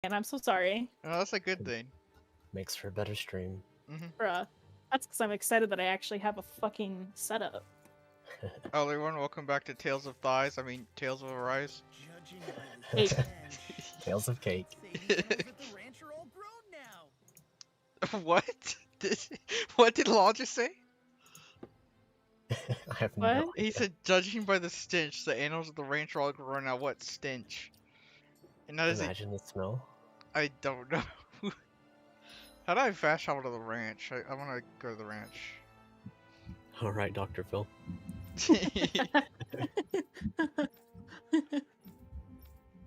And I'm so sorry. Oh, that's a good thing. Makes for a better stream. Bruh. That's because I'm excited that I actually have a fucking setup. Hello everyone, welcome back to Tales of Thighs. I mean, Tales of Arise. Cake. Tales of cake. What? What did Law just say? I have What? no idea. He said, judging by the stench, the animals of the ranch are all grown out. What stench? And that is Imagine the smell. I don't know. How do I fast travel to the ranch? I want to go to the ranch. Alright, Dr. Phil. To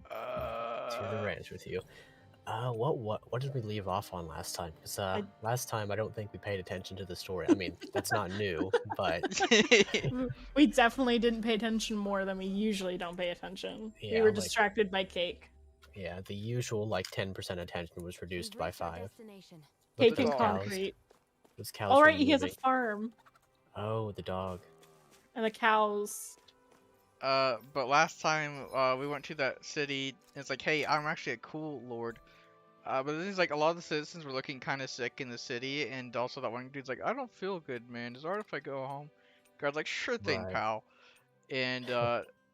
To the ranch with you. What did we leave off on last time? Because last time I don't think we paid attention to the story. I mean, that's not new, but We definitely didn't pay attention more than we usually don't pay attention. Yeah, we were like- distracted by cake. yeah, the usual like 10% attention was reduced by 5. But Cake those and cows- concrete. Those cows All were right, he has a moving. farm. Oh, the dog. And the cows. but last time we went to that city, and it's like, hey, I'm actually a cool lord. But this is like a lot of the citizens were looking kind of sick in the city, and also that one dude's like, I don't feel good, man. Is it alright if I go home? Guard's like, sure thing, Right. pal. And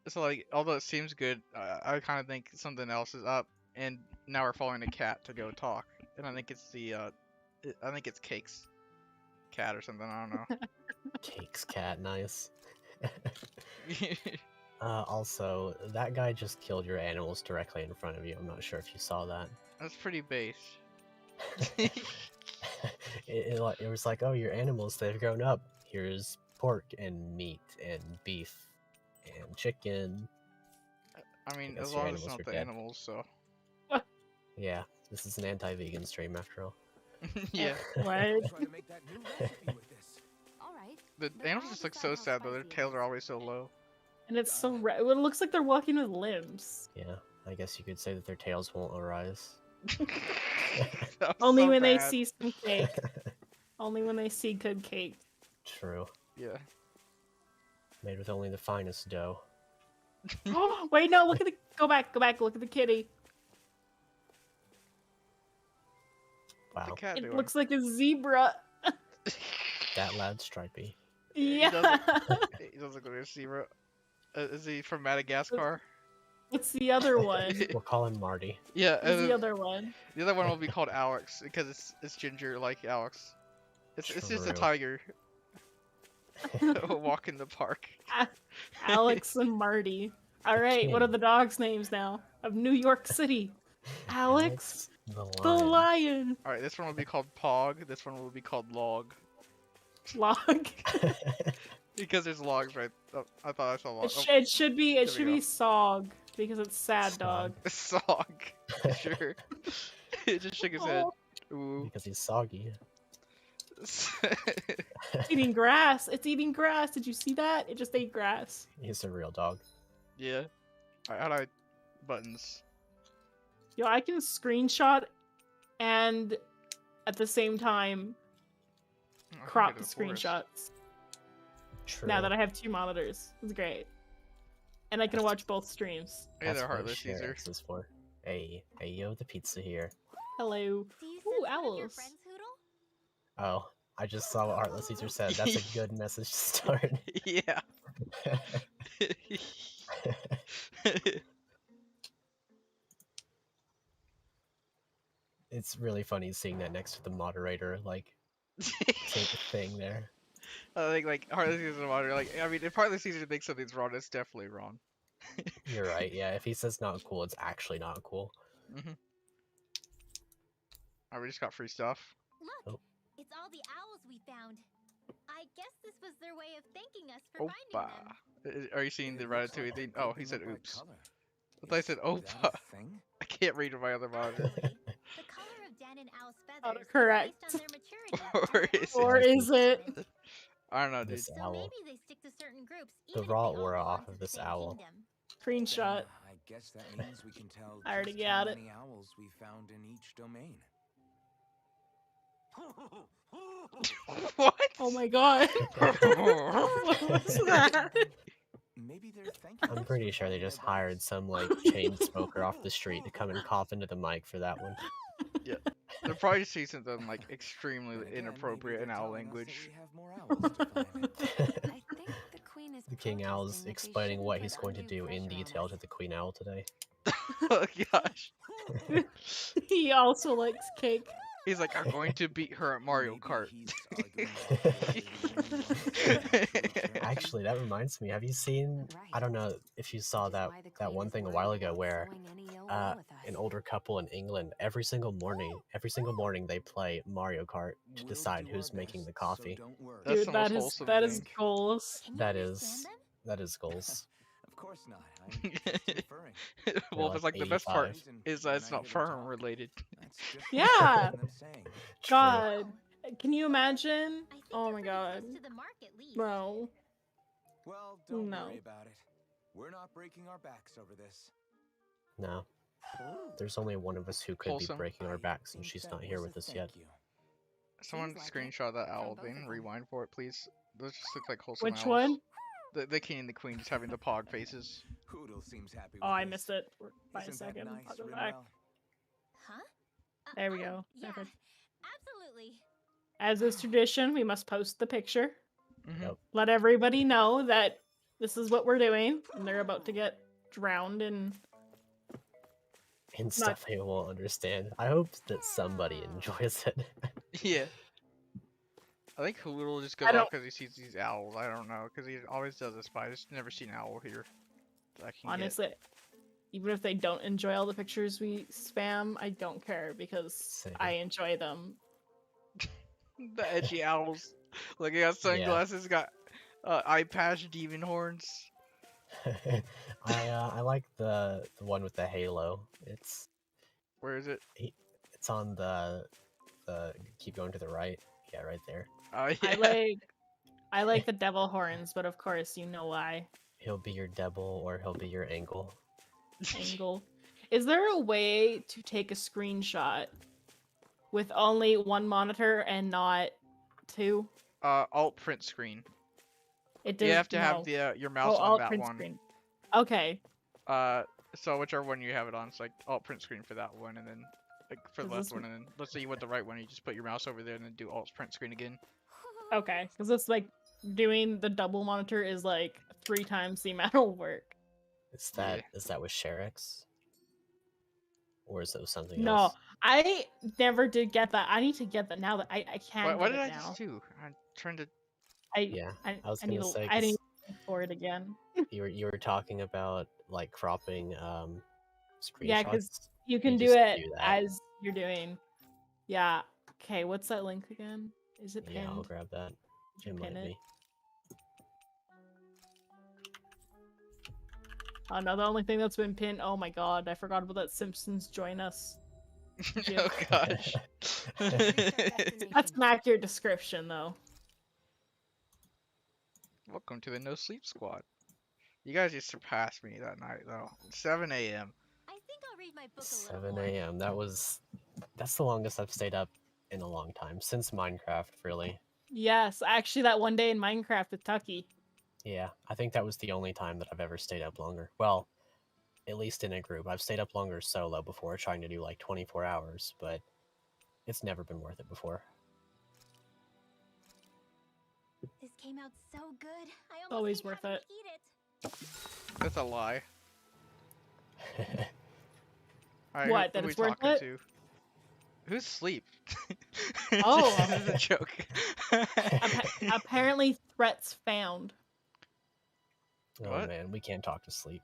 so like, although it seems good, I kind of think something else is up, and now we're following a cat to go talk, and I think it's the I think it's Cake's cat or something. I don't know. Cake's cat, nice. Also, that guy just killed your animals directly in front of you. I'm not sure if you saw that. That's pretty base. It was like, oh, your animals, they've grown up. Here's pork and meat and beef and chicken. I mean, guess as your long as it's animals not are the dead. animals, so Yeah, this is an anti-vegan stream after all. yeah. What? The animals just look so sad though. Their tails are always so low. And it's so red. It looks like they're walking with limbs. Yeah, I guess you could say that their tails won't arise. That was Only so when they bad. see some cake. Only when they see good cake. True. Yeah. Made with only the finest dough. Oh, wait, no, look at the... Go back, look at the kitty. What's the Wow, cat It doing? looks like a zebra. that loud stripey. He Yeah. He doesn't look like a zebra. Is he from Madagascar? What's the other one? We'll call him Marty. Yeah. What's the other one? The other one will be called Alex because it's ginger like Alex. It's just a True. tiger. Walk in the park. Alex and Marty. Alright, what are the dogs' names now? Of New York City. Alex, the the lion. Alright, this one will be called Pog. This one will be called Log. Log. Because there's logs, right? Oh, I thought I saw logs. It should be we go. Sog because it's sad dog. Sog. Sure. He just shook his head. Ooh. Because he's soggy. It's eating grass. It's eating grass. Did you see that? It just ate grass. He's a real dog. Yeah. Alright, how do I... Buttons. Yo, I can screenshot and at the same time Oh, I can crop go the to forest. screenshots. True. Now that I have 2 monitors. It's great. And I can watch both streams. Hey, That's they're what heartless share Caesar. X is for. Hey, yo, the pizza here. Hello. Do you Ooh, sense one of your owls. friends, Hoodle? Oh, I just saw what Heartless Caesar said. That's a good message to start. Yeah. It's really funny seeing that next to the moderator, like, thing there. I think like Heartless Caesar water. Like I mean, if Heartless Caesar thinks something's wrong, it's definitely wrong. You're right, yeah. If he says not cool, it's actually not cool. Alright, we just got free stuff. Look, Oh. it's all the owls we found. I guess this was their way of thanking us for finding them. Are you seeing the Ratatouille thing? Oh, he said oops. I thought I said opa. I can't read with my other monitor. The color of Dan and Owl's feathers Autocorrect. is based on their maturity. Or is it? Or is it? I don't know, dude. This So owl. maybe they stick to certain groups, The even if raw they all aura belong off to of the this same owl. kingdom. Screenshot. I guess that means we can tell I already just got how it. many owls we found in each domain. What? Oh my god. What was that? Maybe they're thanking I'm us pretty for sure they finding just their boss. hired some like chain smoker off the street to come and cough into the mic for that one. Yeah. They're probably saying something like extremely Then again, inappropriate maybe in they're owl telling us that language. we have more owls to find. I think the queen is The King Owl's protesting that they explaining shouldn't what put he's going to undue do in pressure on detail us. to the Queen Owl today. Oh gosh. He also likes cake. He's like, I'm going to beat her at Mario Maybe Kart. he's arguing that we're the only ones who have true character. Actually, that reminds me. Have you seen? I don't know if you saw Which is that why the that queen one is thing a worried while ago about where sowing any ill will with an us. older couple in England every single morning they play Mario Kart to We'll decide do who's our making the best, coffee. So don't worry. That's Dude, the most wholesome thing. goals. Can you That understand is them? that is goals. Of course not. I'm just referring. Wolf like is like, the best part 85. is When it's I not hear them farm talk, related. that's just Yeah. what I imagine them saying. True. God. Can you imagine? I think Oh you're my pretty god. close to the mark at least. Bro. Well, don't No. worry about it. We're not breaking our backs over this. No, there's only one of us who could Wholesome. be breaking our I backs, and think she's that not here was with a us yet. thank you. Someone like it. screenshot that owl both thing. of them. Rewind for it, please. Those just look like wholesome Which owls. one? The king and the queen just having the pog faces. Hoodle seems happy with Oh, I this. missed it by a Isn't that second. nice, I'll go back. Rinwell? Huh? There we Oh, go. Yeah, Perfect. absolutely. As is tradition, we must post the picture. Mm-hmm. Yep. Let everybody know that this is what we're doing, and they're about to get drowned in. And stuff they won't understand. I hope that somebody enjoys it. Yeah. I think Hoodle just goes I don't- off because he sees these owls. I don't know, because he always does this, but I just never seen an owl here. That I can get. Honestly, even if they don't enjoy all the pictures we spam, I don't care because Same. I enjoy them. The edgy owls. Like, he got sunglasses, got eye patch, demon horns. I like the one with the halo. Where is it? It's on the keep going to the right. Yeah, right there. Oh, yeah. I like the devil horns, but of course you know why. He'll be your devil or he'll be your angle. Angle. Is there a way to take a screenshot with only one monitor and not two? Alt print screen. It You does. have to have the your mouse on alt that print one. screen. Okay. So whichever one you have it on, it's like alt print screen for that one, and then like for the Is left this one, and then let's say you want the right one, you just put your mouse over there and then do alt print screen again. Okay, because it's like doing the double monitor is like 3 times the amount of work. Is that with Sherix? Or is that something No, else? I never did get that. I need to get that now that I can What get did it I now. just do? I'm trying to. Yeah, I was need gonna to, say, I need 'cause to look for it again. you were talking about like cropping screenshots. Yeah, because you can do just it do that. as you're doing. Yeah. Okay, what's that link again? Is it pinned? Yeah, I'll grab that. Did you It pin might it? be. Oh no, the only thing that's been pinned. Oh my god, I forgot about that Simpsons join us. Oh gosh. That's an accurate description though. Welcome to the No Sleep Squad. You guys just surpassed me that night though. 7 a.m. I think I'll read my book a 7 little more. a.m. That's the longest I've stayed up in a long time since Minecraft, really. Yes, actually, that one day in Minecraft with Tucky. Yeah, I think that was the only time that I've ever stayed up longer. Well, at least in a group. I've stayed up longer solo before, trying to do like 24 hours, but it's never been worth it before. This came out so good. I almost Always hate worth having it. to eat it. That's a lie. Alright, What, who that we it's worth talking it? to? Who's sleep? Oh. This is a joke. Apparently, threats found. Oh What? man, we can't talk to sleep.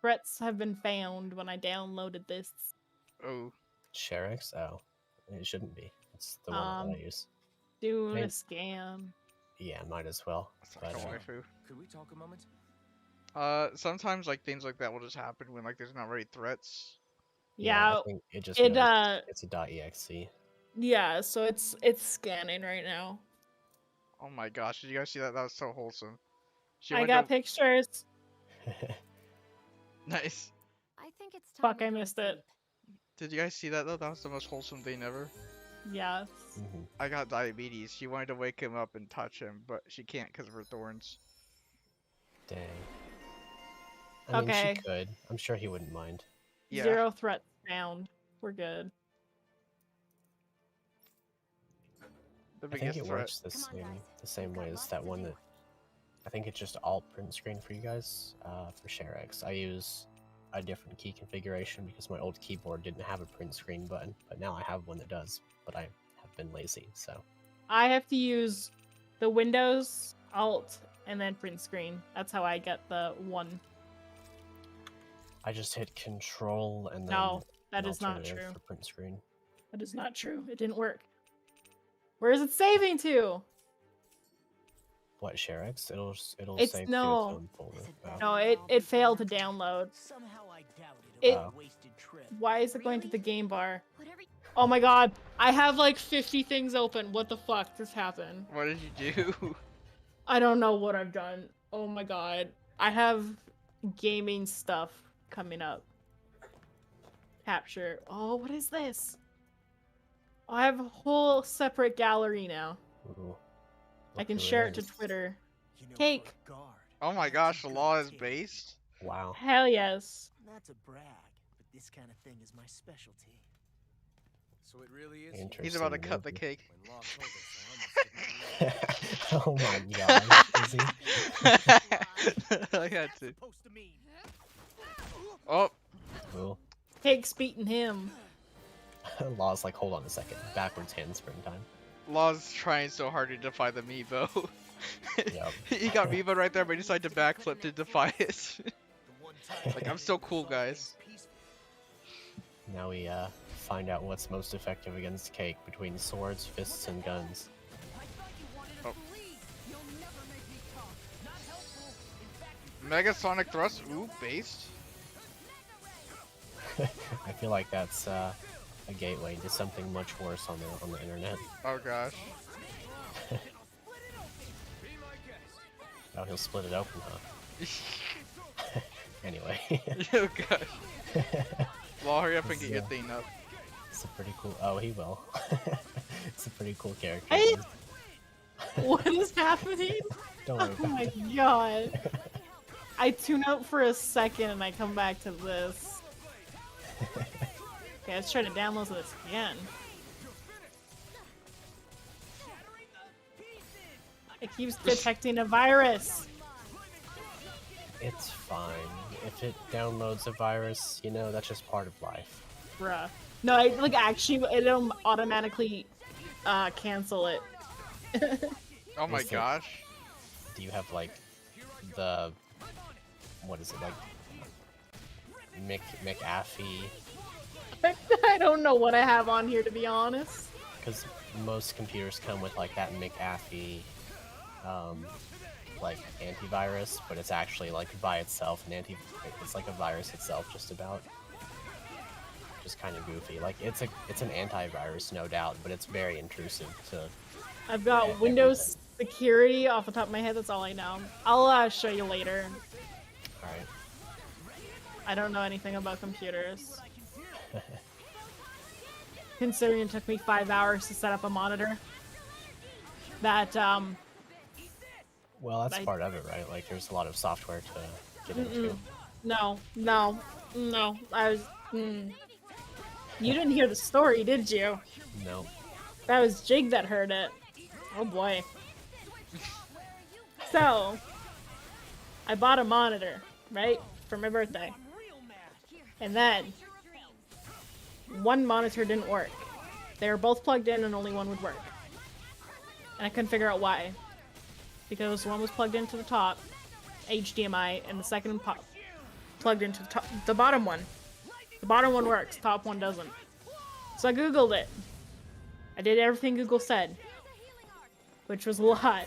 Threats have been found when I downloaded this. Oh. Sherix? Oh, it shouldn't be. It's the one that I use. Doing Hey. a scam. Yeah, might as well. That's like But, a waifu. Could we talk a moment? Sometimes like things like that will just happen when like there's not really threats. Yeah, I think it just it knows it's a .exe. yeah. So it's scanning right now. Oh my gosh, did you guys see that? That was so wholesome. She I went got to... pictures. Nice. I think it's time Fuck, to I go to missed it. sleep. Did you guys see that though? That was the most wholesome thing ever. Yes. Mhm. I got diabetes. She wanted to wake him up and touch him, but she can't because of her thorns. Dang. I mean, Okay. she could. I'm sure he wouldn't mind. Yeah. 0 threats found. We're good. The I think biggest it threat. works Come on, guys. the same We've got way as lots that to one do. that I think it's just alt print screen for you guys for ShareX. I use a different key configuration because my old keyboard didn't have a print screen button, but now I have one that does, but I have been lazy, so. I have to use the Windows, Alt, and then print screen. That's how I get the one. I just hit Control and then No, that an is not alternative true. for print screen. That is not true. It didn't work. Where is it saving to? What, ShareX? It'll It's- save no. to its own folder. Oh. No, it failed to download. Somehow I doubt It- it'll be a wasted trip. Why is it going to the game bar? Whatever. Oh my god, I have like 50 things open. What the fuck just happened? What did you do? I don't know what I've done. Oh my god. I have gaming stuff coming up. Capture. Oh, what is this? Oh, I have a whole separate gallery now. Ooh. I Look can who share it to is. Twitter. You know, Cake. for a guard, Oh my gosh, the law is based. Wow. Hell yes. not to brag, but this kind of thing is my specialty. So it really is. Interesting. He's about to cut the movie. cake. When Law told us, I almost didn't believe it. Oh my gosh, is he? I had to. Supposed to mean. Oh, Cool. Cake's beating him. Law's like, hold on a second. Backwards handspring time. Law's trying so hard to defy the Meebo. Yep. He got Meebo right there, but he decided to backflip to defy it. The one time Like, I'm so cool, guys. peaceful. Now we find out what's most effective against Cake between swords, fists, and guns. Oh. Megasonic thrust, ooh, based. I feel like that's a gateway to something much worse on the internet. Oh gosh. Oh, he'll split it open, huh? Anyway, Oh gosh. Law, hurry up and get your Yeah. thing up. it's a pretty cool. Oh, he will. It's a pretty cool character. Hey! What is happening? Don't worry Oh about my it. god. I tune out for a second and I come back to this. Okay, let's try to download this again. It keeps detecting a virus. It's fine. If it downloads a virus, you know, that's just part of life. Bruh. No, like actually, it'll automatically cancel it. Oh my Is it- gosh. Do you have like the what is it like McAfee? I don't know what I have on here, to be honest. Because most computers come with like that McAfee like antivirus, but it's actually like by itself it's like a virus itself just about. Just kind of goofy. Like it's an antivirus, no doubt, but it's very intrusive to I've got Yeah, Windows security off the top of my head. That's all I know. I'll show you later. alright. I don't know anything about computers. Considering it took me 5 hours to set up a monitor. That Well, that's I- part of it, right? Like there's a lot of software to get into. no. I was. You didn't hear the story, did you? No. That was Jig that heard it. Oh boy. So, I bought a monitor, right, for my birthday. And then, one monitor didn't work. They were both plugged in and only one would work. And I couldn't figure out why. Because one was plugged into the top, HDMI, and the second plugged into the bottom one. The bottom one works, top one doesn't. So I googled it. I did everything Google said, which was a lot,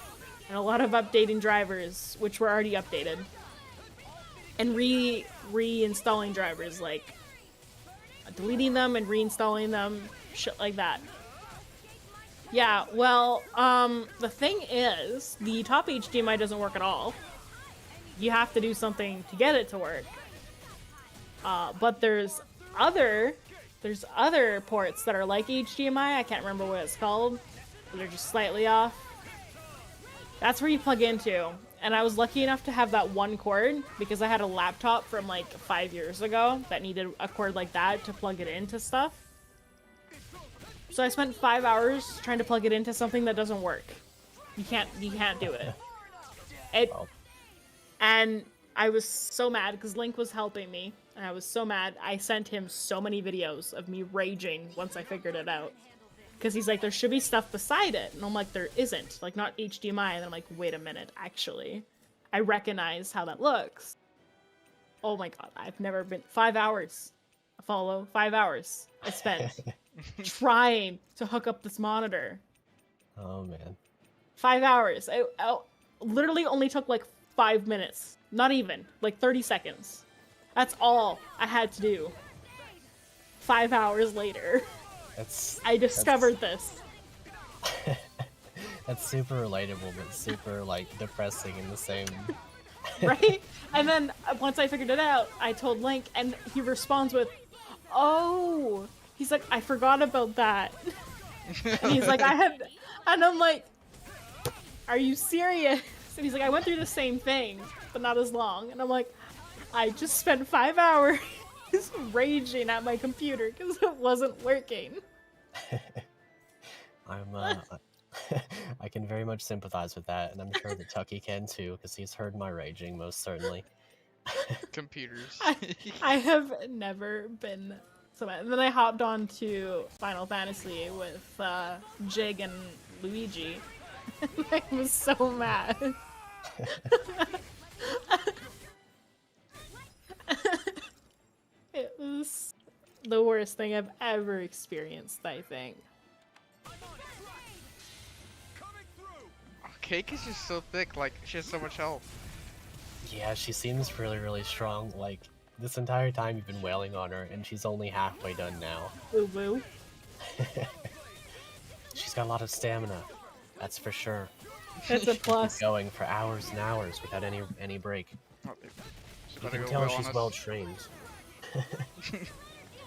and a lot of updating drivers, which were already updated, and reinstalling drivers, like deleting them and reinstalling them, shit like that. Yeah, well, the thing is, the top HDMI doesn't work at all. You have to do something to get it to work. But there's other ports that are like HDMI. I can't remember what it's called. They're just slightly off. That's where you plug into. and I was lucky enough to have that one cord because I had a laptop from like 5 years ago that needed a cord like that to plug it into stuff. So I spent 5 hours trying to plug it into something that doesn't work. You can't do it. And I was so mad because Link was helping me, and I was so mad. I sent him so many videos of me raging once I figured it out. Because he's like, there should be stuff beside it. And I'm like, there isn't. Like, not HDMI. And I'm like, wait a minute, actually. I recognize how that looks. Oh my god, I've never been... 5 hours. Follow. 5 hours I spent trying to hook up this monitor. Oh, man. 5 hours. I literally only took like 5 minutes. Not even. Like 30 seconds. That's all I had to do. 5 hours later. I discovered this. That's super relatable, but super, like, depressing in the same... Right? And then, once I figured it out, I told Link, and he responds with, oh! He's like, I forgot about that. And he's like, and I'm like, are you serious? And he's like, I went through the same thing, but not as long. And I'm like, I just spent 5 hours raging at my computer because it wasn't working. I can very much sympathize with that, and I'm sure that Tucky can too, because he's heard my raging, most certainly. Computers. I have never been so mad. And then I hopped on to Final Fantasy with Jig and Luigi. And I was so mad. It was the worst thing I've ever experienced, I think. Cake is just so thick, like, she has so much health. Yeah, she seems really, really strong. Like, this entire time you've been wailing on her, and she's only halfway done now. Woo woo. She's got a lot of stamina, that's for sure. That's a She can plus. keep going for hours and hours without any break. Oh, You can tell she's well trained.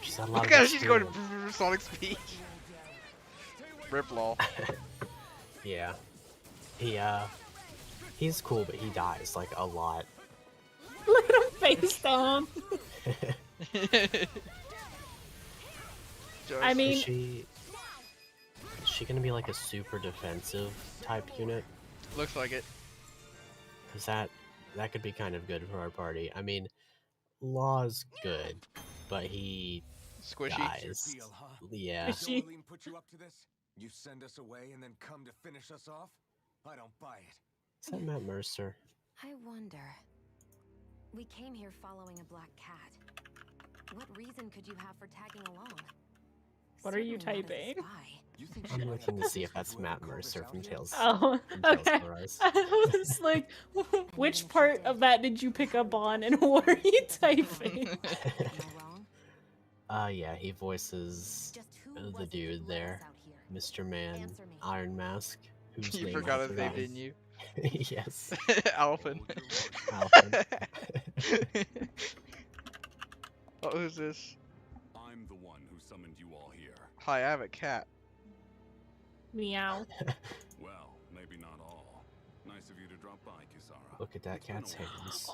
She's got a lot Look of at her, she's going experience. Sonic speed. Rip lol. Yeah. He's cool, but he dies, like, a lot. Look at him face down. I mean, Is she gonna be like a super defensive type unit? Looks like it. Because that could be kind of good for our party. I mean, Law's good, but he Squishy. dies. Deal, huh? Yeah. She- Jolene put you up to this? You send us away and then come to finish us off? I don't buy it. Is that Matt Mercer? I wonder. We came here following a black cat. What reason could you have for tagging along? What are you Certainly not as a typing? spy. You think I'm she looking to might see if have that's you Matt call this Mercer out from here? Tales. Oh, from Tales okay. of Arise. I was like, which part of that did you pick up on, and what are you typing? Am I wrong? Yeah, he voices Just who the was it dude who led there, us out here? Mr. Man, Answer me. Iron Mask. Whose You name forgot I his name, forgot. didn't you? Yes. Alphen. Alphen. Oh, who's this? I'm the one who summoned you all here. Hi, I have a cat. Meow. Well, maybe not all. Nice of you to drop by, Kisara. Look at that cat's hands.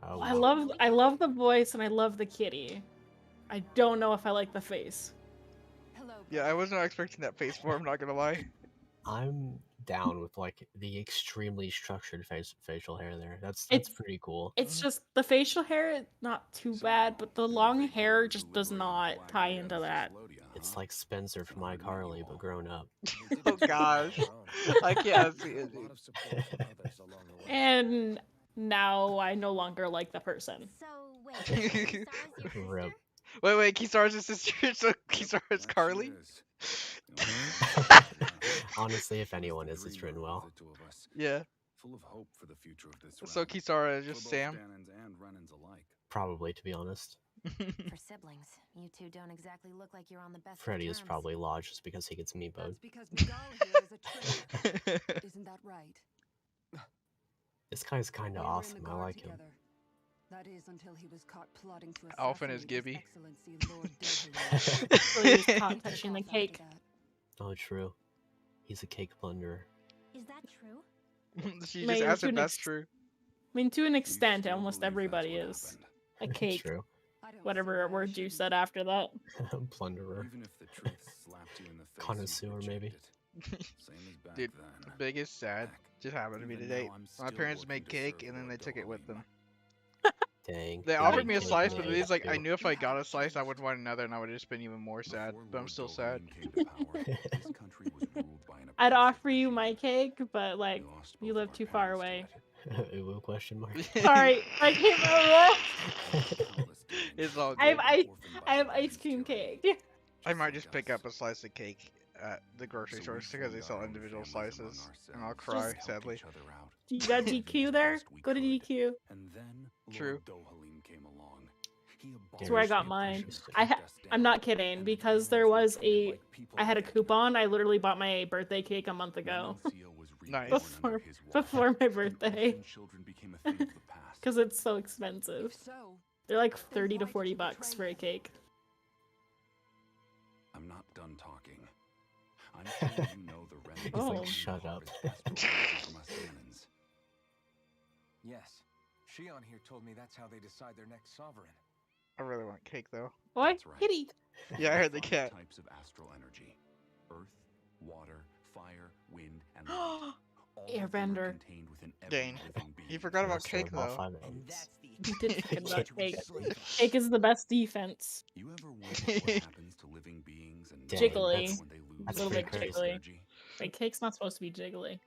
Oh, I wow. love the voice and I love the kitty. I don't know if I like the face. Hello. Yeah, I was not expecting that face for him, not gonna lie. I'm down with like the extremely structured facial hair there. That's It's- pretty cool. It's just the facial hair, not too bad, but the long hair just does not tie into that. It's like Spencer from iCarly, but grown up. Oh gosh. I can't see it, A lot dude. of support from others along the way. And now I no longer like the person. So, wait, Kisara's your Rip. sister? Wait, Kisara's his sister, so Kisara's Carly? Honestly, if anyone is, it's Rinwell. Yeah. Full of hope for the future of this So realm. Kisara is For just both Sam? Danons and Renans alike. Probably, to be honest. For siblings, you two don't exactly look like you're on the best of Freddy is terms. probably Law just because he gets meatbone. That's because Miguel here is a traitor. Isn't that right? This guy's kind We of were in the awesome. I guard like him. together. That is until he was caught plotting to Alphen is assassinate Gibby. His Excellency Lord Devereux. So he was caught touching the After cake. that, Oh, true. He's a cake plunderer. Is that true? She May just your asked if tunics- that's true. mean, to an You extent, still almost believe everybody that's is. what A cake. True. Whatever word you said after that. Plunderer. Even if the truth slapped you in the face, you'd Connoisseur, maybe. reject it. Same as back Dude, then. the biggest sad Heck, just happened to me even today. now I'm My still parents working made to cake serve and then Lord they took it with them. Dang. They They offered made me a cake slice, and but they it ate is like I too. knew if I got a slice, I would want another, and I would have just been even more sad. Before But I'm Lord still sad. Dohalim came to power, this country was ruled by an I'd oppressive offer you my regime. cake, but like, We lost you both live of our too far parents to away. it. Uwu question mark. Sorry, I can't remember. Countless gaming It's all I have good. ice. orphaned by I have the ice regime's cream tyranny. cake. I might like just pick us. up a slice of cake at the grocery So store we because they formed sell our own individual families among slices, and I'll ourselves, cry helped sadly. each other out, You got living DQ as there? best we Go to could. DQ. And then True. Lord Dohalim came along. He That's where I abolished got the mine. oppression that I kept us I'm down, not kidding and because the there humans was were treated a. like people I had a again. coupon. I literally bought my birthday cake a month ago. Menucio was Nice. reborn under his watch, Before my and birthday. orphan children became a thing of the past. Because it's so expensive. so, They're like 30 to 40 bucks for a cake. I'm not done talking. I'm sure you know the remedy. He's like, to "Shut up." harvest astral energy from us cannons. Yes. Shion here told me that's how they decide their next sovereign. I really want cake though. Boy, That's right. kitty. Yeah, I heard the 5 cat. types of astral energy: earth, water, fire, wind, and light. All of them are Airbender. contained within every Dang. living being. You forgot about Master of cake all though. 5 elements. You did forget about cake. Slave. Cake is the best defense. You ever wonder what happens to living beings and Dang, Jiggly. that's- when they lose that's A little their bit pretty astral jiggly. energy? Like, cake's not supposed to be jiggly.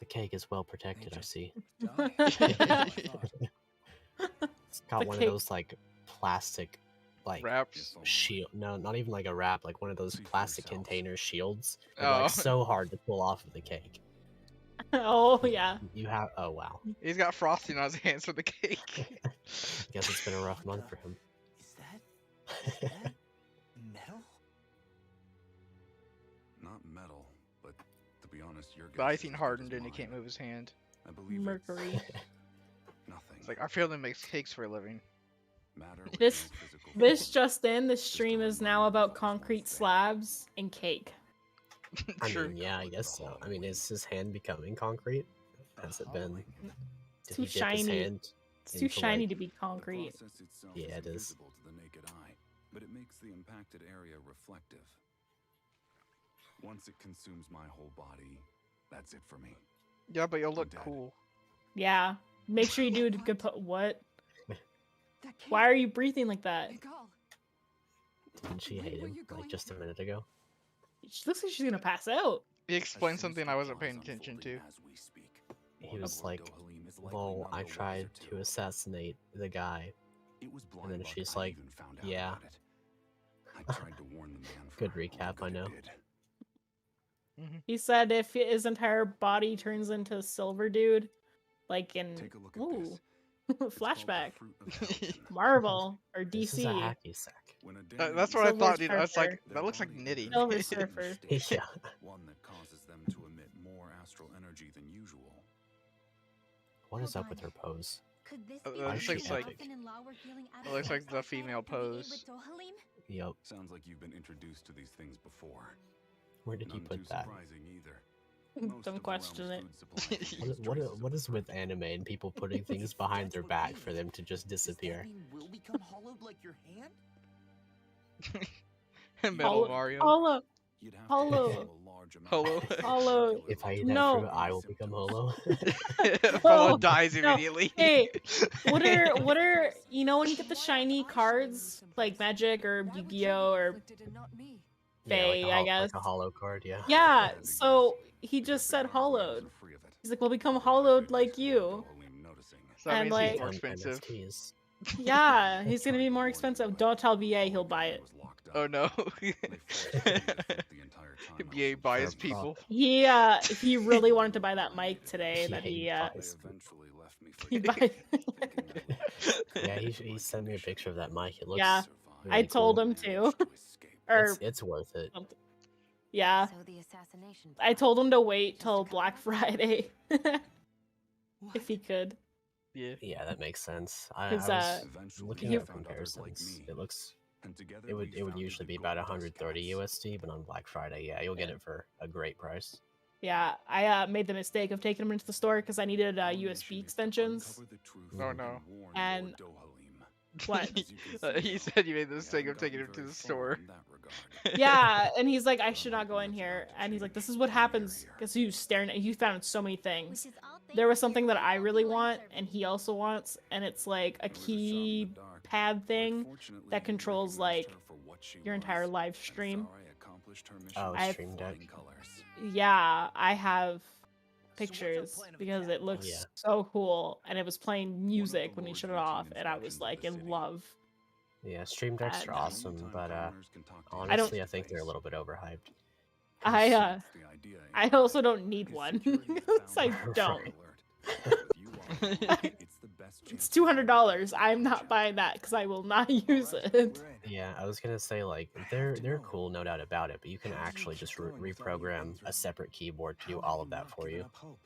The cake is well protected, I see. Die. That's what I thought. It's got The one cake- of those like plastic like Wraps. shield. No, not even like a wrap, like one of those See for plastic yourself. container shields. They're Oh. like so hard to pull off of the cake. Oh, yeah. You have oh wow. He's got frosting on his hands for the cake. Guess it's been a rough month for him. Is that metal? Not metal, but to be honest, your The guess is icing as good hardened as and he can't mine. move his hand. I believe Mercury. it's nothing. It's like our family makes cakes for a living. Matter with This- no physical This form. just in, the stream is now about concrete slabs and cake. I True. mean, yeah, I guess so. I mean, is his hand becoming concrete? Has it been? Did Too he dip his shiny. hand It's too into, shiny like- to be The concrete. process itself Yeah, is it is. invisible to the naked eye, but it makes the impacted area reflective. Once it consumes my whole body, that's it for me. Yeah, but you'll look dead. cool. Yeah. Make sure you do a good what? that cake, Why are you breathing like that? Miguel, Didn't she hate Were him you like going just a to- minute ago? She looks like she's gonna pass out. He A explained something I sinister wasn't plot paying is attention to. unfolding as we speak. He Lord was like, Dohalim is likely "Well, not I the wiser tried to to assassinate the guy." It was blind and then luck she's I like, even found out "Yeah." about it. I tried to warn the man for Good all the recap, good I it know. did. He said if his entire body turns into Silver Dude, like in Take a look at ooh, this. It's called the flashback, fruit of Helton. Marvel or This is a DC. hacky sack. When a That's damage what I is Silver thought, dude. I was Surfer. like, their that looks like body nitty. enters Silver a certain Surfer. state, Yeah. one that causes them to emit more astral energy than usual. What is Hold up with on. her pose? Could this Uh, be that why looks Shion like- and Law were feeling out It of looks sorts like the outside female after the aid pose. with Dohalim? Yep. Sounds like you've been introduced to these things before. Where did you None put too that? surprising either. Most Don't of the question realm's it. food supply is What traces what of is with oppressive- anime and people putting things behind their back for them to just disappear? we'll become hollowed like your hand? Metal Hollow- Mario. Hollow, You'd have to Hollow. consume a large amount Hollow. of Hollow. If I eat No. that fruit, I will become holo. Follow Oh, dies no. immediately. Hey, what are you know when you get the shiny cards like Magic or Yu-Gi-Oh or Faye, I guess. Like a hollow card, yeah. Yeah, As a so guess, he just said the hardware hollowed. are free of it. He's like, we'll become Although hollowed I'd like be you. Dohalim noticing. So that And, means he's like- more Become expensive. NFTs. Yeah, he's gonna be more expensive. Don't tell VA he'll buy it. Oh no. They forced me to live the entire time I was BA in buys prison. people. He really wanted to buy that mic today that Yeah, he he They buys. eventually left me for he dead, buy. thinking that Yeah, he sent me a picture of that mic. It looks Yeah, really I told cool. him to. managed to escape. Or It's worth it. yeah, So the assassination. I told him to wait Just till to Black cover up? Friday if he could. Yeah. Yeah, that makes sense. I 'Cause, was Eventually, looking I at found others like comparisons. me, It looks and together it would we it would founded usually the be about Gold Dust 130 Cats. USD, but on Black Friday, yeah, you'll get it for a great price. Yeah, I made the mistake of taking them into the store because I needed USB extensions. Oh no. And what? He said you made the mistake of taking him to the store. Yeah, and he's like, I should not go in here. And he's like, this is what happens because he was staring at. He found so many things. Which is all thanks There was to your something that I really faithful want, servant. and he also wants, and it's like a keypad thing that controls like your entire live stream. Oh, I- Stream Deck. Yeah, I have pictures because it looks Yeah. so cool, and it was playing music when he shut it off, and I was like in love. Yeah, Stream Decks are And, awesome, but honestly, I think they're a little bit overhyped. I also don't need one. I don't. It's $200. I'm not buying that because I will not use it. Yeah, I was gonna say like they're cool, no doubt about it, but you can actually just reprogram a separate keyboard to do all of that for you. Oh,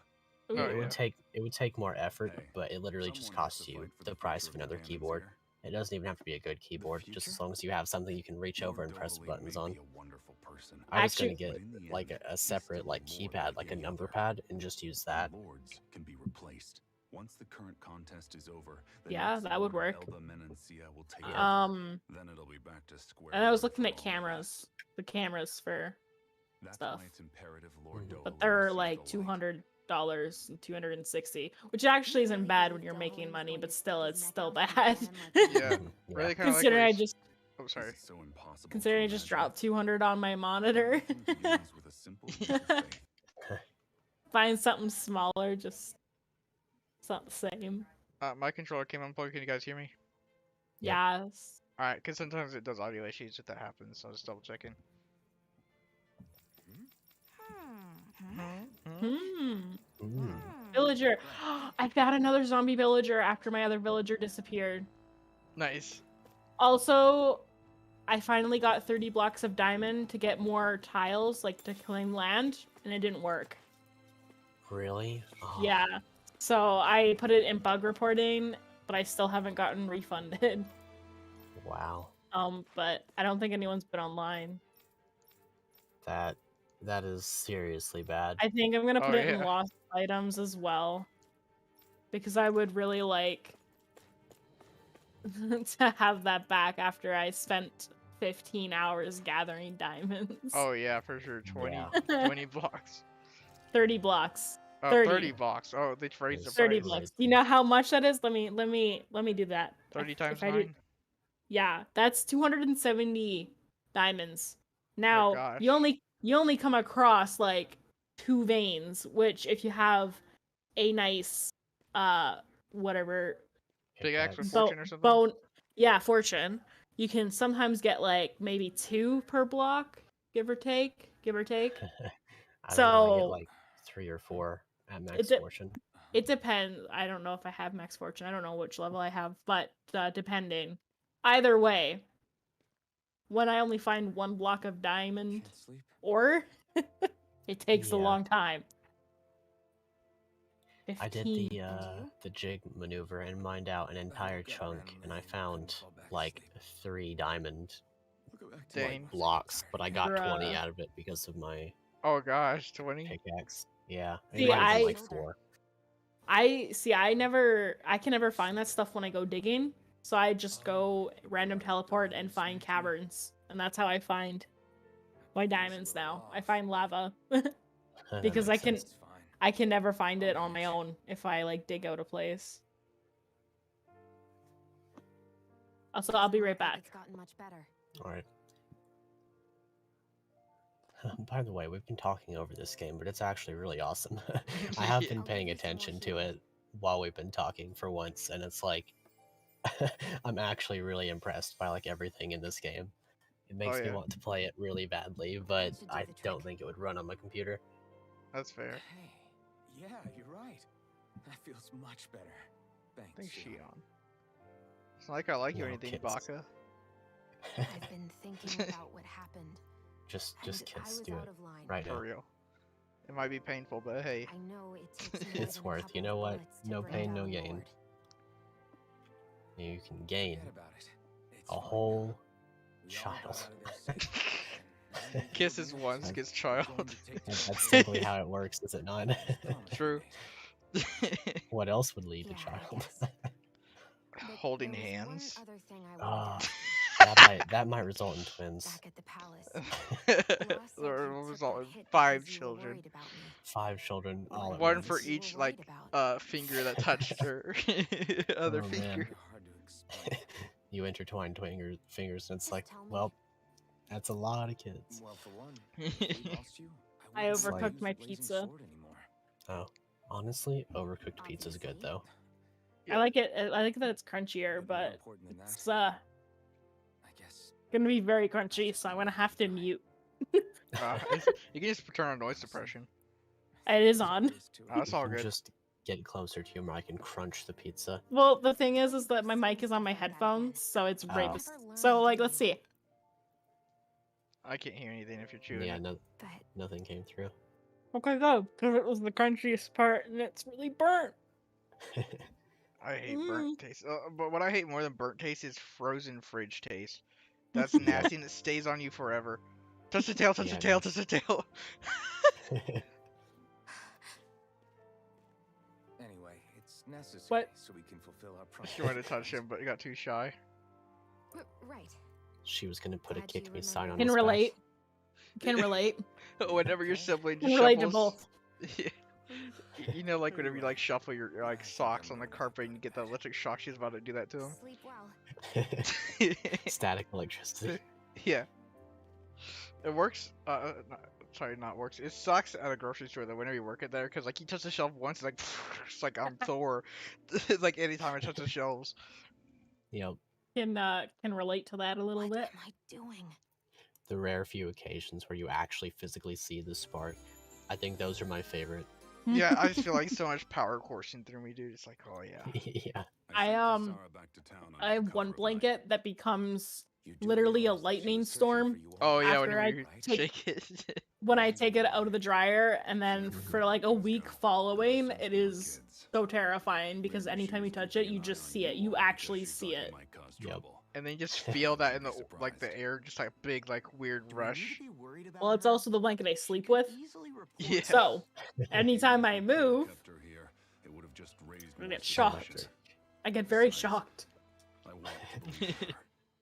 It yeah. would take more effort, Hey, but it literally just someone has costs to you fight for the the price future of another of the keyboard. here. It doesn't even have to be a good keyboard, just as future? long as you have something you can reach over and press buttons on. I was Actually- gonna get like a separate like keypad, like a number pad, and just use that. Lords can be replaced. Once the current contest is over, the Yeah, next that would Lord work. Elba Menancia will take over. Then it'll be back to square And I was one looking for at all of cameras, the cameras for us. That's stuff. why it's imperative Lord Mhm. but Dohalim they're sees like the light. $200 and $260, which actually isn't bad when you're making money, but still, it's still bad. Yeah. Mhm, Really kind of like. Considering what I he's- just Oh, sorry. It's so impossible to considering I just imagine. dropped 200 on my monitor. Everything begins with a simple leap of faith. Find something smaller, just it's not the same. My controller came unplugged. Can you guys hear me? Yep. Yes. Alright, because sometimes it does audio issues if that happens, so I was just double checking. Mm. Villager. I found another zombie villager after my other villager disappeared. Nice. Also, I finally got 30 blocks of diamond to get more tiles, like to claim land, and it didn't work. Really? Oh, Yeah. So I put it in bug reporting, but I still haven't gotten refunded. Wow. But I don't think anyone's been online. That is seriously bad. I think I'm gonna put Oh, it in yeah. lost items as well. Because I would really like to have that back after I spent 15 hours gathering diamonds. Oh yeah, for sure. 20, Yeah. 20 blocks. 30 blocks. Oh, 30. 30 blocks. Oh, they raised the Yes. 30 price. blocks. Do you know how much that is? Let me do that. 30 If times I do- 9? Yeah, that's 270 diamonds. Now, gosh. you only come across like 2 veins, which if you have a nice whatever Big axe with Pickaxe. fortune or something? bone, yeah, fortune, you can sometimes get like maybe 2 per block, give or take. I don't know, I So- get like 3 or 4 at max It- fortune. It depends. I don't know if I have max fortune. I don't know which level I have, but depending. Either way, when I only find 1 block of diamond Can't sleep. ore, it takes a Yeah. long time. I did 15, the jig maneuver and mined out an entire chunk, and I found like 3 diamond Dang. blocks, but I got 20 Bruh. out of it because of my Oh gosh, 20? pickaxe. Yeah, it See, might have been I- like 4. I can never find that stuff when I go digging, so I just go random teleport and find caverns, and that's how I find my diamonds now. I find lava because I can It's fine. I can never find it on my own if I like dig out a place. Also, I'll be right back. It's gotten much better. Alright. By the way, we've been talking over this game, but it's actually really awesome. I have Yeah. been paying attention to it while we've been talking for once, and it's like I'm actually really impressed by like everything in this game. It makes me yeah. want to play it really badly, but should do I the don't trick. think it would run on my computer. That's fair. Hey, yeah, you're right. That feels much better. Thanks, Thanks, Shion. Shion. It's not like I like you or No, anything, kids. Baka. I've been thinking about what happened. Just and kiss, I was do out it of line. right For now. real. It might be painful, but hey. I know it takes more It's than a worth. You couple know what? bullets to No bring pain, down no a gain. lord. You can gain Forget about it. It's a fine. whole We all got child. out of there safe, and Kisses once, gets child. That's simply how it works, is it not? True. What else would leave a Yeah, I child? guess. But Holding there was hands. one other thing I Ah, wanted to that might result in twins. back at the palace. Law said There you will took result that in hit 5 because you were children. worried about me. 5 children all at One once. for You each were like worried about. finger that touched her other Oh, finger. man. Hard to explain. You intertwine fingers, and it's Just like, tell me. well, that's a lot of kids. Well, for one, if we lost you, I wouldn't overcooked want to my use the blazing pizza. sword anymore. Oh, honestly, overcooked pizza's good Obviously. though. I like it. I like that it's crunchier, Maybe more but important than it's that, I guess. gonna be very crunchy, so I'm gonna have to mute. You can just turn on noise suppression. It is on. That's all You can good. just get closer to your mic and crunch the pizza. Well, the thing is that my mic is on my headphones, so it's right. Oh. So like, let's see. I can't hear anything if you're chewing Yeah, it. But nothing came through. Okay, go, because it was the crunchiest part, and it's really burnt. I hate burnt taste. But what I hate more than burnt taste is frozen fridge taste. That's nasty and it stays on you forever. Touch the tail, touch Yeah, the tail, it touch the tail. Anyway, it's necessary What? so we can fulfill our promise. She wanted to touch him, but he got too shy. right. She was gonna put a Glad kick you me sign on remembered. Can his relate. Can relate. Whenever your sibling Can just relate to shuffles, both. you know, like whenever you like shuffle your like socks on the carpet and you get that electric shock, she's about to do that to him. Sleep well. back. Static electricity. Yeah, it works. Sorry, not works. It sucks at a grocery store though. Whenever you work it there, because like you touch the shelf once, it's like it's like I'm Thor. It's like anytime I touch the shelves. Yep. Can relate to that a little What bit. am I doing? The rare few occasions where you actually physically see the spark, I think those are my favorite. Yeah, I just feel like so much power coursing through me, dude. It's like, oh yeah. Yeah. I have one blanket that becomes literally a lightning storm Oh yeah, after whenever I you take- shake it. when I take it out of the dryer, and then for like a week following, it is so terrifying because anytime you touch it, you just see it. You actually see it. Yep. And then you just feel that in the like the air, just like big like weird rush. Well, it's also the blanket I sleep with. Yeah. So anytime I move, I get Oh, shocked. I get very shocked.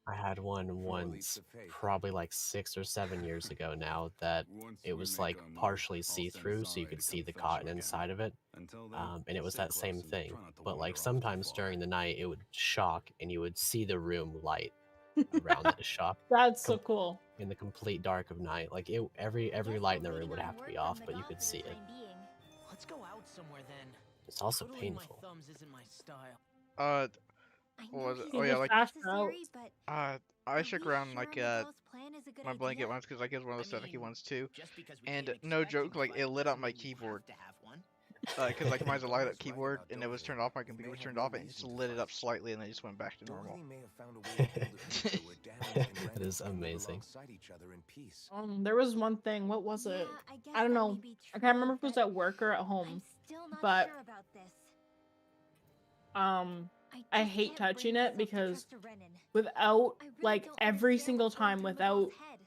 I had one once, probably like 6 or 7 years ago now, that it was like partially see-through, so you could see the cotton inside of it. And it was that same thing. But like sometimes during the night, it would shock, and you would see the room light around the shock That's so cool. in the complete dark of night. Like every light in the room would have to be off, but you could see it. Let's go out somewhere then. It's also Twiddling painful. my thumbs isn't my style. What was it? You Oh yeah, just like asked her out. I shook around like my blanket once because like it was one of those staticky ones too. Just because we And can't no expect joke, like it lit up my doesn't mean you have keyboard. to have one. Because like mine's a light up keyboard and it was turned off. My computer was turned off and it just lit it up slightly and then it just went back to normal. That is amazing. There was one thing. What was it? Yeah, I don't guess that know. may be I true, can't remember if it was but at work or at I'm home. still not but- sure about this. I just hate can't touching bring it myself to because trust a Renan. without I really like don't every understand single what's going time through without Miguel's head.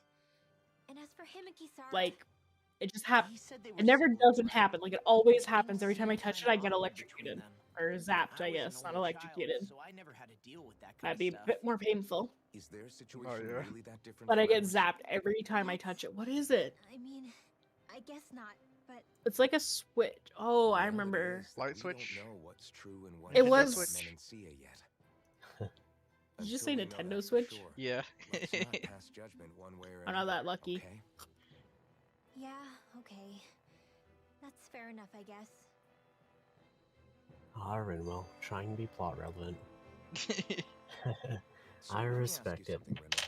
And as for him and Kisara, like it just happens. He said they were It never siblings, doesn't right? happen. Like it always happens every Didn't time I seem touch it. kinda I get awkward between electrocuted them. or I zapped. I was guess an not only electrocuted. child, so I never had to deal with that kind That'd be of a stuff. bit more painful. Is their situation Oh, yeah. really that different? But I from get ours? zapped every time I touch it. What is it? I mean, I guess not, but It's like a switch. Oh, I Well, it remember. is that Light we don't switch? know what's true and what It isn't was- about Menancia yet. Did you Until say we know Nintendo that for Switch? sure, Yeah. let's not pass judgment one way or I'm not that another, lucky. okay? yeah, okay. That's fair enough, I guess. Rinwell, trying to be plot relevant. So I let me ask respect you it. something, Rindle.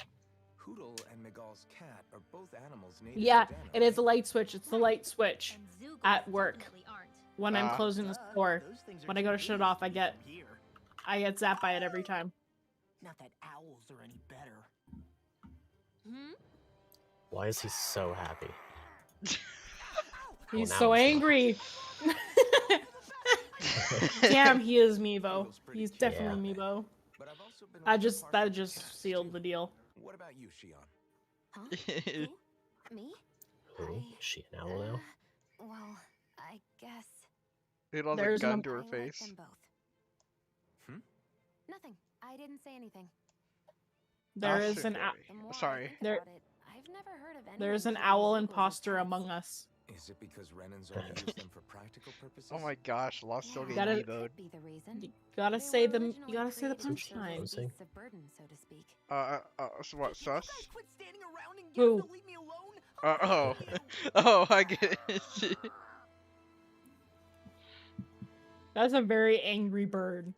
Hoodle and Miguel's cat are both animals native Yeah, to Dana, it is a right? light switch. It's the light switch And Zoogles at work. definitely aren't. When I'm Ah. closing the Duh, store. those things are When I go to too shut it big off, for I me get from here. zapped by it every time. Not that owls are any better. Hmm? Why is he so happy? He's now so he's not. angry. Damn, he is Meebo. Hoodle's pretty He's cute, definitely Meebo. but I've also been I awfully just partial that to just cats, sealed too. the deal. What about you, Shion? Huh? Who? Me? Who? Is she an owl now? Well, I guess. It was a There's gun no- to her I like face. them both. Hmm? Nothing. I didn't say anything. There That's is an okay. The more I Sorry. think There- about it, I've never heard of there's anyone an keeping owl locals as imposter pets. among us. Is it because Renans only use them for practical purposes? Oh my gosh, Lost still Yeah, getting Gotta- that demoed. could be the reason. You gotta They say were the you originally gotta say the created to serve as punchline. Closing. beasts of burden, so to speak. So what, sus? Quit standing around and Who? to leave me alone. Oh. Oh, I get it. That's a very angry bird.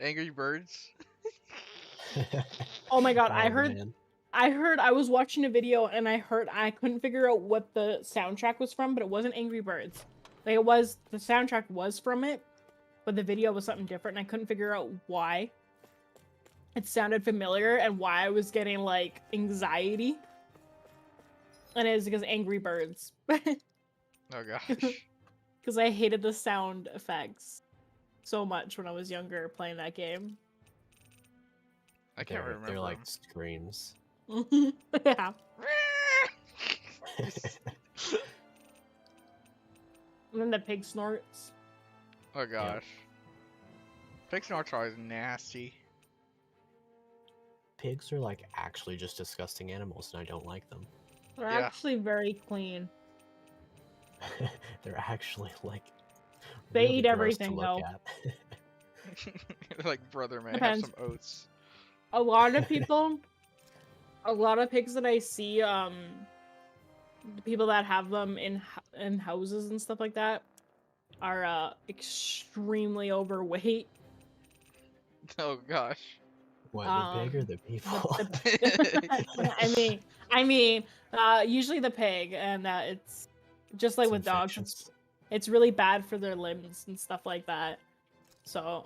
Angry Birds? Oh my god, Oh, man. I was watching a video and I couldn't figure out what the soundtrack was from, but it wasn't Angry Birds. Like the soundtrack was from it, but the video was something different and I couldn't figure out why. It sounded familiar and why I was getting like anxiety. And it was because Angry Birds. Oh gosh. Because I hated the sound effects so much when I was younger playing that game. I can't remember. They're like screams. Yeah. And then the pig snorts. Oh gosh. Pig snorts are always nasty. Pigs are like actually just disgusting animals, and I don't like them. They're Yeah. actually very clean. They're actually like They really eat gross everything, to look though. at. Like, brother man, have Depends. some oats. A lot of people, a lot of pigs that I see, the people that have them in houses and stuff like that, are extremely overweight. Oh gosh. What, the pig or Um, the people? I mean, usually the pig, and it's just like It's with dogs. infectious. It's really bad for their limbs and stuff like that. So,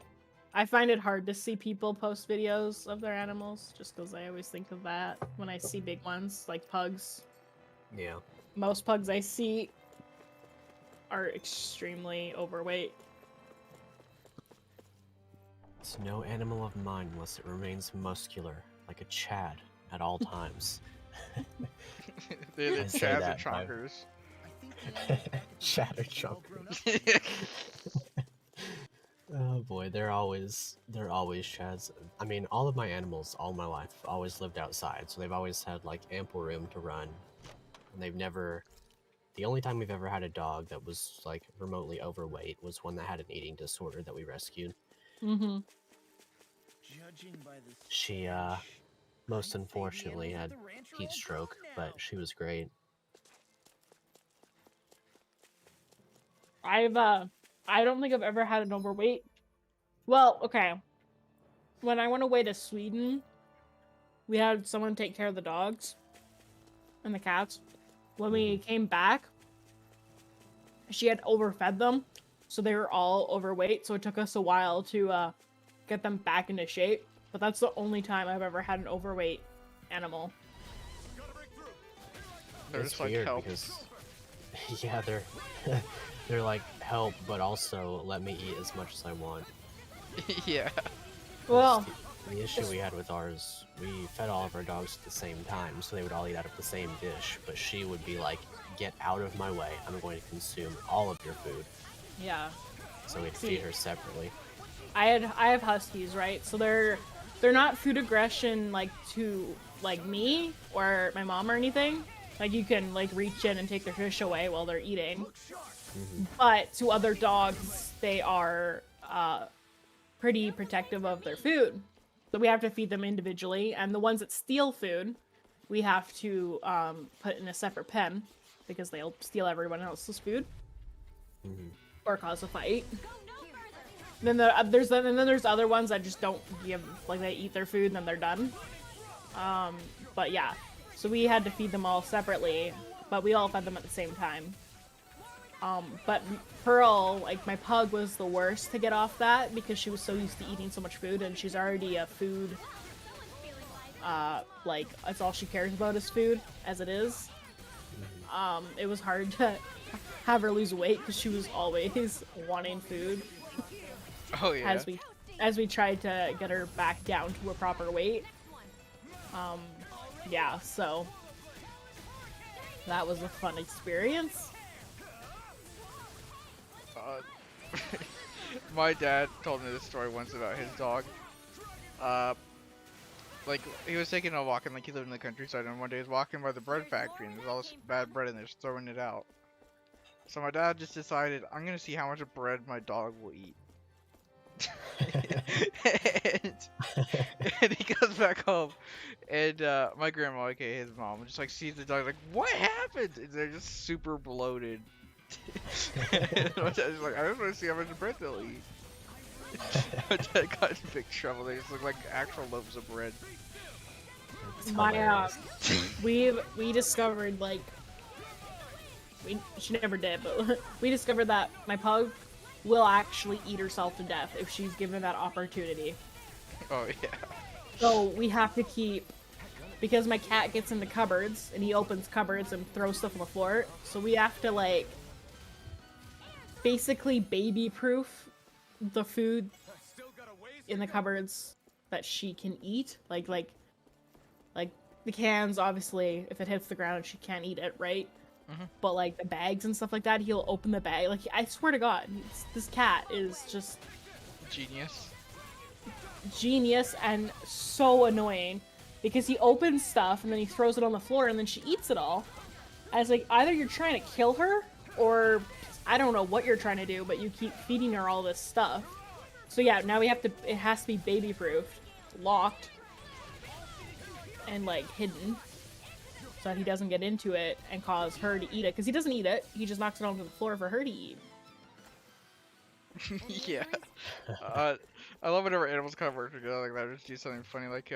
I find it hard to see people post videos of their animals, just because I always think of that when I see big ones like pugs. Yeah. Most pugs I see are extremely overweight. It's no animal of mine unless it remains muscular, like a Chad, at all times. They're the I say Chads that, and I've- Chonkers. Chatter chunkers. Oh boy, they're always Chads. I mean, all of my animals, all my life, always lived outside, so they've always had like ample room to run. And they've never. The only time we've ever had a dog that was like remotely overweight was one that had an eating disorder that we rescued. Mm-hmm. She most unfortunately had heat stroke, but she was great. I don't think I've ever had an overweight. Well, okay. When I went away to Sweden, we had someone take care of the dogs and the cats. When we came back, she had overfed them, so they were all overweight, so it took us a while to get them back into shape. But that's the only time I've ever had an overweight animal. They're It's just like weird help. because yeah, they're like help, but also let me eat as much as I want. Yeah. 'Cause Well, the issue we had with ours, we fed all of our dogs at the same time, so they would all eat out of the same dish. But she would be like, "Get out of my way! I'm going to consume all of your food." yeah. So we'd See. feed her separately. I have huskies, right? So they're not food aggression like to like me or my mom or anything. Like you can like reach in and take their fish away while they're eating. But to other dogs, they are pretty protective of their food. So we have to feed them individually, and the ones that steal food, we have to put in a separate pen because they'll steal everyone else's food or cause a fight. Then there's other ones that just don't give, like they eat their food and then they're done. But yeah, so we had to feed them all separately, but we all fed them at the same time. But Pearl, like my pug, was the worst to get off that because she was so used to eating so much food, and she's already a food, like that's all she cares about is food as it is. It was hard to have her lose weight because she was always wanting food. Oh yeah. As we tried to get her back down to a proper weight. Yeah, so That was a fun experience. My dad told me this story once about his dog. Like, he was taking a walk, and like, he lived in the countryside, and one day he was walking by the bread factory, and there's all this bad bread, and they're just throwing it out. So my dad just decided, I'm gonna see how much bread my dog will eat. and he goes back home, and my grandma, aka his mom, just like sees the dog, like, what happened? And they're just super bloated. And my dad's like, I just want to see how much bread they'll eat. My dad got in big trouble. They just look like actual loaves of bread. We discovered, like, she never did, but we discovered that my pug will actually eat herself to death if she's given that opportunity. Oh yeah. So we have to keep, because my cat gets into cupboards and he opens cupboards and throws stuff on the floor, so we have to, like, basically baby-proof the food in the cupboards that she can eat. Like the cans, obviously, if it hits the ground, she can't eat it, right? Mm-hmm. But like the bags and stuff like that, he'll open the bag. Like, I swear to God, this cat is just genius and so annoying, because he opens stuff and then he throws it on the floor and then she eats it all. And it's like, either you're trying to kill her, or I don't know what you're trying to do, but you keep feeding her all this stuff. So yeah, now it has to be baby-proofed, locked, and like hidden, so that he doesn't get into it and cause her to eat it. Because he doesn't eat it, he just knocks it onto the floor for her to eat. Yeah. I love whenever animals kind of work together like that, just do something funny. Like,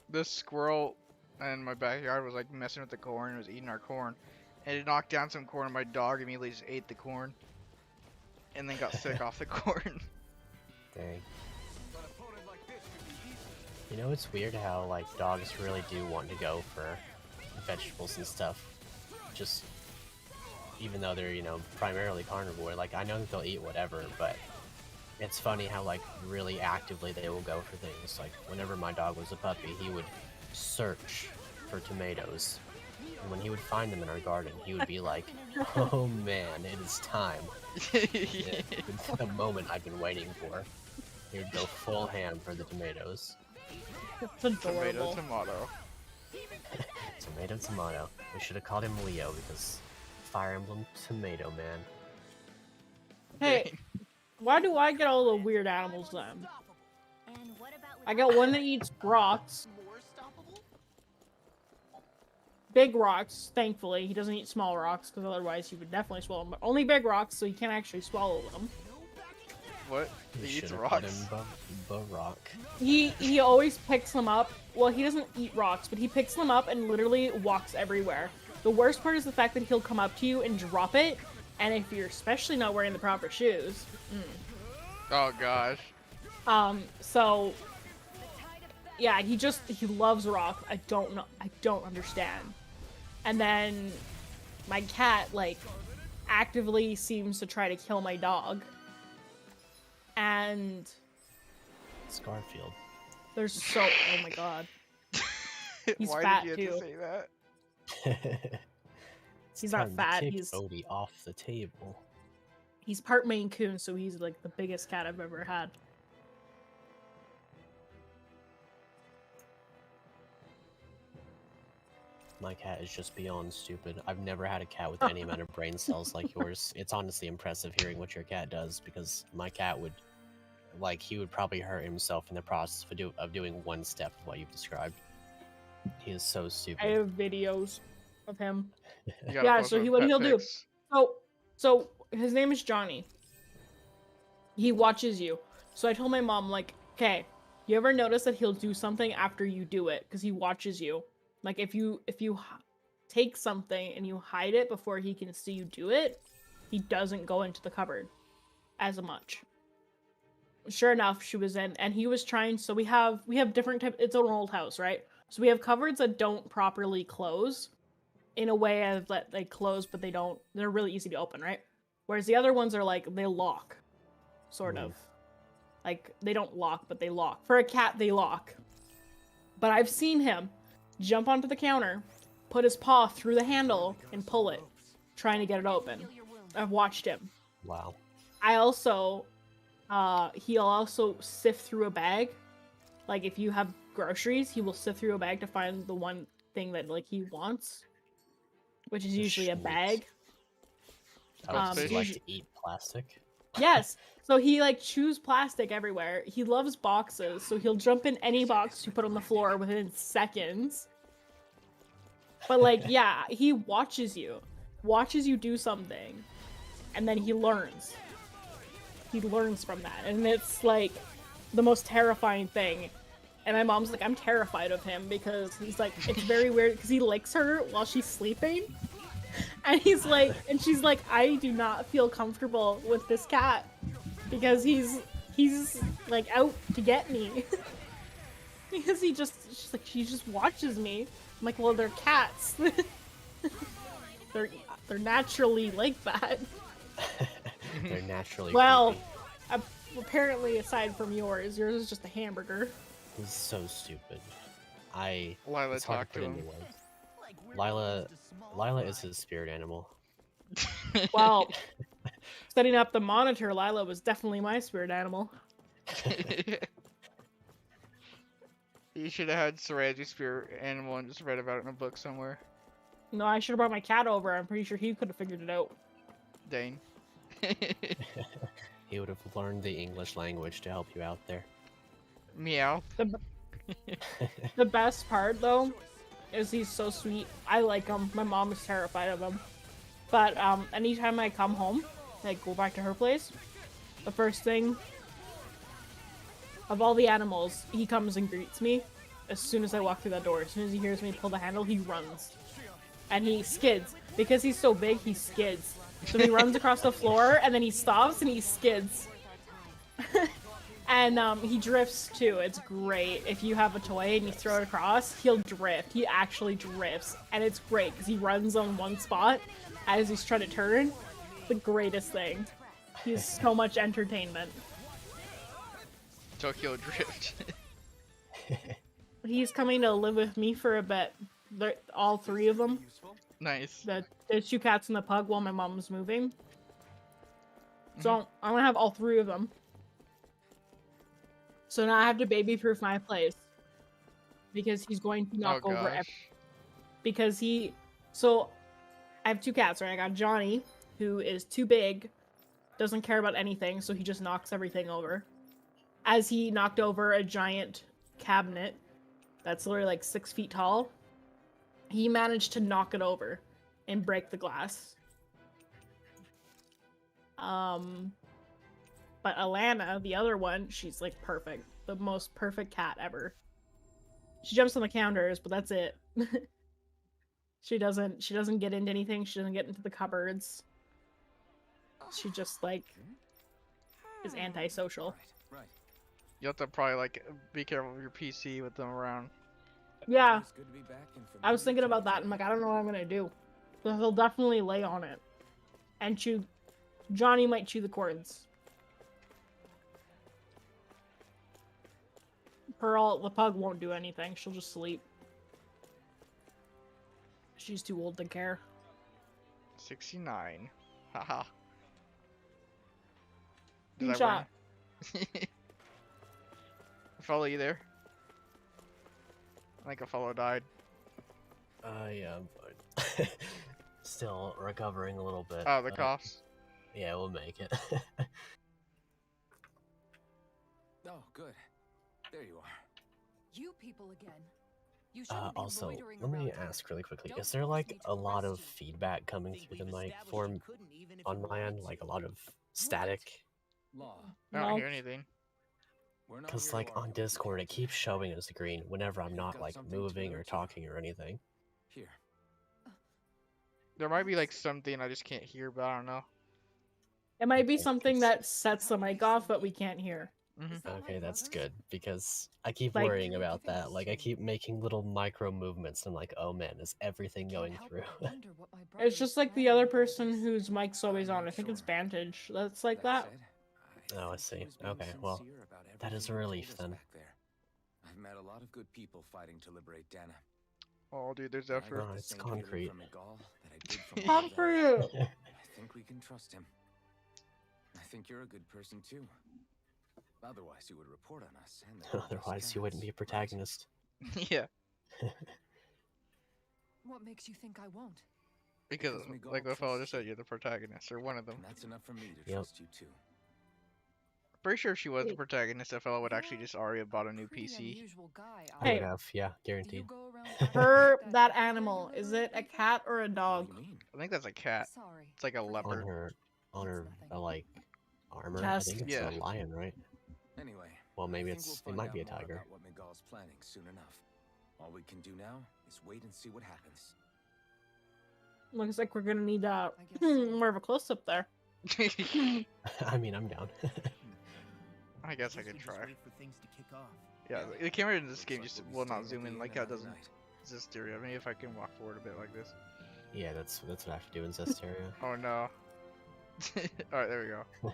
this squirrel in my backyard was like messing with the corn, and was eating our corn, and it knocked down some corn, and my dog immediately just ate the corn, and then got sick off the corn. Dang. You know, it's weird how, like, dogs really do want to go for vegetables and stuff. Just, even though they're, you know, primarily carnivore. Like, I know that they'll eat whatever, but it's funny how, like, really actively they will go for things. Like, whenever my dog was a puppy, he would search for tomatoes. And when he would find them in our garden, he would be like, oh man, it is time. The moment I've been waiting for. He would go full ham for the tomatoes. It's adorable. Tomato. Tomato. We should have called him Leo, because Fire Emblem Tomato Man. Hey, why do I get all the weird animals then? I got one that eats rocks. Big rocks, thankfully. He doesn't eat small rocks, because otherwise he would definitely swallow them. But only big rocks, so he can't actually swallow them. What? He eats rocks? Rock. He always picks them up. Well, he doesn't eat rocks, but he picks them up and literally walks everywhere. The worst part is the fact that he'll come up to you and drop it, and if you're especially not wearing the proper shoes. Oh gosh. So yeah, he loves rock. I don't understand. And then my cat, like, actively seems to try to kill my dog. And Scarfield. Oh my god. He's Why fat did you have too. to say that? He's not fat, Kick he's Odie off the table. He's part Maine Coon, so he's like the biggest cat I've ever had. My cat is just beyond stupid. I've never had a cat with any amount of brain cells like yours. It's honestly impressive hearing what your cat does, because my cat would, like, he would probably hurt himself in the process of doing one step of what you've described. He is so stupid. I have videos of him. Yeah, so what he'll do. So his name is Johnny. He watches you. So I told my mom, like, okay, you ever notice that he'll do something after you do it? Because he watches you. Like, if you take something and you hide it before he can see you do it, he doesn't go into the cupboard as much. Sure enough, she was in, and he was trying. So we have different types. It's an old house, right? So we have cupboards that don't properly close, in a way as that they close, but they don't. They're really easy to open, right? Whereas the other ones are like, they lock, sort of. Like, they don't lock, but they lock. For a cat, they lock. But I've seen him jump onto the counter, put his paw through the handle and pull it, trying to get it open. I've watched him. Wow. I also, he'll also sift through a bag. Like, if you have groceries, he will sift through a bag to find the one thing that, like, he wants. Which is usually a bag. Does he like usually- to eat plastic? Yes. So he, like, chews plastic everywhere. He loves boxes, so he'll jump in any box you put on the floor within seconds. But, like, yeah, he watches you do something, and then he learns. He learns from that, and it's, like, the most terrifying thing. And my mom's like, I'm terrified of him because he's like, it's very weird because he licks her while she's sleeping. And he's like, and she's like, I do not feel comfortable with this cat because he's like out to get me. Because she just watches me. I'm like, well, they're cats. they're naturally like that. They're naturally Well, creepy. apparently aside from yours is just a hamburger. He's so stupid. Lila, It's hard talk to to put into him. words. Lila is his spirit animal. Well, setting up the monitor, Lila was definitely my spirit animal. You should have had Saraji's spirit animal and just read about it in a book somewhere. No, I should have brought my cat over. I'm pretty sure he could have figured it out. Dane. He would have learned the English language to help you out there. Meow. The best part, though, is he's so sweet. I like him. My mom is terrified of him. But anytime I come home, like go back to her place, the first thing of all the animals, he comes and greets me as soon as I walk through that door. As soon as he hears me pull the handle, he runs. And he skids. Because he's so big, he skids. So he runs across the floor, and then he stops, and he skids. And he drifts, too. It's great. If you have a toy and you throw it across, he'll drift. He actually drifts. And it's great, because he runs on one spot as he's trying to turn. The greatest thing. He's so much entertainment. Tokyo Drift. He's coming to live with me for a bit. All three of them. Nice. The 2 cats and the pug while my mom's moving. So I'm gonna have all 3 of them. So now I have to baby-proof my place. Because he's going to knock over everything. Because so I have 2 cats, right? I got Johnny, who is too big, doesn't care about anything, so he just knocks everything over. As he knocked over a giant cabinet that's literally like 6 feet tall, he managed to knock it over and break the glass. But Alana, the other one, she's like perfect. The most perfect cat ever. She jumps on the counters, but that's it. She doesn't get into anything. She doesn't get into the cupboards. She just like is antisocial. Right. You have to probably like be careful with your PC with them around. Yeah, It's good to be back in I was thinking familiar about that. I'm territory. like, I don't know what I'm gonna do. But he'll definitely lay on it and chew. Johnny might chew the cords. Pearl, the pug, won't do anything. She'll just sleep. She's too old to care. 69. Haha. Good shot. Follow you there? I think Epholo died. Yeah, but still recovering a little bit. Oh, the coughs. Yeah, we'll make it. Oh, good. There you are. You people again. You shouldn't be Also, loitering let me around ask really quickly, Don't is there force like me to a lot arrest of you. feedback coming through the mic form on my end? Like a lot of static? Law. I don't No. hear anything. We're not Because here to like on argue with Discord, you. it keeps showing as green whenever I'm You've not got like something to moving or achieve. talking or anything. Here. There might be like something I just can't hear, but I don't know. It might be Okay, something because- that sets the mic off, but we can't hear. Okay, that's good because I keep Like- worrying about that. Like I keep making little micro movements. And I'm like, oh man, is everything going through? It's just like the other person whose mic's always on. I think it's Vantage. That's like that. Said, Oh, I think see. he was being Okay, well, sincere about that is a everything he relief told us then. back there. I've met a lot of good people fighting to liberate Dana. Oh, dude, there's I effort. got No, the it's same feeling concrete. from Miguel that I did from Hot all for that. you. I think we can trust him. I think you're a good person too. Otherwise, you would report on us. And the Otherwise, you wouldn't be a protagonist. Yeah, What makes you think I won't? because Because Miguel like what fellow just trusts said, you. you're the protagonist or one of them. And that's enough for me to Yep. trust you too. Pretty sure if she was the Wait. protagonist, that fellow would actually You're just already have bought a new pretty PC. unusual guy, I Hey. would have, yeah, Do you guaranteed. go around acting Her, like that everywhere animal, you is ever it a enter? cat or a What dog? do you mean? I think that's a cat. Sorry. It's like a forget leopard. On her, nothing. like armor. I Chest. think it's Yeah. a lion, right? Anyway, Well, maybe I think it we'll might find be a out more tiger. about what Miguel's planning soon enough. All we can do now is wait and see what happens. Looks like we're gonna need I guess so. more of a close up there. I mean, I'm down. I guess I we could just try. wait for things to kick off. Yeah, the camera in this Looks game like just we'll will be not staying zoom with in you like how it another does in night. Zestiria. Maybe if I can walk forward a bit like this. Yeah, that's what I have to do in Zestiria. Oh no. Alright, there we go.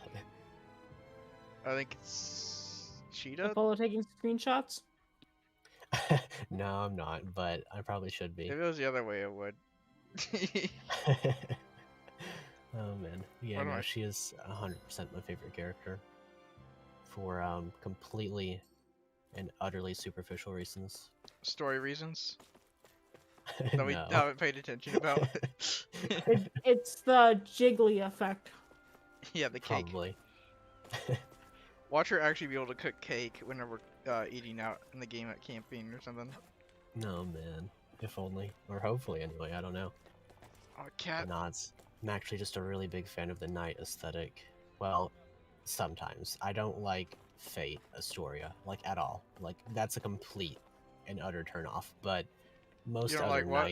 I think it's Cheetah? Apollo taking screenshots. No, I'm not, but I probably should be. If it was the other way, it would. Oh man, yeah, Why do no, I- she is 100% my favorite character for completely and utterly superficial reasons. Story reasons that we No. haven't paid attention about. It's the jiggly effect. Yeah, the cake. Probably. Watch her actually be able to cook cake whenever eating out in the game at camping or something. No man, if only, or hopefully anyway. I don't know. Oh, cat. No, I'm actually just a really big fan of the night aesthetic. Well, sometimes I don't like Fate Astoria like at all. Like that's a complete and utter turnoff. But most don't other like what?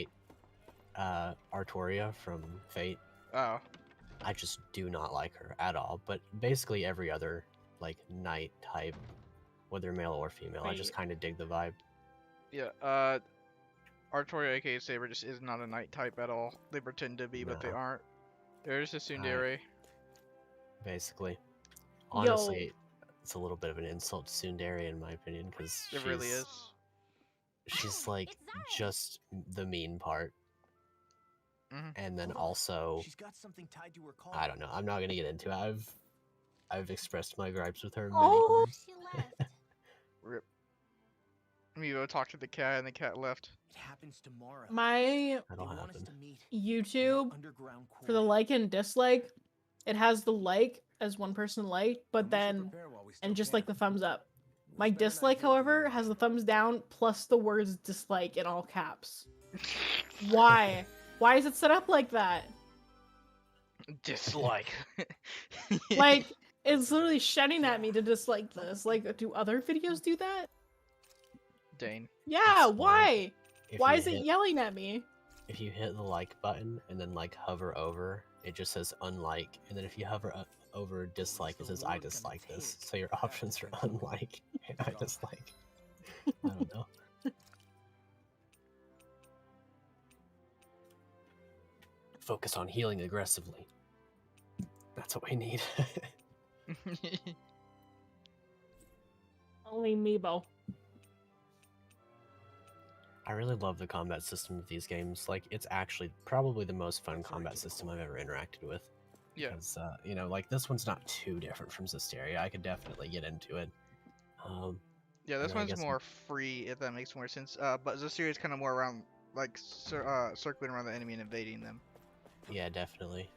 night, Artoria from Fate, Oh, I just do not like her at all. But basically every other like night type, whether male or female, I just Wait. kind of dig the vibe. yeah. Artoria, aka Saber, just is not a night type at all. They pretend to be, but they No. aren't. There's a tsundere. Basically, honestly, it's a little bit of an insult to Tsundere in my opinion because It really is. She's like It's Zara. just the mean part, Mhm. and then Hold on. also She's got something tied to her collar. I don't know. I'm not gonna get into it. I've expressed my gripes with her many Oh. times. She left. Rip. Amiibo talked to the cat, and the cat left. It happens tomorrow. My That'll They want us happen. to meet in YouTube the underground for the core. like and dislike, it has the like as one person liked, but then and just like the thumbs up. My dislike, however, has the thumbs down plus the words dislike in all caps. Why? Why is it set up like that? Dislike. Like, it's literally shouting at me to dislike this. Like, do other videos do that? Dane. Yeah, It's why? If Why you is it hit- yelling at me? If you hit the like button and then like hover over, it just says unlike, and then if you hover over dislike, it says I dislike this. So your options are unlike and I dislike. I don't know. Focus on healing aggressively. That's what we need. Only Meebo. I really love the combat system of these games. Like, it's actually probably the most fun combat system I've ever interacted with. Yeah. Because, you know, like, this one's not too different from Zestiria. I could definitely get into it. Yeah, this No, I one's guess- more free, if that makes more sense. But Zestiria is kind of more around, like, circling around the enemy and invading them. Yeah, definitely.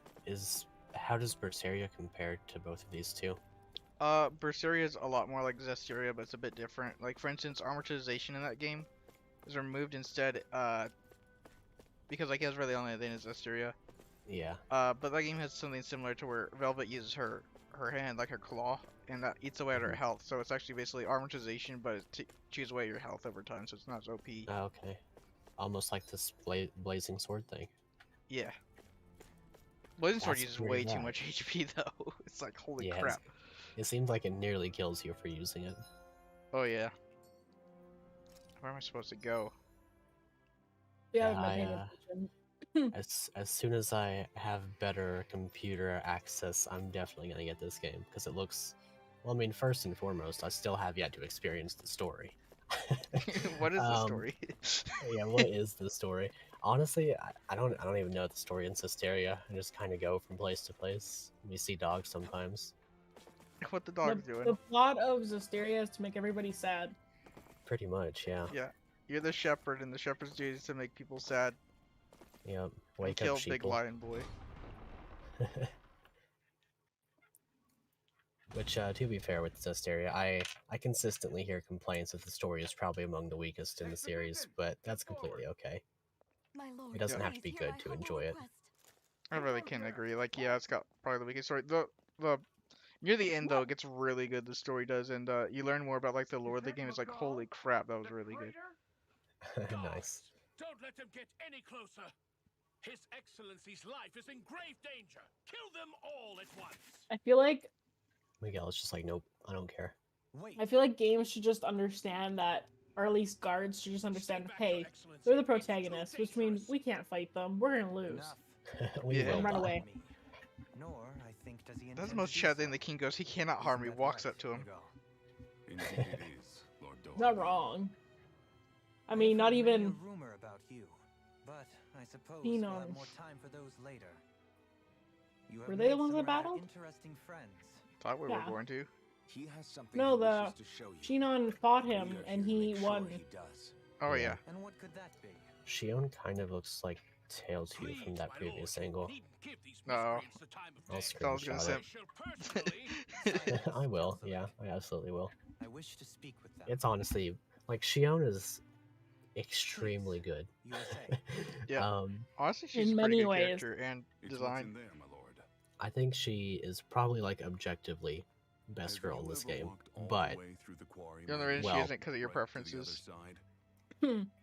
How does Berseria compare to both of these two? Berseria is a lot more like Zestiria, but it's a bit different. Like, for instance, amortization in that game is removed instead, because, like, that's really the only thing is Zestiria. Yeah. But that game has something similar to where Velvet uses her hand, like her claw, and that eats away at her health. So it's actually basically amortization, but it chews away your health over time, so it's not as OP. Oh, okay. Almost like this blazing sword thing. Yeah. Blazing Sword That's uses weird way too that. much HP though. It's like, holy Yeah, crap. It seems like it nearly kills you for using it. Oh yeah. Where am I supposed to go? Yeah, Yeah, I'm not paying attention. As soon as I have better computer access, I'm definitely gonna get this game because it looks. Well, I mean, first and foremost, I still have yet to experience the story. What is the Um, story? yeah, what is the story? Honestly, I don't even know the story in Systeria. I just kind of go from place to place. We see dogs sometimes. What the The, dog's doing? the plot of Zestiria is to make everybody sad. Pretty much, yeah. Yeah, you're the shepherd, and the shepherd's duty is to make people sad Yep. and Wake kill up, Big sheeple. Lion Boy. Which, to be fair with Zestiria, I consistently hear complaints that the story is probably among the weakest in the series, but that's completely okay. My lord, It doesn't Yeah. have to be please hear good my to humble enjoy it. request. I really can agree. Like, yeah, it's got probably the weakest story. The near the end though, it gets really good. The story does, and you learn more about like the lore of the game. It's like, holy crap, that was really good. Nice. Don't let him get any closer. His Excellency's life is in grave danger. Kill them all at once. I feel like Miguel's just like, nope, I don't care. Wait. I feel like games should just understand that, or at least guards should just understand. Stay back, Hey, Your Excellency. they're the It's too protagonists, which means dangerous. we can't fight them. We're gonna lose. Enough. We Yeah. will And run die. away. Me. Nor, I think, does he That's the intend most to do sad thing. so. The king goes, he cannot harm me. Isn't that Walks right, up to him. Miguel? Indeed it is, Lord Doran. Not wrong. I I've mean, not heard many even. a rumor about you, but I suppose we'll Phenom. have more time for those later. You have Were they the made ones some that rather battled? Interesting friends. Thought we Yeah. were going to. He has something No, he the wishes to show you. Shinon fought him We are and here to he make sure won. he does. Oh Yeah. yeah. And what could that be? Shion kind of looks like Tailtooth from Please, that my previous lord, you angle. needn't give these No. miscreants the time of I'll day. I was gonna screenshot say- I it. shall personally. I will, yeah, I absolutely will. I wish to speak with them. It's honestly, like, Shion is extremely good. You were saying? Yeah. Um, Honestly, she's In a pretty many good ways. character and It's what's design. in there, my lord. I think she is probably, like, objectively best Have girl you in this ever game, walked all the but way through the quarry The only mine reason she Well- isn't because of your right to the other preferences. side?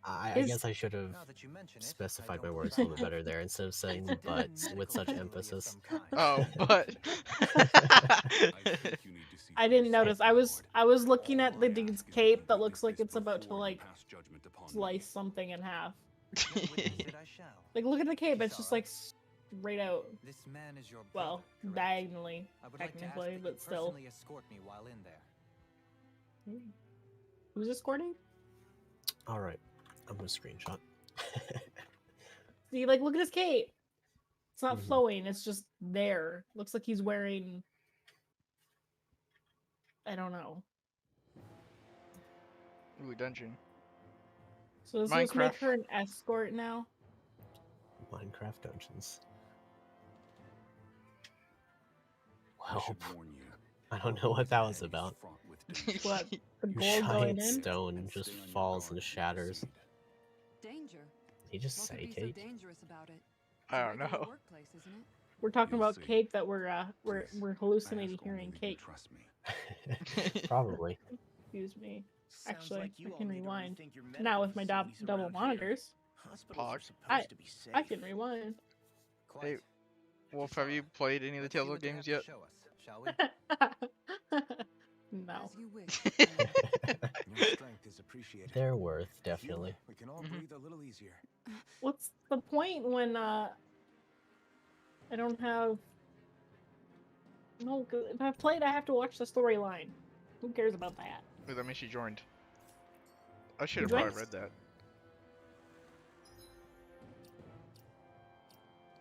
I His- guess I should have Now that you mention it, I specified my don't words a recall. little bit better there instead of saying It's a but medical with such facility of emphasis. some kind. Oh, but. I think you need to see I for didn't yourself, notice. my lord. I was looking All at the I dude's ask is that cape you that looks witness like this it's about to before you like pass judgment upon me. slice something in half. Then witness it I shall. Like look at the cape, it's Kisara, just like straight out. This man is your Well, brother, correct? diagonally, I would like to ask technically, that you but still. personally escort me while in there. Who's escorting? Alright, I'm gonna screenshot. See, like look at his cape. It's not Mhm. flowing. It's just there. Looks like he's wearing. I don't know. Ooh, dungeon. So does this make Minecraft. her an escort now? Minecraft Dungeons. I Well, should warn you. I don't know what that was about. Fraught with danger. What? The Your gold going giant in? stone And just stay on your falls guard and to shatters. proceed. Danger. He just What say could be so Kate? dangerous about it? I don't know. Workplace, isn't it? We're talking You'll about see. cape that we're Please, we're I hallucinating ask only hearing that you cape. trust me. Probably. Excuse me. Sounds Actually, like you I all can need to rewind. rethink your Now medical with my facilities double around here. monitors, Hospitals are Pog. supposed to be safe. I can rewind. Quite. Hey, Wolf, have you played any of the Let's see Tales what of they games have yet? to show us, shall we? No. As you wish. Your strength is appreciated. They're worth, With you, definitely. We can all Mhm. breathe a little easier. What's the point when I don't have? No, 'cause if I've played, I have to watch the storyline. Who cares about that? Ooh, that means she joined. I should You have probably joined? read that.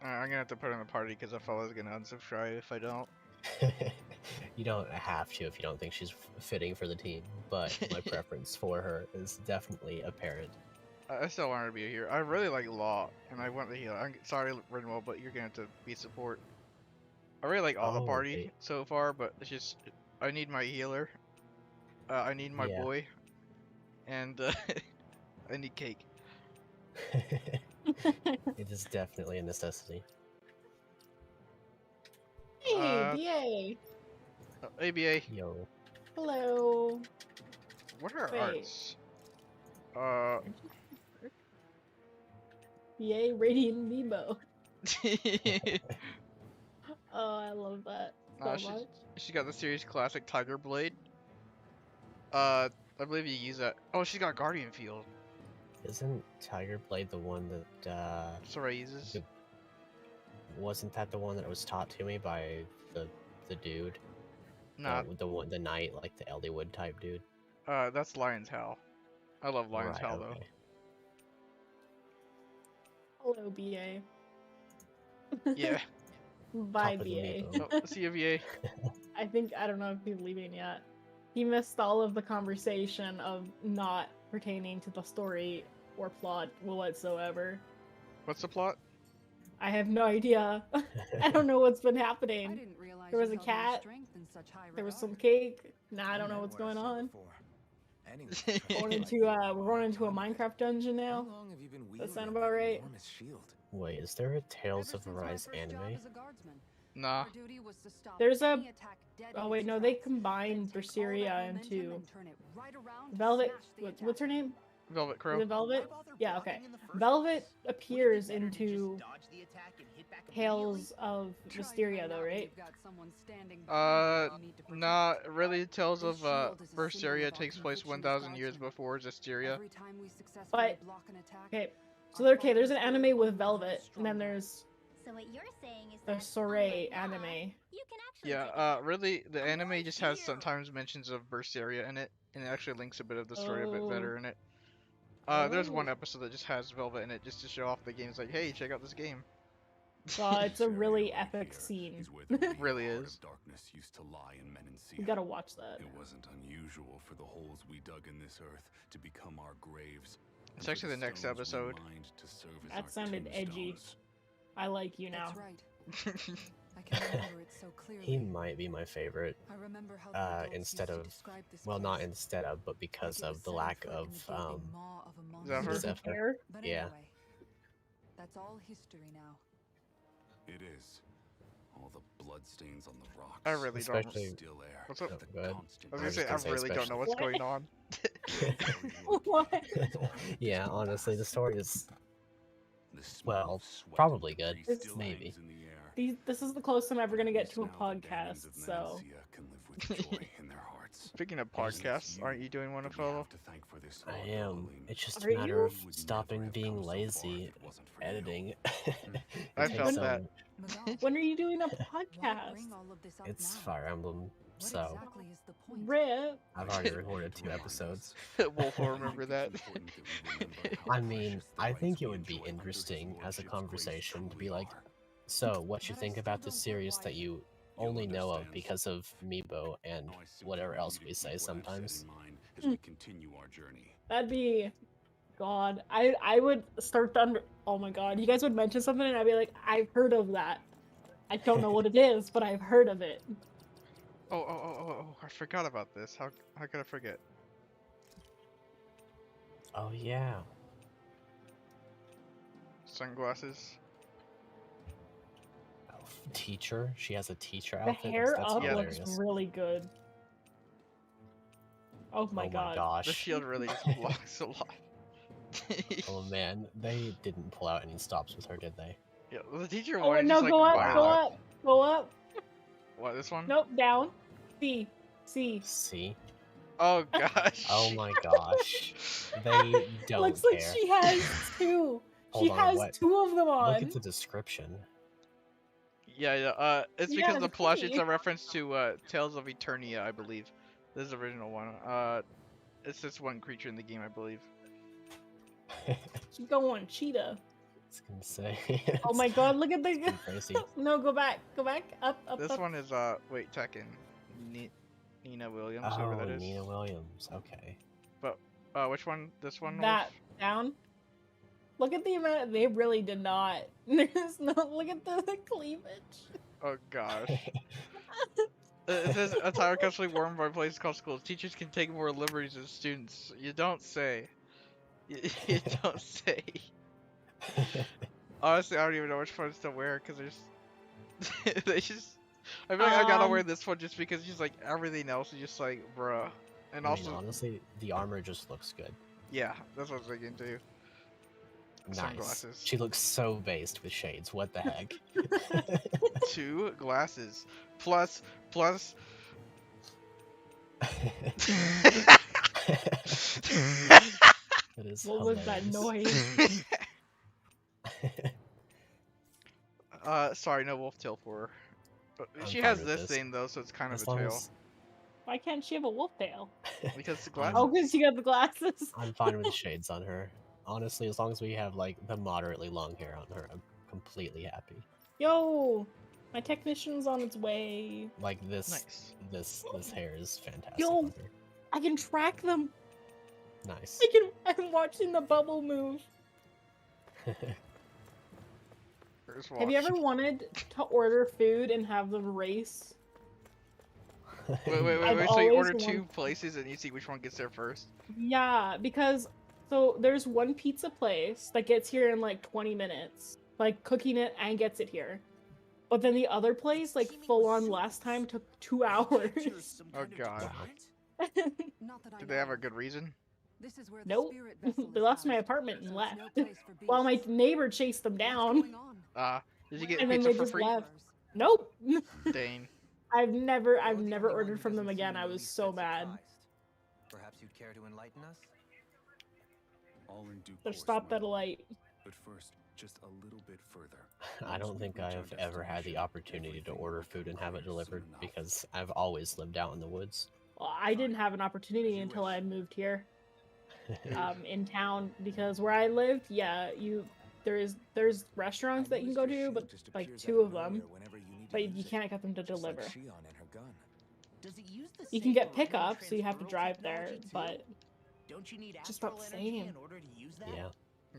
I'm gonna have to put her in the party because Epholo's gonna unsubscribe if I don't. You don't have to if you don't think she's fitting for the team, but my preference for her is definitely apparent. I still want her to be here. I really like Law, and I want the healer. I'm sorry, Renwell, but you're gonna have to be support. I really like all the Oh, party okay. so far, but it's just I need my healer. I need my Yeah. boy, and I need cake. It is definitely a necessity. Hey, Uh, DA. ABA, Yo. Hello. what are Wait. arts? Yay, Radiant Nebo. Oh, I love that so she's- much. She got the series classic Tiger Blade. I believe you use that. Oh, she's got Guardian Field. Isn't Tiger Blade the one that, Soraya uses. Good. wasn't that the one that was taught to me by the dude? Nah, The knight, like the Eldywood type dude? that's Lion's Howl. I love Lion's Right, Hell though. okay. Hello, BA. Yeah. Bye, Top of the BA. amiibo. Oh, see you, VA. I don't know if he's leaving yet. He missed all of the conversation of not pertaining to the story or plot whatsoever. What's the plot? I have no idea. I don't know what's been happening. didn't realize There was you a held my cat. strength in such high There was some regard. cake. Now I don't know what's going on. Going into we're going into a Minecraft dungeon now. That sound about right? Wait, is there a Tales Ever of since my Arise first job anime? as a guardsman, Nah. our duty was to stop There's a any attack dead oh in wait its no they tracks, combined then take all Berseria that momentum into and turn it right around to Velvet. smash the What's her attacker. name? Velvet Is Crow. it Velvet? Yeah, okay. Velvet appears into Tales of Try Mysteria that though, out when right? you've got someone standing behind you you need to protect. Nah, really, Tales This of shield is a symbol Berseria of our takes place conviction as 1,000 years guardsmen. before Zestiria. Every time we successfully But block an attack, okay, so our there, okay, there's an father's anime spirit with only Velvet, grows and then stronger. there's So what you're saying is the that Soray unlike that, anime. you can actually Yeah, take it. really, the I'm anime right just has here. sometimes mentions of Berseria in it, and it actually links a bit of the story a bit Oh. better in it. There's one episode that just has Velvet in it, just to show off the game. It's like, hey, check out this game. Well, it's a really Area epic here scene. is where the real Really heart is. of darkness used to lie in Menancia. You gotta watch that. It wasn't unusual for the holes we dug in this earth to become our graves. It's and for actually the next stones we episode. mined to serve as That our sounded edgy. tombstones. I like you now. That's right. I can remember it so clearly. He might be my favorite. I remember how the adults Instead used to of, describe this well, not place. instead of, but because Like it of was the set lack afoot of, in the gaping maw of a Zephyr. monster. Doesn't care. But Yeah. anyway, that's all history now. It is. All the bloodstains on the rocks. I really don't. Especially- Still there. What's up? Oh, The go ahead. constant I was I gonna was say, I gonna say really don't know what's especially- going on. What? Yeah, honestly, the story is The smell well, of sweat probably and good. grease It's- still maybe. hangs in the air. This is the closest I'm ever gonna get to a Now the demons podcast, of so Menancia can live with joy in their hearts. Speaking of I just- podcasts, aren't you doing one, that we Epholo? have to thank for this I art, am. Pauline. It's just Are a matter you? of We would stopping never have being come so far if lazy it wasn't for you. editing. It I takes felt so that. much- when are you doing a Why podcast? bring all of this up It's now? Fire Emblem, What so exactly is the point? Rip. I've already recorded 2 episodes. Wolf will remember that. I mean, I think it would be interesting as a conversation to be like, so what you think about this series that you only know of because of Meebo and whatever else we say sometimes. As we continue our journey. That'd be, God. I would start to oh my God. You guys would mention something and I'd be like, I've heard of that. I don't know what it is, but I've heard of it. Oh, I forgot about this. How could I forget? Oh yeah. Sunglasses. Oh, teacher? She has a teacher The outfit? hair That's up hilarious. looks really good. Oh my God. gosh. The shield really just blocks a lot. Oh man, they didn't pull out any stops with her, did they? Yeah, well, the teacher Oh wanted no, just like go up, wow. go up, go up. What, this one? Nope, down. C. C. See? Oh gosh. Oh my gosh. They don't Looks care. like she has two. Hold She on, has what? two of them on. Look at the description. Yeah. It's Yeah, because the plush. see. It's a reference to Tales of Eternia, I believe. This is the original one. It's this one creature in the game, I believe. She's going cheetah. I was gonna say. Oh my God, look at the. pretty crazy. No, go back, up, This up. one is wait, Tekken. Nina Williams, whoever Oh, that is. Nina Williams. Okay. Which one? This one? That down. Look at the amount. They really did not. There's no. Look at the cleavage. Oh gosh. It says attire casually worn by places called schools. Teachers can take more liberties than students. You don't say. You don't say. Honestly, I don't even know which ones to wear because there's. They just. I feel like I gotta wear this one just because it's just like everything else is just like, bruh. And I also, mean, honestly, the armor just looks good. yeah, that's what I was thinking too. Nice. Sunglasses. She looks so based with shades. What the heck? 2 glasses plus. That is What was that hilarious. noise? Sorry, no wolf tail for her. But I'm she fine has with this this. thing though, so it's kind of As a long tail. as Why can't she have a wolf tail? Because the I'm- glasses. Oh, because she got the glasses. I'm fine with the shades on her. Honestly, as long as we have like the moderately long hair on her, I'm completely happy. Yo, my technician's on its way. Like this, Nice. this hair is fantastic Yo. on her. I can track them. Nice. I'm watching the bubble move. First Have you watch. ever wanted to order food and have them race? Wait. I've So you always order two want- places and you see which one gets there first. Yeah, because so there's one pizza place that gets here in like 20 minutes, like cooking it and gets it here. But then the other place, like full on last time, took 2 hours. Oh god. Not that I Did they have know a of. good reason? This is where the Nope. spirit vessel They is lost my housed, apartment and so left. it's no place for While my beasts. neighbor chased them What's down. going on? Did you get And then pizza they for just free? left. Nope. Dang. I've never You're the never only one ordered who from them doesn't again. seem I in the was least so bit mad. surprised. Perhaps you'd care to enlighten us? All in due They're course, stopped my at a lord. light. But first, just a little bit further. I don't think I've ever had the opportunity to order food and have it delivered because I've always lived out in the woods. Well, I didn't have an opportunity until I moved here, in town, because where I lived, yeah, there's restaurants that you can go to, but like 2 of them, but you can't get them to deliver. Does it use the You can same get or pickup, so you have to transferal drive there, technology too? but Don't you need just not astral energy saying. in order to use that? Yeah.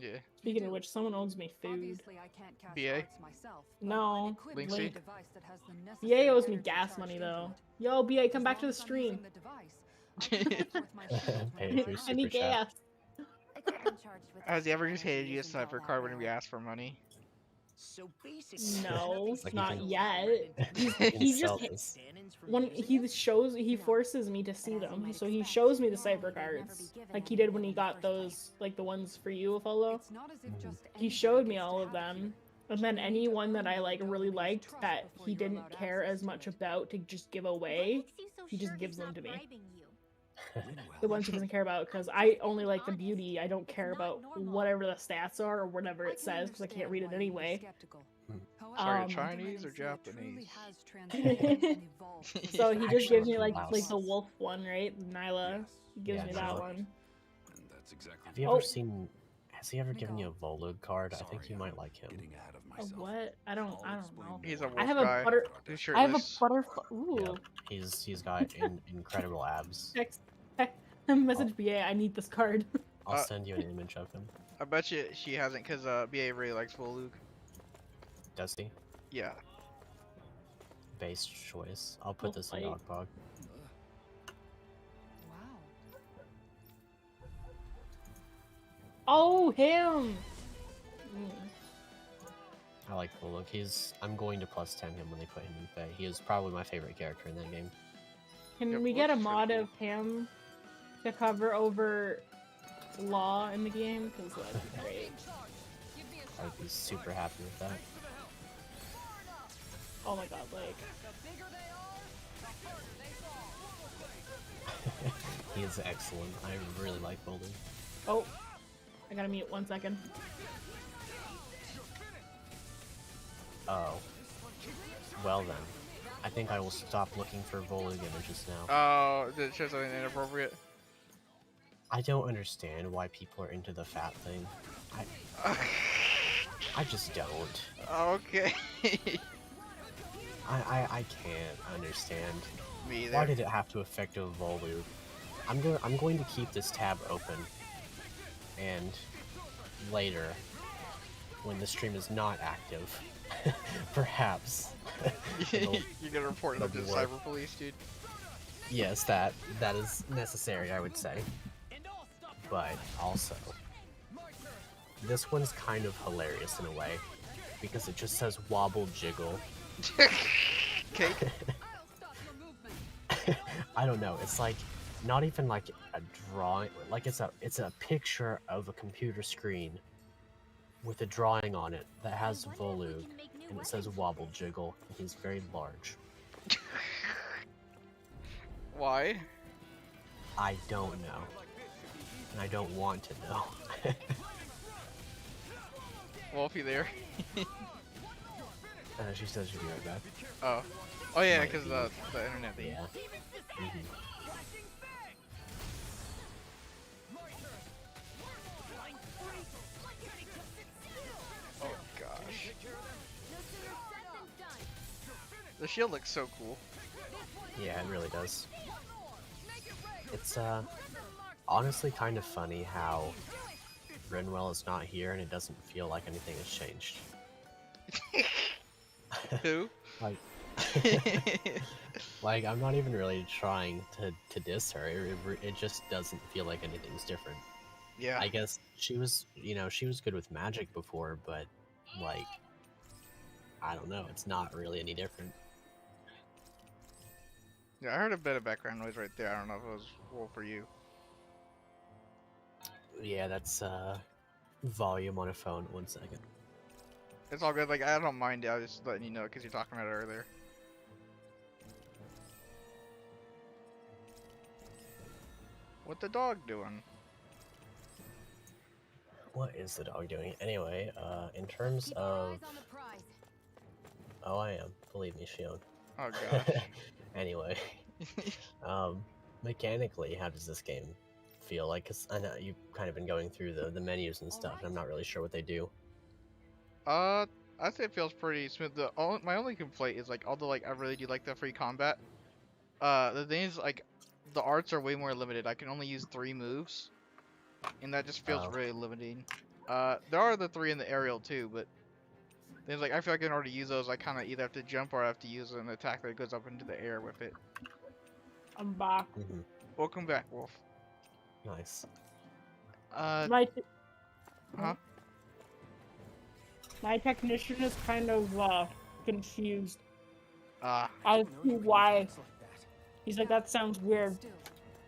Yeah. speaking of which, someone owes me food. Obviously, I can't cast BA? arts myself, but No, I'm equipped with Linksy? a device that has the BA necessary owes me energy gas charged money into though. it. Yo, BA, come As back to long the as I'm stream. using the device, I can connect with my shield Pay whenever your I I need super chat. gas. Equipment charged with Has he ever astral just handed energy you a isn't sniper all card that whenever you rare. ask for money? So basically, No, Like you not can- yet. You He can just sell this. when he No, forces me to but see as you them, might so he expect, shows me the normally cipher they'd never be cards, given like he anything did when he in the got first those, place. like the ones for you, Epholo8. It's not as if just He anybody showed me gets to all of have it them, here. and then You need any to one that earn I the like really Dominion's liked trust that before he you're didn't allowed care access as to much it. about to just give What away. makes you so He just sure gives he's them not to me. bribing you? The ones he doesn't care about, because I only like the beauty. I don't care not about normal. whatever the stats are or whatever I it can says, because I can't understand read it why you'd be anyway. skeptical. Hmm. However, Sorry, Um, Chinese or Ultimately, it truly Japanese? has transcended and evolved for So the he sake just of gives me our like blouse. the wolf one, right? Nyla. Yes. He gives Yeah, me that Nyla. one. And that's exactly Have you Oh. ever seen? Has he ever given you a Volug card? I think Sorry, you might I'm like him. getting ahead of A myself. what? I don't know. He's a wolf I have a guy. butter. He's I have a shirtless. butterfly. Ooh. Yeah, he's got incredible abs. Text. Message BA. I need this card. I'll Uh, send you an image of him. I bet you she hasn't, because BA really likes Volug. Does he? Yeah. Base choice. I'll put Wolf this in fight. Dogpog. Wow. Oh, him. I like Volug. I'm going to +10 him when they put him in Fae. He is probably my favorite character in that game. Can Yep, we get a looks really mod cool. of him to cover over Law in the game? Because that'd be great. I would be super happy with that. Oh my god, like. He is excellent. I really like Volug. Oh. I gotta mute 1 second. Oh. Well then. I think I will stop looking for Volug images now. Oh, did it show something inappropriate? I don't understand why people are into the fat thing. I just don't. Okay. I can't understand. Me Why either. did it have to affect a Volug? I'm going to keep this tab open, and later, when the stream is not active, perhaps. it'll- You're gonna report it up to it'll the be worth- cyber police, dude. Yes, that is necessary, I would say. But also, this one's kind of hilarious in a way, because it just says wobble jiggle. Cake. I'll stop your movement. I don't know. It's like not even like a drawing. Like it's a picture of a computer screen with a drawing on it that has I wonder if we Volug, can make new and it says weapons. wobble jiggle. And he's very large. Why? I don't know, and I don't want to know. Wolfie there. She says she'll be right back. Oh. Oh yeah, Might because be. the internet thing. Yeah. Mhm. Oh gosh. No sooner said than done. The shield looks so cool. Yeah, it really does. It's honestly kind of funny how Rinwell is not here and it doesn't feel like anything has changed. Who? Like, like I'm not even really trying to diss her. It just doesn't feel like anything's different. Yeah. I guess she was, you know, she was good with magic before, but like, I don't know. It's not really any different. Yeah, I heard a bit of background noise right there. I don't know if it was Wolf or you. Yeah, that's volume on a phone. 1 second. It's all good. Like, I don't mind it. I was just letting you know because you're talking about it earlier. What the dog doing? What is the dog doing? Anyway, in terms Keep our of... eyes on the prize. Oh, I am. Believe me, Shion. Oh gosh. Anyway, mechanically, how does this game feel like? Because I know you've kind of been going through the menus and stuff, and I'm not really sure what they do. I'd say it feels pretty smooth. My only complaint is like, although like I really do like the free combat, the thing is like, the arts are way more limited. I can only use 3 moves, and that just feels Oh. really limiting. There are the 3 in the aerial too, but there's like I feel like in order to use those, I kind of either have to jump or I have to use an attack that goes up into the air with it. I'm back. Mm-hmm. Welcome back, Wolf. Nice. My Huh? my technician is kind of confused Ah. as to why. He's like, that sounds weird. Still,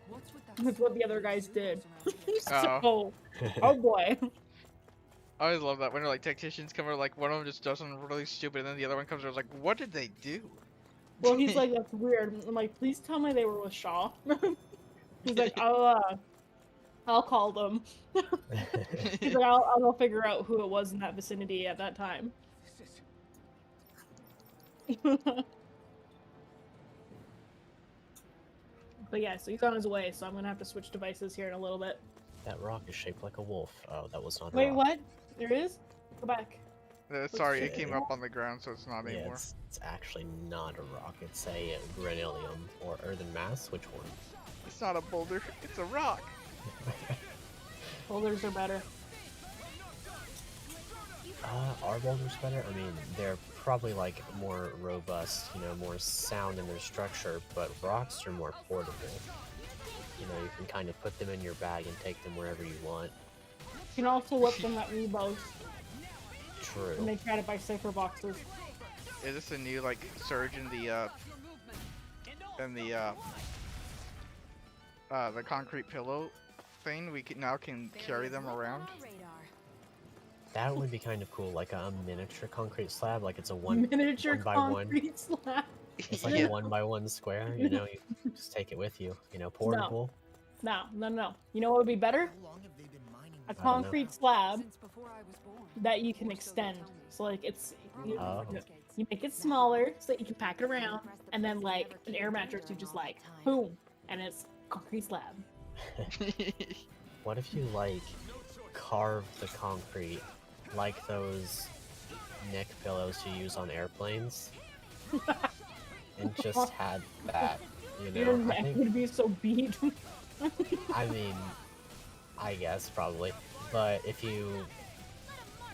what's with that With what the floating other guys did. creatures around here? So, oh boy. I always love that when like technicians come over, like one of them just does something really stupid, and then the other one comes over, like, what did they do? Well, he's like, that's weird. I'm like, please tell me they were with Shaw. He's like, I'll call them. He's like, I'll go figure out who it was in that vicinity at that time. But yeah, so he's on his way, so I'm gonna have to switch devices here in a little bit. That rock is shaped like a wolf. Oh, that was not a Wait, rock. what? There is? Go back. Sorry, it Okay. came up on the ground, so it's not Yeah, anymore. it's actually not a rock. It's a granilium or earthen mass. Which one? It's not a boulder, it's a rock. Boulders are better. Are boulders better? I mean, they're probably like more robust, you know, more sound in their structure, but rocks are more portable. You know, you can kind of put them in your bag and take them wherever you want. You can also whip them at Rebos True. and they try to buy safer boxes. Is this a new like surge in the concrete pillow thing? We now can carry them around. That would be kind of cool, like a miniature concrete slab, like it's a one Miniature one by one. concrete slab. It's like Yeah. a 1x1 square, you know, you just take it with you, you know, portable. No. You know what would be better? How long have they been mining A don't know. concrete slab Since before I was born. that you can Or so they extend. tell me. So like it's you, Oh. you make it smaller so that you can pack it around, and then like an air mattress, you just like boom, and it's concrete slab. What if you, like, carve the concrete like those neck pillows you use on airplanes? And just had that, you Your know? I neck think, would be so beat. I mean, I guess probably. But if you,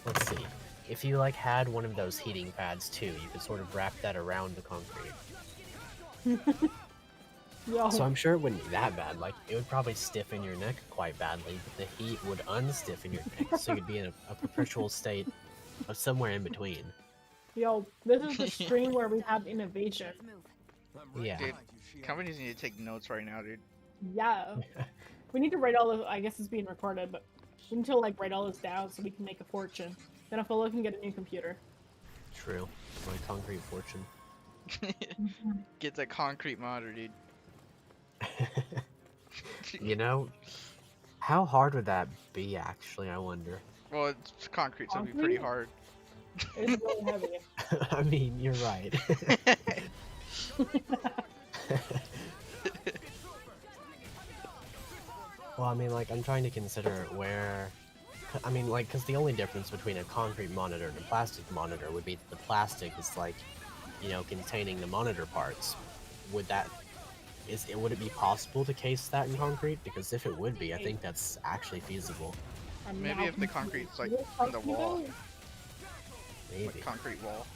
let's see, if you like had one of those heating pads too, you could sort of wrap that around the concrete. Yo, So I'm sure it wouldn't be that bad. Like, it would probably stiffen your neck quite badly, but the heat would unstiffen your neck, so you'd be in a perpetual state of somewhere in between. yo, this is the stream where we have innovation. Let's move. Yeah. Dude, companies need to take notes right now, dude. Yeah. We need to write all this. I guess it's being recorded, but we need to like write all this down so we can make a fortune. Then Epholo can get a new computer. True. My concrete fortune. Get the concrete monitor, dude. You know, how hard would that be, actually, I wonder? Well, it's concrete, so it'd be pretty hard. It's really heavy. I mean, you're right. like, I'm trying to consider where... I mean, like, because the only difference between a concrete monitor and a plastic monitor would be that the plastic is, like, you know, containing the monitor parts. Would it be possible to case that in concrete? Because if it would be, I think that's actually feasible. Maybe if the concrete's like in the wall. Maybe. Like concrete wall.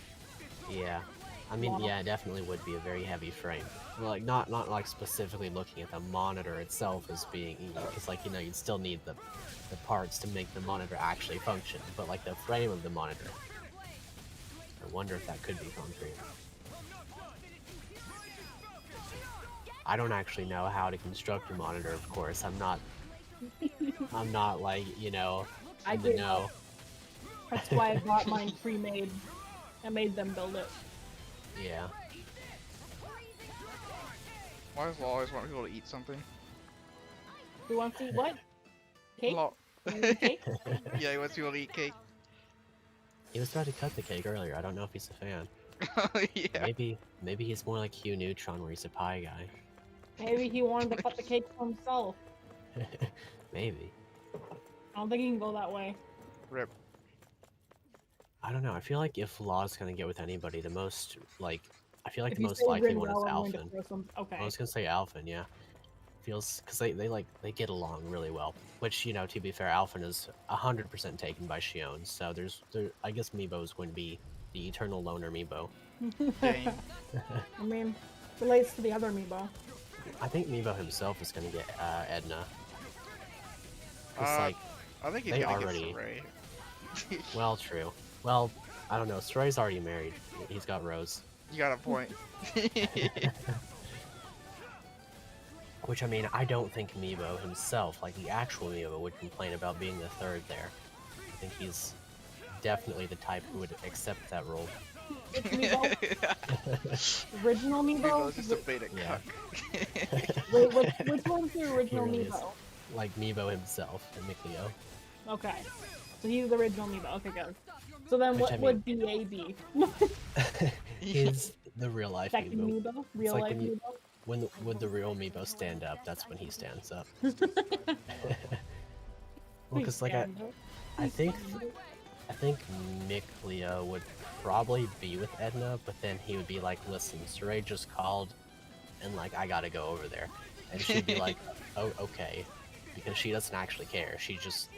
Yeah. I mean, yeah, it definitely would be a very heavy frame. Well, like, not like specifically looking at the monitor itself as being, because, like, you know, you'd still need the parts to make the monitor actually function, but like the frame of the monitor. I wonder if that could be concrete. I don't actually know how to construct a monitor, of course. I'm not like, you know, I in the know. That's why I bought mine pre-made. I made them build it. Yeah. Why does Law always want people to eat something? Who wants to eat what? Cake? Law. You wanna eat cake? Yeah, he wants people to eat cake. He was trying to cut the cake earlier. I don't know if he's a fan. Yeah. Maybe he's more like Hugh Neutron, where he's a pie guy. Maybe he wanted to cut the cake for himself. Maybe. I don't think he can go that way. Rip. I don't know. I feel like if Law's gonna get with anybody, the most like the If most you say likely one is Grinwell, I'm going to Alphen. throw some- Okay. I was gonna say Alphen, yeah. Feels because they get along really well. Which, you know, to be fair, Alphen is 100% taken by Shion. So I guess Meebo is going to be the eternal loner Meebo. Dang. I mean, relates to the other Meebo. I think Meebo himself is gonna get Edna. It's I think he's they gonna already. get Saray. Well, true. Well, I don't know. Saray's already married. He's got Rose. You got a point. Which, I mean, I don't think Meebo himself, like the actual Meebo, would complain about being the third there. I think he's definitely the type who would accept that role. Which Meebo? Original Meebo? Meebo's just a beta Yeah. cuck. Wait, which one's the He original really is. Meebo? Like Meebo himself and Mikleo. Okay. So he's the original Meebo. Okay, good. So then Which, what I would BA be? He's the real life Second Meebo. Meebo? Real like life when you- Meebo? When the real Meebo stand up, that's when he stands up. Well, because like I think Mikleo would probably be with Edna, but then he would be like, "Listen, Saray just called, and like I gotta go over there," and she'd be like, "Oh, okay," because she doesn't actually care. She just,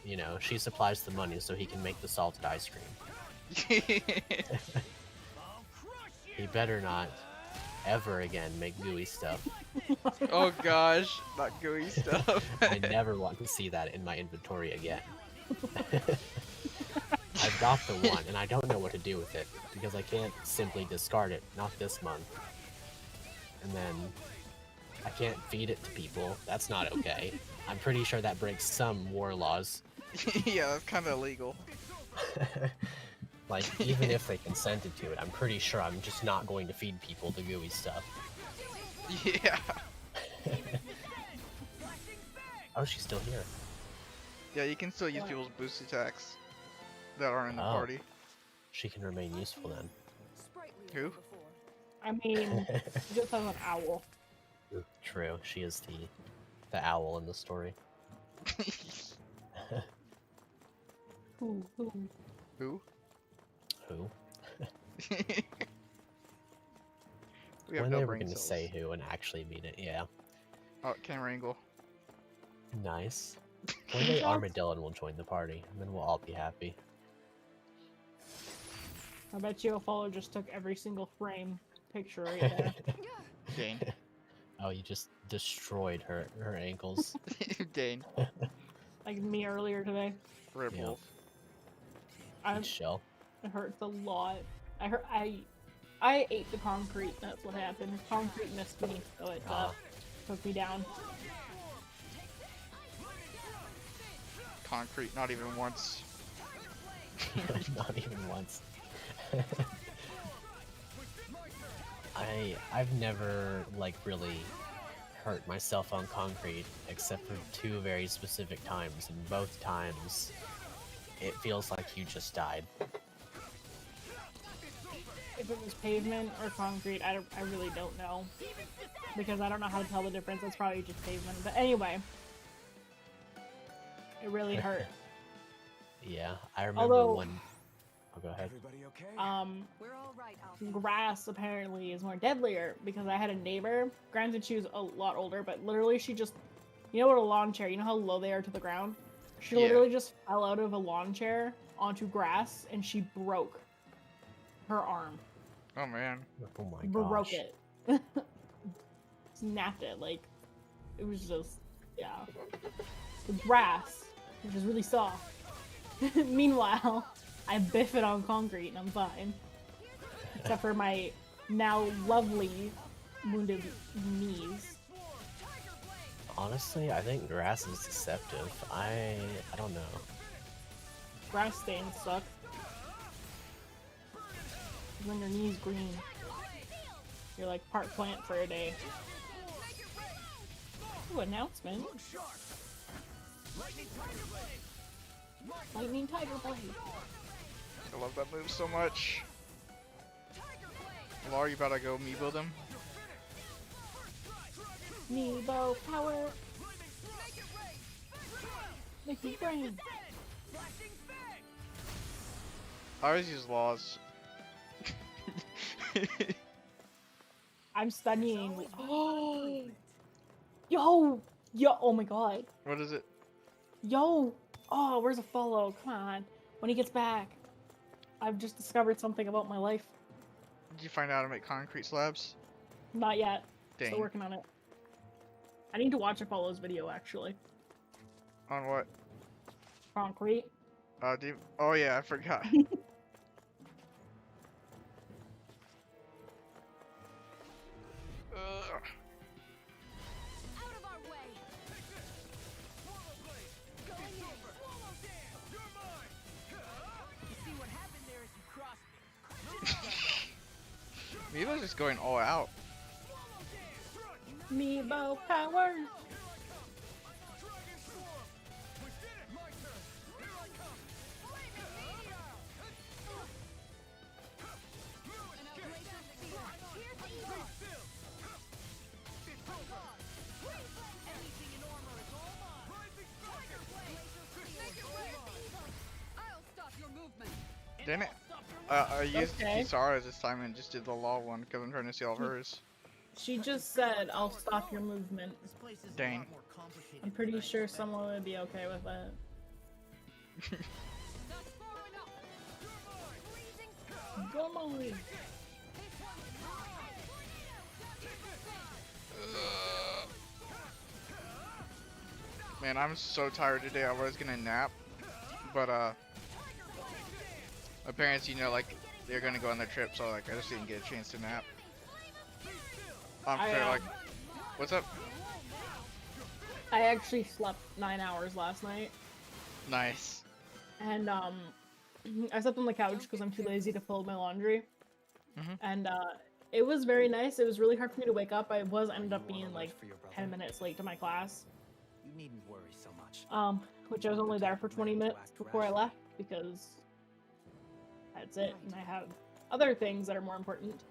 you know, she supplies the money so he can make the salted ice cream. He better not ever again make gooey stuff. Oh gosh, not gooey stuff. I never want to see that in my inventory again. I've got the one, and I don't know what to do with it, because I can't simply discard it, not this month. And then, I can't feed it to people, that's not okay. I'm pretty sure that breaks some war laws. Yeah, that's kind of illegal. Like, even if they consented to it, I'm pretty sure I'm just not going to feed people the gooey stuff. Yeah. Oh, she's still here. Yeah, you can still use people's boost attacks that aren't in the party. She can remain useful then. Who? I mean, he just has an owl. True, she is the owl in the story. Who? Who? Who? We have When no they were brain going to cells. say who and actually mean it, yeah. Oh, camera angle. Nice. One day Armadillon will join the party, and then we'll all be happy. I bet you Epholo just took every single frame picture right there. Dane. Oh, you just destroyed her ankles. Dane. Like me earlier today. Red Yeah. Wolf. Shell. It hurts a lot. I ate the concrete. That's what happened. Concrete missed me, so it took me down. Concrete, not even once. Not even once. I've never like really hurt myself on concrete except for two very specific times, and both times it feels like you just died. If it was pavement or concrete, I really don't know. Because I don't know how to tell the difference. It's probably just pavement. But anyway, It really hurt. Yeah, I remember Although- one. Oh, go ahead. Everybody okay? We're all right, Alpha. Grass apparently is more deadlier because I had a neighbor. Granted, she was a lot older, but literally she just, you know what a lawn chair, you know how low they are to the ground? She Yeah. literally just fell out of a lawn chair onto grass and she broke her arm. Oh man. Oh my Broke gosh. it. Snapped it. Like, it was just, yeah. The grass, which is really soft. Meanwhile, I biff it on concrete and I'm fine. Except for my now lovely wounded knees. Honestly, I think grass is deceptive. I don't know. Grass stains suck. When your knee's green, you're like part plant for a day. Ooh, announcement. Lightning Tiger Blade. I love that move so much. Laura, you about to go Meebo them? Meebo power. Mickey brain. I always use laws. I'm studying. Oh, yo, oh my god, What is it? yo. Oh, where's a follow? Come on. When he gets back, I've just discovered something about my life. Did you find out how to make concrete slabs? Not yet. Dang. Still working on it. I need to watch Apollo's video actually. On what? Concrete. Oh yeah, I forgot. Ugh. Out of our way. You see what happened there is you crossed me. Meebo's just going all out. Meebo power. I'll stop your movement. Damn it. I used Okay. Kisara's this time and just did the law one because I'm trying to see all of hers. She just said, "I'll stop your movement." This place is a Dang. lot more complicated. I'm pretty sure someone would be okay with that. That's far enough. Go Molly. Man, I'm so tired today. I was gonna nap, but my parents, you know, like they're gonna go on their trip, so like I just didn't get a chance to nap. I'm I, fair, like, what's up? I actually slept 9 hours last night, Nice. and I slept on the couch because I'm too lazy to fold my laundry. Mhm. And it was very nice. It was really hard for me to wake up. I ended up being like 10 minutes late to my class, You needn't worry so much. which I was only there for 20 minutes before I left because that's it, and I have other things that are more important.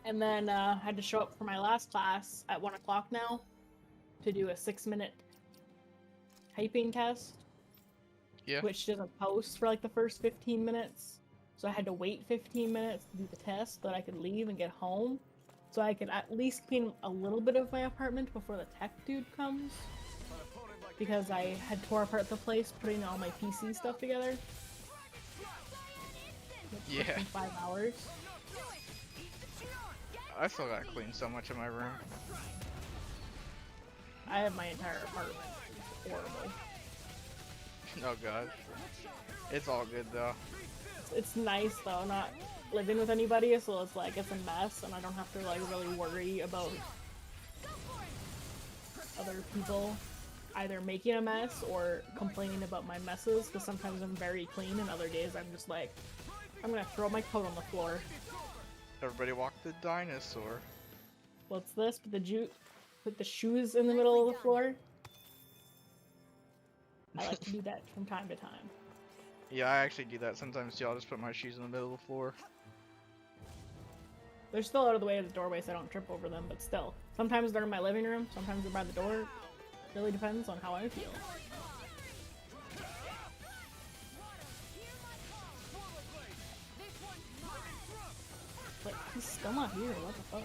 And then I had to show up for my last class at 1 o'clock now to do a 6-minute typing test. Yeah. Which doesn't post for like the first 15 minutes. So I had to wait 15 minutes to do the test so that I could leave and get home. So I could at least clean a little bit of my apartment before the tech dude comes. Because I had tore apart the place putting all my PC stuff together. It took me 5 hours. I still gotta clean so much of my room. I have my entire apartment. It's horrible. Oh god. It's all good though. It's nice though, not living with anybody, so it's like it's a mess and I don't have to like really worry about other people either making a mess or complaining about my messes, because sometimes I'm very clean and other days I'm just like, I'm gonna throw my coat on the floor. Everybody walk the dinosaur. What's this? Put the shoes in the middle of the floor. I like to do that from time to time. Yeah, I actually do that sometimes too. I'll just put my shoes in the middle of the floor. They're still out of the way of the doorway so I don't trip over them, but still. Sometimes they're in my living room, sometimes they're by the door. Really depends on how I feel. He's still not here. What the fuck?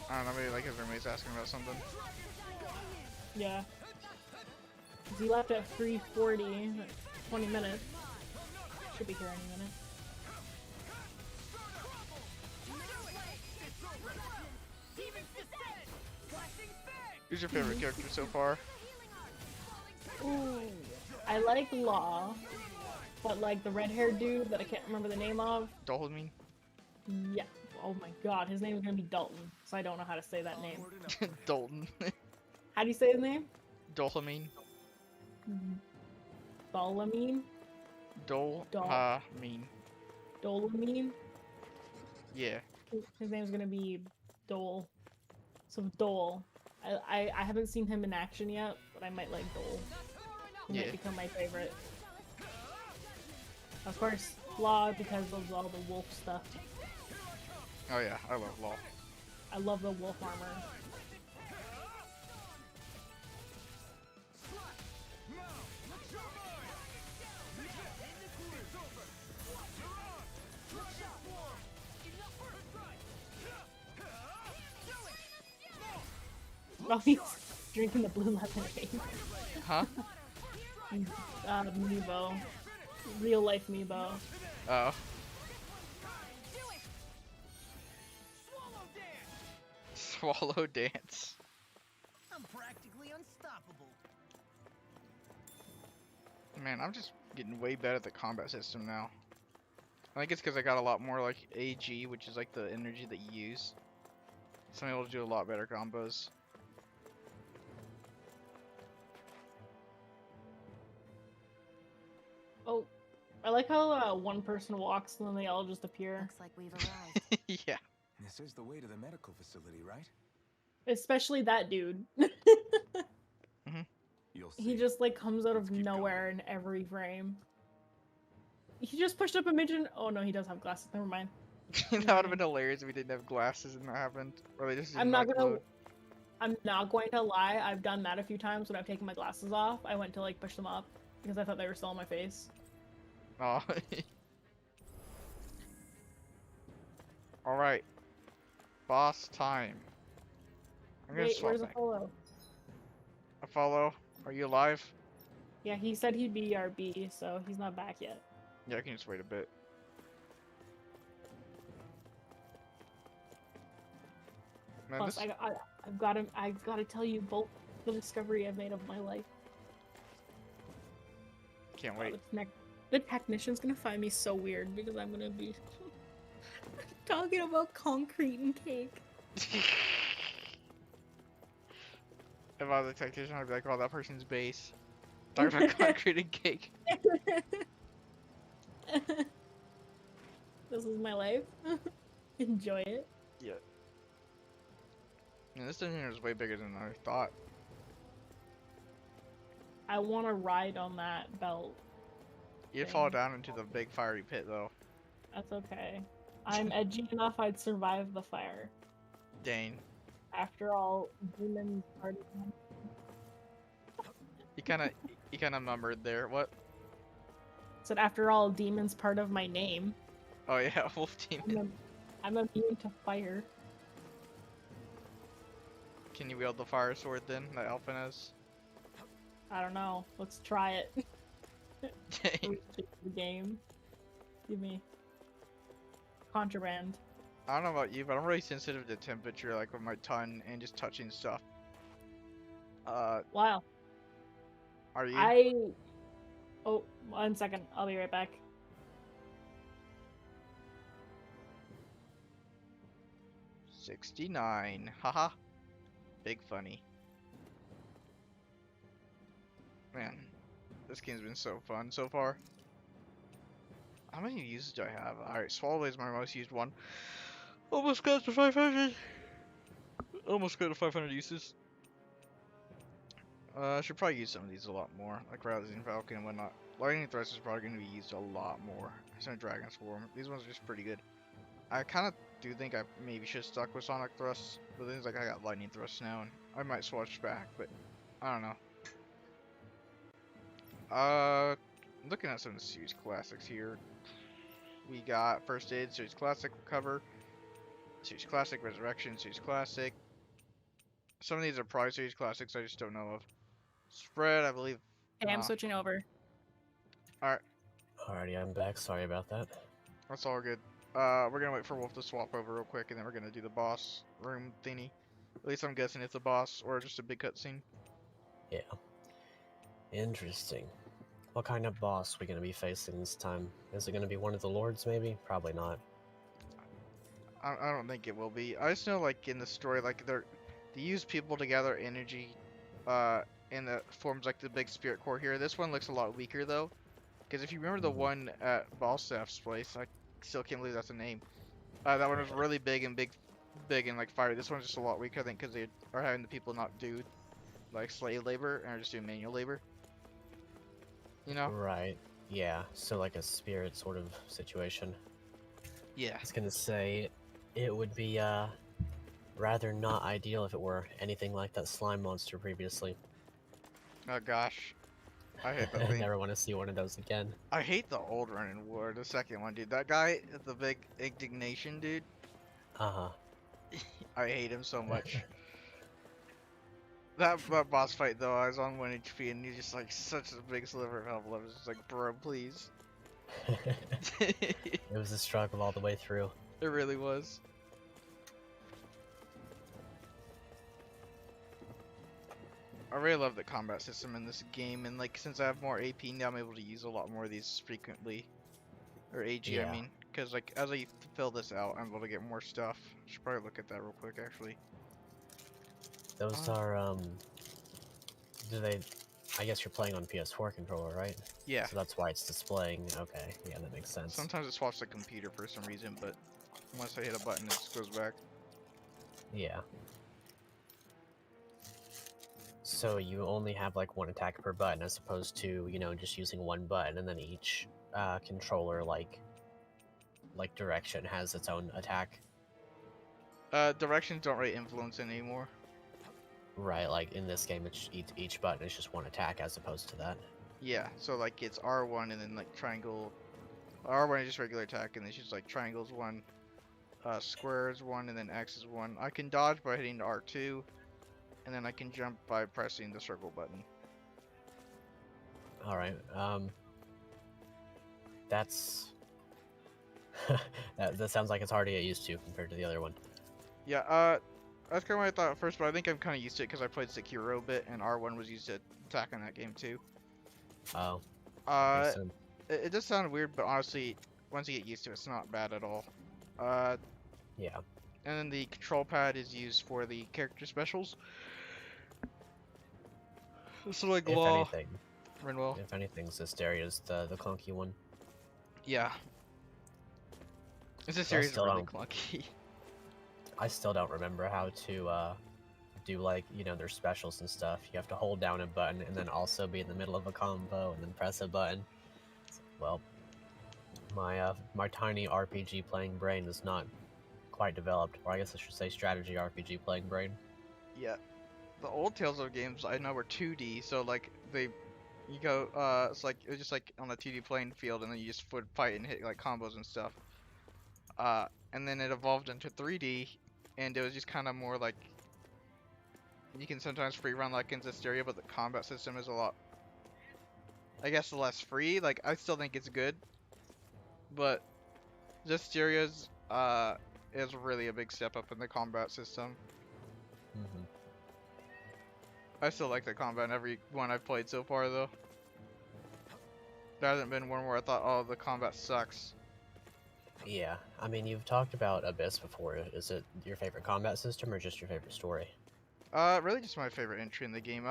I don't know, maybe like his roommate's asking about something. Yeah. 'Cause he left at 3:40, 20 minutes. Should be here any minute. Who's your favorite character so far? Ooh, I like Law, but like the red-haired dude that I can't remember the name of. Dolomine? Yeah. Oh my god, his name is gonna be Dalton, so I don't know how to say that name. Dalton. How do you say his name? Dolomine. Dolamine? Dolomine. Dolamine? Yeah. His name's gonna be Dole. So Dole. I haven't seen him in action yet, but I might like Dole. He might become my favorite. Of course, Law because of all the wolf stuff. Oh yeah, I love Law. I love the wolf armor. Oh, he's drinking the blue lemonade. Huh? Meebo. Real life Meebo. Oh. Swallow dance. I'm practically unstoppable. Man, I'm just getting way better at the combat system now. I think it's because I got a lot more like AG, which is like the energy that you use. So I'm able to do a lot better combos. Oh, I like how one person walks and then they all just appear. Looks like we've arrived. Yeah. This is the way to the medical facility, right? Especially that dude. You'll see. He just like comes out Let's of keep nowhere in every frame. He just pushed up a midget. Oh no, he does have glasses. Never mind. That would have been hilarious if we didn't have glasses and that happened. Or they just didn't I'm not like gonna. load. I'm not going to lie. I've done that a few times when I've taken my glasses off. I went to like push them up because I thought they were still on my face. Oh. Alright. Boss time. I'm gonna Wait, swap where's back. Epholo8? Epholo, are you alive? Yeah, he said he'd be RB, so he's not back yet. Yeah, I can just wait a bit. Man, Plus, this... I've got to tell you both the discovery I've made of my life. Can't wait. The technician's gonna find me so weird because I'm gonna be talking about concrete and cake. If I was a technician, I'd be like, oh, that person's base. Talk about concrete and cake. This is my life. Enjoy it. Yeah. Man, this dungeon is way bigger than I thought. I want to ride on that belt. You'd fall down into the big fiery pit, though. That's okay. I'm edgy enough I'd survive the fire. Dang. After all, demons are... You kind of murmured there. What? Said after all, demons part of my name. Oh yeah, wolf demon. I'm immune to fire. Can you wield the fire sword then, that Alphen has? I don't know. Let's try it. Dang. The game. Give me contraband. I don't know about you, but I'm really sensitive to temperature, like with my tongue and just touching stuff. Wow. Are you? Oh, 1 second. I'll be right back. $69. Haha. Big funny. Man, this game's been so fun so far. How many uses do I have? Alright, Swallow is my most used one. Almost got to 500. Almost got to 500 uses. I should probably use some of these a lot more, like Rousing Falcon and whatnot. Lightning Thrust is probably going to be used a lot more. So Dragon Swarm. These ones are just pretty good. I kind of do think I maybe should have stuck with Sonic Thrust, but then it's like I got Lightning Thrust now, and I might switch back, but I don't know. Looking at some of the series classics here. We got First Aid, Series Classic, Recover, Series Classic, Resurrection, Series Classic. Some of these are probably Series Classics I just don't know of. Spread, I believe. Okay, I'm switching over. Alright, Alrighty, I'm back. Sorry about that. that's all good. We're gonna wait for Wolf to swap over real quick, and then we're gonna do the boss room thingy. At least I'm guessing it's a boss, or just a big cutscene. Yeah. Interesting. What kind of boss we gonna be facing this time? Is it gonna be one of the lords, maybe? Probably not. I don't think it will be. I just know, like, in the story, like, they use people to gather energy, in the forms like the big spirit core here. This one looks a lot weaker, though. Because if you remember the one at Balstaff's place, I still can't believe that's a name. That one was really big and like fire. This one's just a lot weaker, I think, because they are having the people not do like slave labor and are just doing manual labor. You know? Right. Yeah. So like a spirit sort of situation. Yeah. I was gonna say it would be rather not ideal if it were anything like that slime monster previously. Oh gosh. I hate that I thing. never want to see one of those again. I hate the old running war, the second one, dude. That guy, the big indignation dude. Uh-huh. I hate him so much. That boss fight though, I was on 1 HP and he's just like such a big sliver of health. I was just like, bro, please. It was a struggle all the way through. It really was. I really love the combat system in this game, and like since I have more AP now, I'm able to use a lot more of these frequently, or AG, Yeah. I mean, because like as I fill this out, I'm able to get more stuff. Should probably look at that real quick, actually. Those are do they? I guess you're playing on PS4 controller, right? Yeah. So that's why it's displaying. Okay, yeah, that makes sense. Sometimes it swaps the computer for some reason, but once I hit a button, it just goes back. Yeah. So you only have like one attack per button, as opposed to, you know, just using one button, and then each controller like direction has its own attack. Directions don't really influence it anymore. Right, like in this game, it's each button is just one attack, as opposed to that. Yeah, so like it's R1 and then like triangle. R1 is just regular attack, and then it's just like triangles 1, square is 1, and then X is 1. I can dodge by hitting R2, and then I can jump by pressing the circle button. All right, that's that sounds like it's hard to get used to compared to the other one. Yeah, that's kind of what I thought at first, but I think I'm kind of used to it because I played Sekiro a bit, and R1 was used to attack in that game too. Oh. It does sound weird, but honestly, once you get used to it, it's not bad at all. Yeah. And then the control pad is used for the character specials. So like Law, Renwell. If anything, Zestaria's the clunky one. Yeah. This series is really clunky. I still don't remember how to do, like, you know, their specials and stuff. You have to hold down a button and then also be in the middle of a combo and then press a button. Well, my tiny RPG playing brain is not quite developed, or I guess I should say strategy RPG playing brain. Yeah. The old Tales of games I know were 2D, so like you go it's like it was just like on a 2D playing field, and then you just would fight and hit like combos and stuff. And then it evolved into 3D, and it was just kind of more like you can sometimes free run like in Zestiria, but the combat system is a lot, I guess, less free. Like I still think it's good, but Zestiria's is really a big step up in the combat system. I still like the combat in every one I've played so far, though. There hasn't been one where I thought, oh, the combat sucks. Yeah, I mean, you've talked about Abyss before. Is it your favorite combat system or just your favorite story? Really just my favorite entry in the game.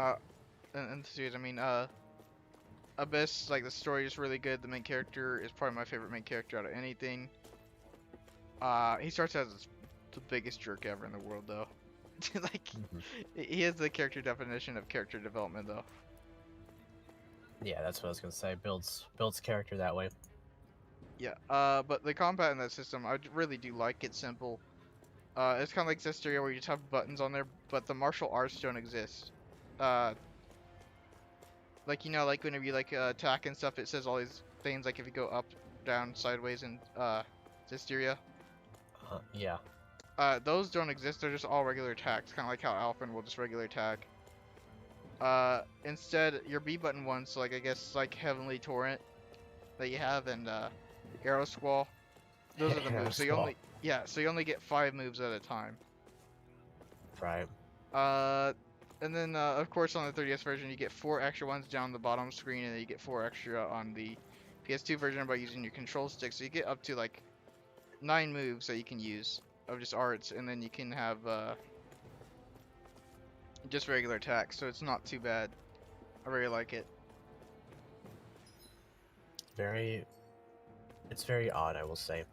In the series, I mean, Abyss, like, the story is really good. The main character is probably my favorite main character out of anything. He starts as the biggest jerk ever in the world, though. Like, he is the character definition of character development, though. Yeah, that's what I was gonna say. Builds character that way. Yeah, but the combat in that system, I really do like it simple. It's kind of like Zestiria where you just have buttons on there, but the martial arts don't exist. Like, you know, like whenever you like attack and stuff, it says all these things, like if you go up down, sideways, and Hysteria. Yeah. Those don't exist. They're just all regular attacks, kind of like how Alphen will just regular attack. Instead, your B button ones, so like I guess like Heavenly Torrent that you have, and Arrow Squall. Those are the moves. So you only get 5 moves at a time. Right. And then of course on the 3DS version you get 4 extra ones down the bottom screen, and then you get 4 extra on the PS2 version by using your control stick. So you get up to like 9 moves that you can use of just arts, and then you can have just regular attacks. So it's not too bad. I really like it. It's very odd, I will say.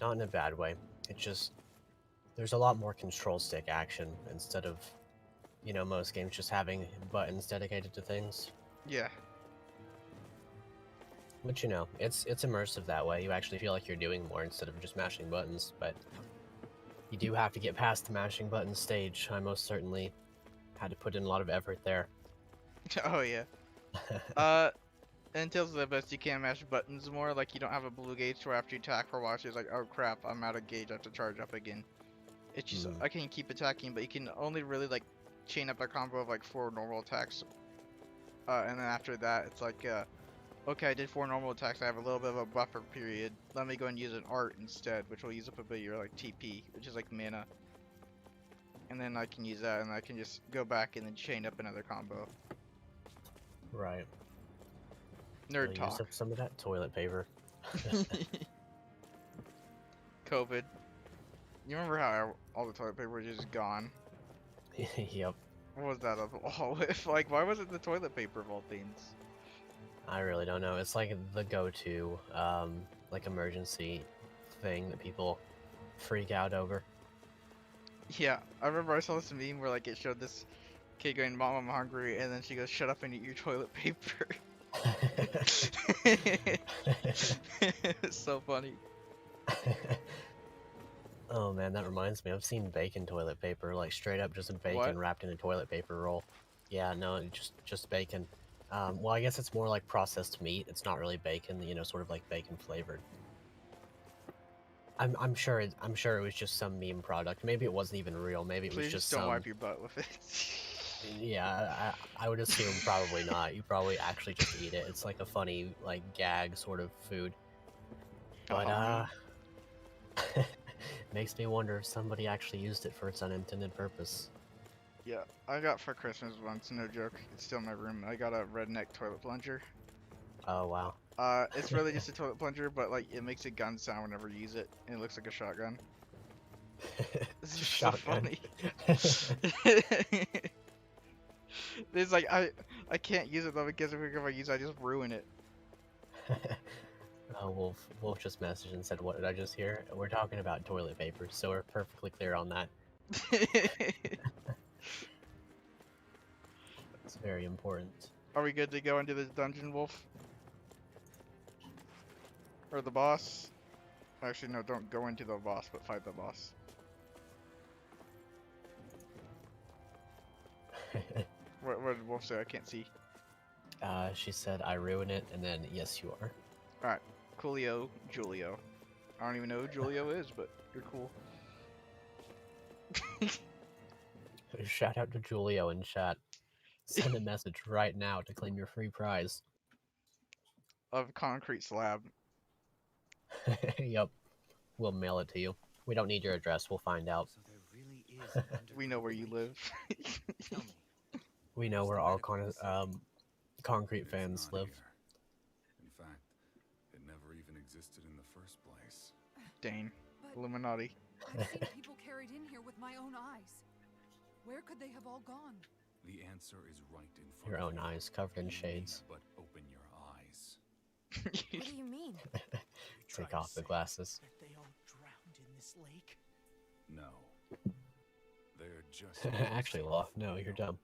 Not in a bad way. It just, there's a lot more control stick action instead of, you know, most games just having buttons dedicated to things. Yeah. Which, you know, it's immersive that way. You actually feel like you're doing more instead of just mashing buttons, but you do have to get past the mashing buttons stage. I most certainly had to put in a lot of effort there. Oh yeah. In Tales of the Abyss, you can't mash buttons more. Like, you don't have a blue gauge where after you attack for a while, she's like, oh crap, I'm out of gauge, I have to charge up again. It's just, I can keep attacking, but you can only really, like, chain up a combo of, like, 4 normal attacks. And then after that, it's like, okay, I did 4 normal attacks, I have a little bit of a buffer period. Let me go and use an art instead, which will use up a bit of your, like, TP, which is, like, mana. And then I can use that, and I can just go back and then chain up another combo. Right. Nerd talk. Use up some of that toilet paper. COVID. You remember how all the toilet paper was just gone? Yep. What was that all with? Like, why was it the toilet paper of all things? I really don't know. It's like the go-to, like emergency thing that people freak out over. Yeah, I remember I saw this meme where like it showed this kid going, "Mom, I'm hungry," and then she goes, "Shut up and eat your toilet paper." It's so funny. Oh man, that reminds me. I've seen bacon toilet paper, like straight up just bacon wrapped in a toilet paper roll. Yeah, no, just bacon. Well, I guess it's more like processed meat. It's not really bacon, you know, sort of like bacon flavored. I'm sure it was just some meme product. Maybe it wasn't even real. Maybe it was Please just don't some... wipe your butt with it. Yeah, I would assume probably not. You probably actually just eat it. It's like a funny, like, gag sort of food. But, makes me wonder if somebody actually used it for its unintended purpose. Yeah, I got for Christmas once, no joke. It's still in my room. I got a redneck toilet plunger. Oh, wow. It's really just a toilet plunger, but, like, it makes a gun sound whenever you use it, and it looks like a shotgun. This is so funny. It's like, I can't use it though, because if I use it, I just ruin it. Oh, Wolf just messaged and said, "What did I just hear?" We're talking about toilet paper, so we're perfectly clear on that. It's very important. Are we good to go into this dungeon, Wolf? Or the boss? Actually, no, don't go into the boss, but fight the boss. What did Wolf say? I can't see. She said, "I ruin it," and then, "Yes, you are." Alright, Coolio, Julio. I don't even know who Julio is, but you're cool. Shout out to Julio in chat. Send a message right now to claim your free prize. Of concrete slab. Yep. We'll mail it to you. We don't need your address, we'll find out. So there really is an We know where you live. Tell me. We know where all concrete fans live. In fact, it never even existed in the first place. Dane. Illuminati. I've seen people carried in here with my own eyes. Where could they have all gone? The answer is right in front Your of own you. eyes covered in You shades. need but open your eyes. What do you mean? Take off the glasses. That they all drowned in this lake. No. They're just Actually, Law, no, you're dumb.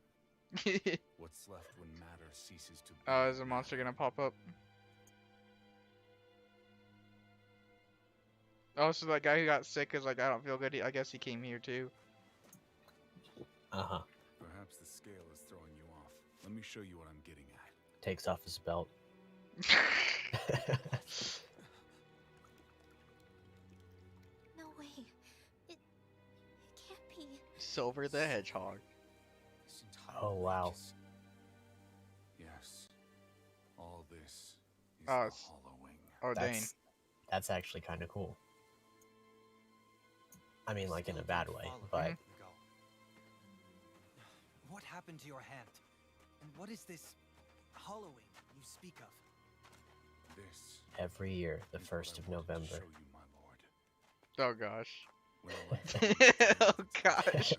what's left when matter ceases to be. Oh, is a monster gonna pop up? Oh, so that guy who got sick is like, I don't feel good. I guess he came here too. Uh-huh. Perhaps the scale is throwing you off. Let me show you what I'm getting at. Takes off his belt. Silver the Hedgehog. This entire Oh, wow. lake is- Yes. All this is Oh, the it's- hollowing. Oh dang. That's actually kind of cool. I mean, like in a bad way, but What happened to your hand? And what is this hollowing you speak of? This every year, the is what 1st of I wanted to November. show you, my lord. Oh gosh. When a life Oh form gosh.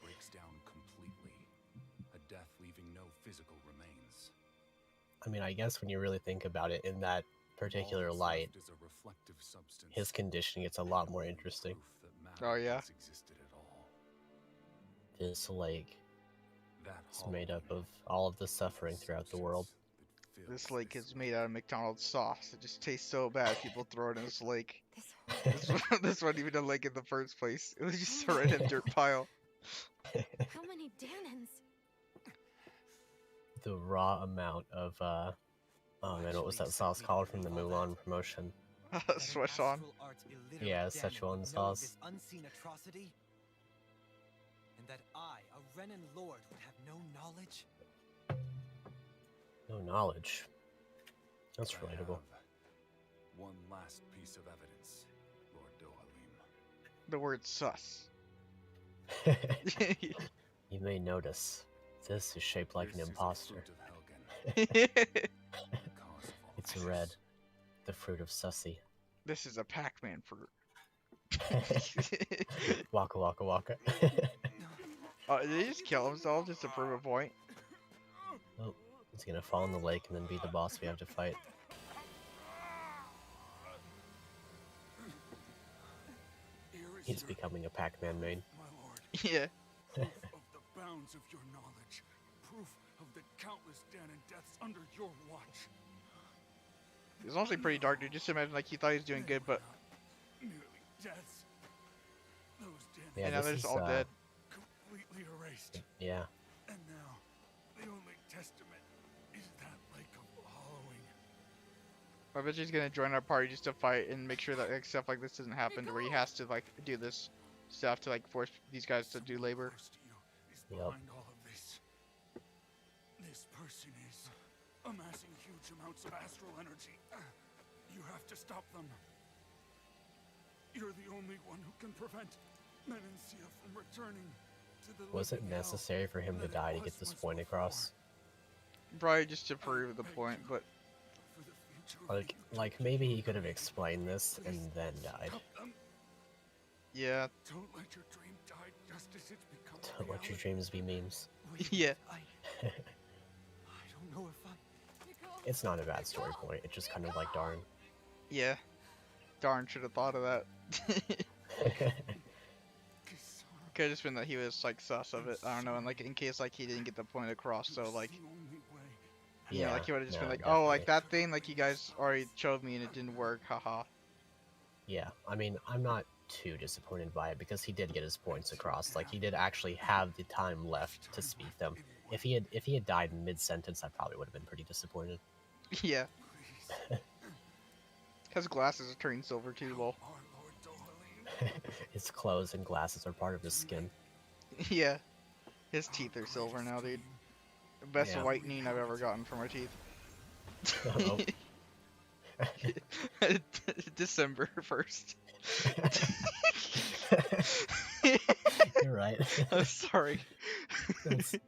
breaks down completely, a death leaving no physical remains. I mean, I guess when you really think about it in that particular All that's light, left is a reflective substance, his condition gets a lot more interesting. proof that matter Oh, yeah? once existed at all. This lake That is made up hollowing of all of the suffering throughout the world. substance that This fills lake is this made out of McDonald's sauce. It just tastes so bad people throw it in this lake. This This wasn't even a lake in the first place. It was just a random dirt pile. How many Danons? The raw amount of, oh man, what was that sauce called from the Mulan promotion? Sweat on. Yeah, Szechuan sauce. This unseen atrocity? And that I, a Renan lord, would have no knowledge? No knowledge. That's I relatable. have one last piece of evidence, Lord Dohalim. The word sus. You may notice, this is shaped like an This is a imposter. fruit of Helgen, the cause of all It's this. red, the fruit of Sussy. This is a Pac-Man fruit. Waka waka waka. Did he just kill himself just to prove a point? Oh, he's gonna fall in the lake and then be the boss we have to fight. Here is He's your, becoming a Pac-Man main. my lord, Yeah. proof of the bounds of your knowledge, proof of the countless Danon deaths under your watch. It's honestly pretty dark, dude. Just imagine like he thought he was doing good, but Nearly deaths. Those Danon Yeah, now this they're is, just all dead. completely erased. Yeah, And now, the only testament is that lake of hollowing. I bet he's gonna join our party just to fight and make sure that like, stuff like this doesn't happen, to where he has to like do this stuff to like force these guys to do labor. First to you is Yep. behind all of this. This person is amassing huge amounts of astral energy. You have to stop them. You're the only one who can prevent Menencia from returning to the was it living hell necessary for him to that it die to was get this once point before. across? Probably just to prove the point, but For the future of the Like maybe he could have explained this and then died. Stop them. yeah, Don't let your dream die just as it's become Don't let your reality. dreams be memes. Wait, Yeah. I don't know if I... It's not a bad story point. It's just kind of like darn. yeah. Darn, should have thought of that. Could have just been that he was like sus of it. I don't know, and like in case like he didn't get the point across, so like It's the only way. you know, Yeah, like he would have just no, been like, oh, like definitely. that thing, like you guys already showed me and it didn't work, haha. Yeah, I mean, I'm not too disappointed by it because he did get his points across. Like he did actually have the time left to speak them. If he had died in mid-sentence, I probably would have been pretty disappointed. Yeah. His glasses are turning silver too, lol. Our Lord Dohalim. His clothes and glasses are part of his skin. Yeah. His teeth are silver now, dude. Best Yeah. whitening I've ever gotten for my teeth. Oh. December 1st. You're right. I'm sorry.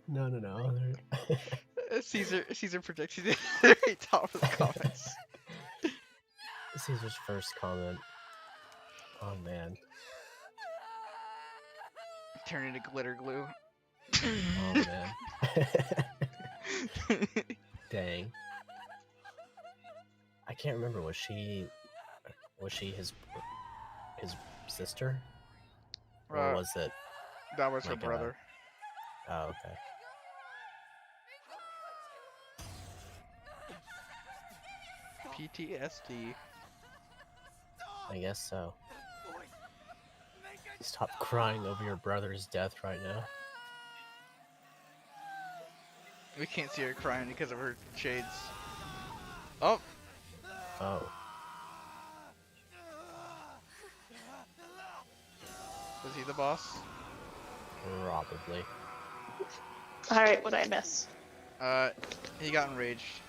No. Caesar predicted it at the very top of the comments. Caesar's first comment. Oh man. Turn into glitter glue. Oh man. Dang. I can't remember. Was she his sister, or was it? That was her like a- brother. Oh, okay. PTSD. I guess so. Stop crying over your brother's death right now. We can't see her crying because of her shades. Oh, Oh. Was he the boss? Probably. Alright, what'd I miss? He got enraged.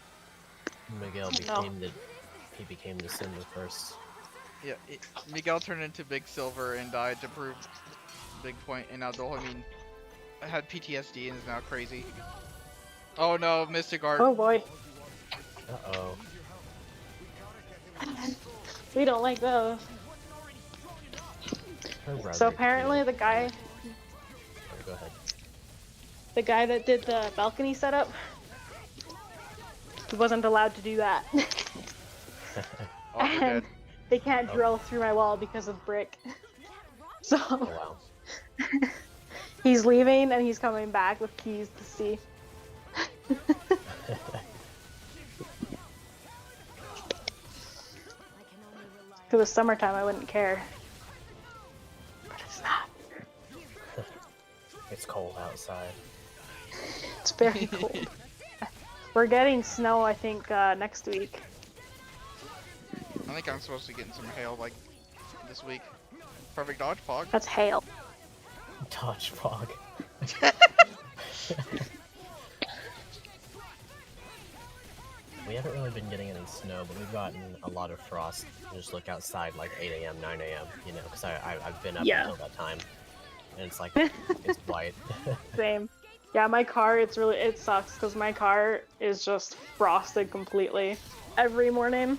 Miguel became he became December 1st. Yeah, Miguel turned into Big Silver and died to prove Big Point, and now Dolomin had PTSD and is now crazy. Oh no, Mystic Art. Oh boy. Uh-oh. We don't like those. So apparently the guy... Oh, go ahead. The guy that did the balcony setup, he wasn't allowed to do that. Oh, you're dead. They can't drill through my wall because of brick. So Oh, wow. he's leaving and he's coming back with keys to see. If it was summertime, I wouldn't care. But it's not. It's cold outside. It's very cold. We're getting snow, I think, next week. I think I'm supposed to get some hail like this week. Perfect dodge, Pog. That's hail. Dodge fog. We haven't really been getting any snow, but we've gotten a lot of frost. You just look outside like 8 a.m., 9 a.m., you know, because I've been up until that time. And it's like, it's white. Same. Yeah, my car, it sucks because my car is just frosted completely every morning.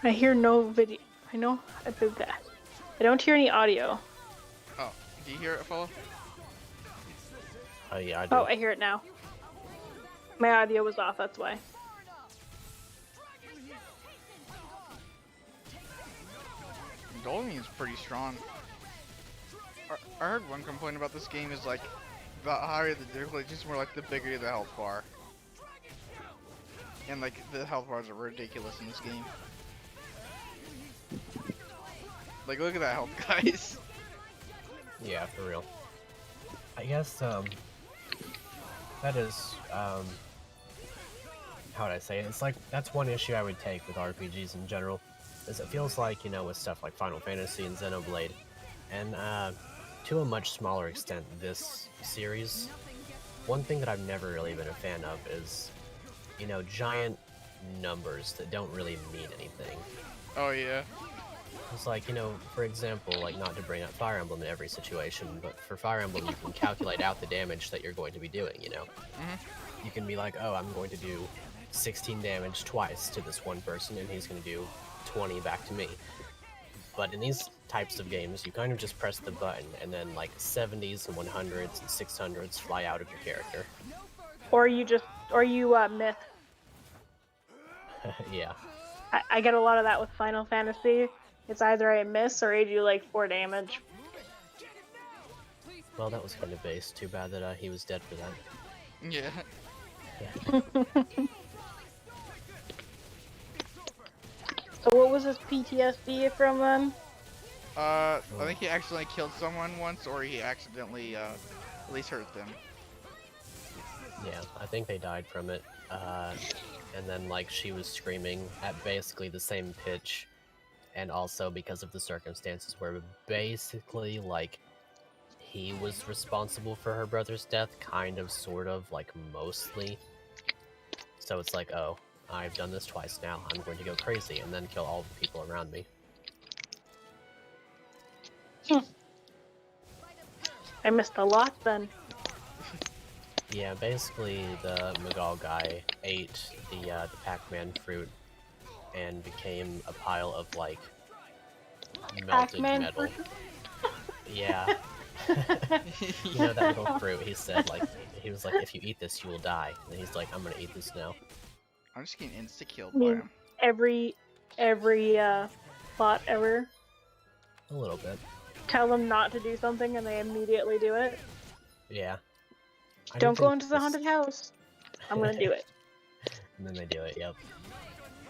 I hear no video. I know I did that. I don't hear any audio. Oh, do you hear it, Epholo? Oh yeah, I do. Oh, I hear it now. My audio was off, that's why. Dolomin's pretty strong. I heard one complaint about this game is like, the higher the difficulty, just more like the bigger the health bar. And like, the health bars are ridiculous in this game. Like, look at that health, guys. Yeah, for real. I guess, that is, how would I say it? It's like, that's one issue I would take with RPGs in general, is it feels like, you know, with stuff like Final Fantasy and Xenoblade, and, to a much smaller extent, this series, one thing that I've never really been a fan of is, you know, giant numbers that don't really mean anything. Oh, yeah. It's like, you know, for example, like, not to bring up Fire Emblem in every situation, but for Fire Emblem you can calculate out the damage that you're going to be doing, you know? Mm-hmm. You can be like, oh, I'm going to do 16 damage twice to this one person, and he's going to do 20 back to me. But in these types of games, you kind of just press the button, and then, like, 70s and 100s and 600s fly out of your character. Or you myth. Yeah. I get a lot of that with Final Fantasy. It's either I miss or I do like 4 damage. Well, that was kind of base. Too bad that he was dead for that. Yeah. So what was his PTSD from then? I think he accidentally killed someone once, or he accidentally, at least hurt them. Yeah, I think they died from it. And then, like, she was screaming at basically the same pitch, and also because of the circumstances where basically, like, he was responsible for her brother's death, kind of, sort of, like, mostly. So it's like, oh, I've done this twice now, I'm going to go crazy, and then kill all the people around me. I missed a lot then. Yeah, basically the Miguel guy ate the Pac-Man fruit and became a pile of, like, melted metal. Yeah. You know that little fruit, he said, like, he was like, if you eat this, you will die. And he's like, I'm gonna eat this now. I'm just getting insta-killed by him. Every plot ever. A little bit. Tell them not to do something and they immediately do it. Yeah. Don't go into the haunted house. I'm gonna do it. And then they do it, yep.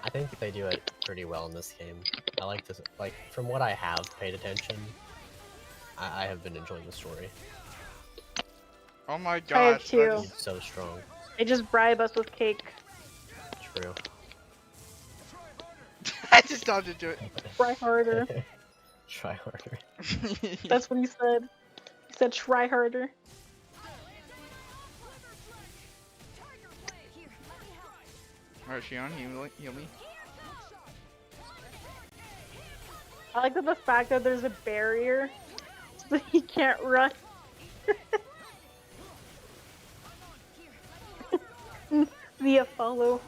I think they do it pretty well in this game. I like this, like, from what I have paid attention, I have been enjoying the story. Oh my I have gosh. too. It's so strong. They just bribe us with cake. True. I just dodged into it. Try harder. Try harder. That's what he said. He said try harder. Alright, Shion, heal me. I like that the fact that there's a barrier so he can't run. The Epholo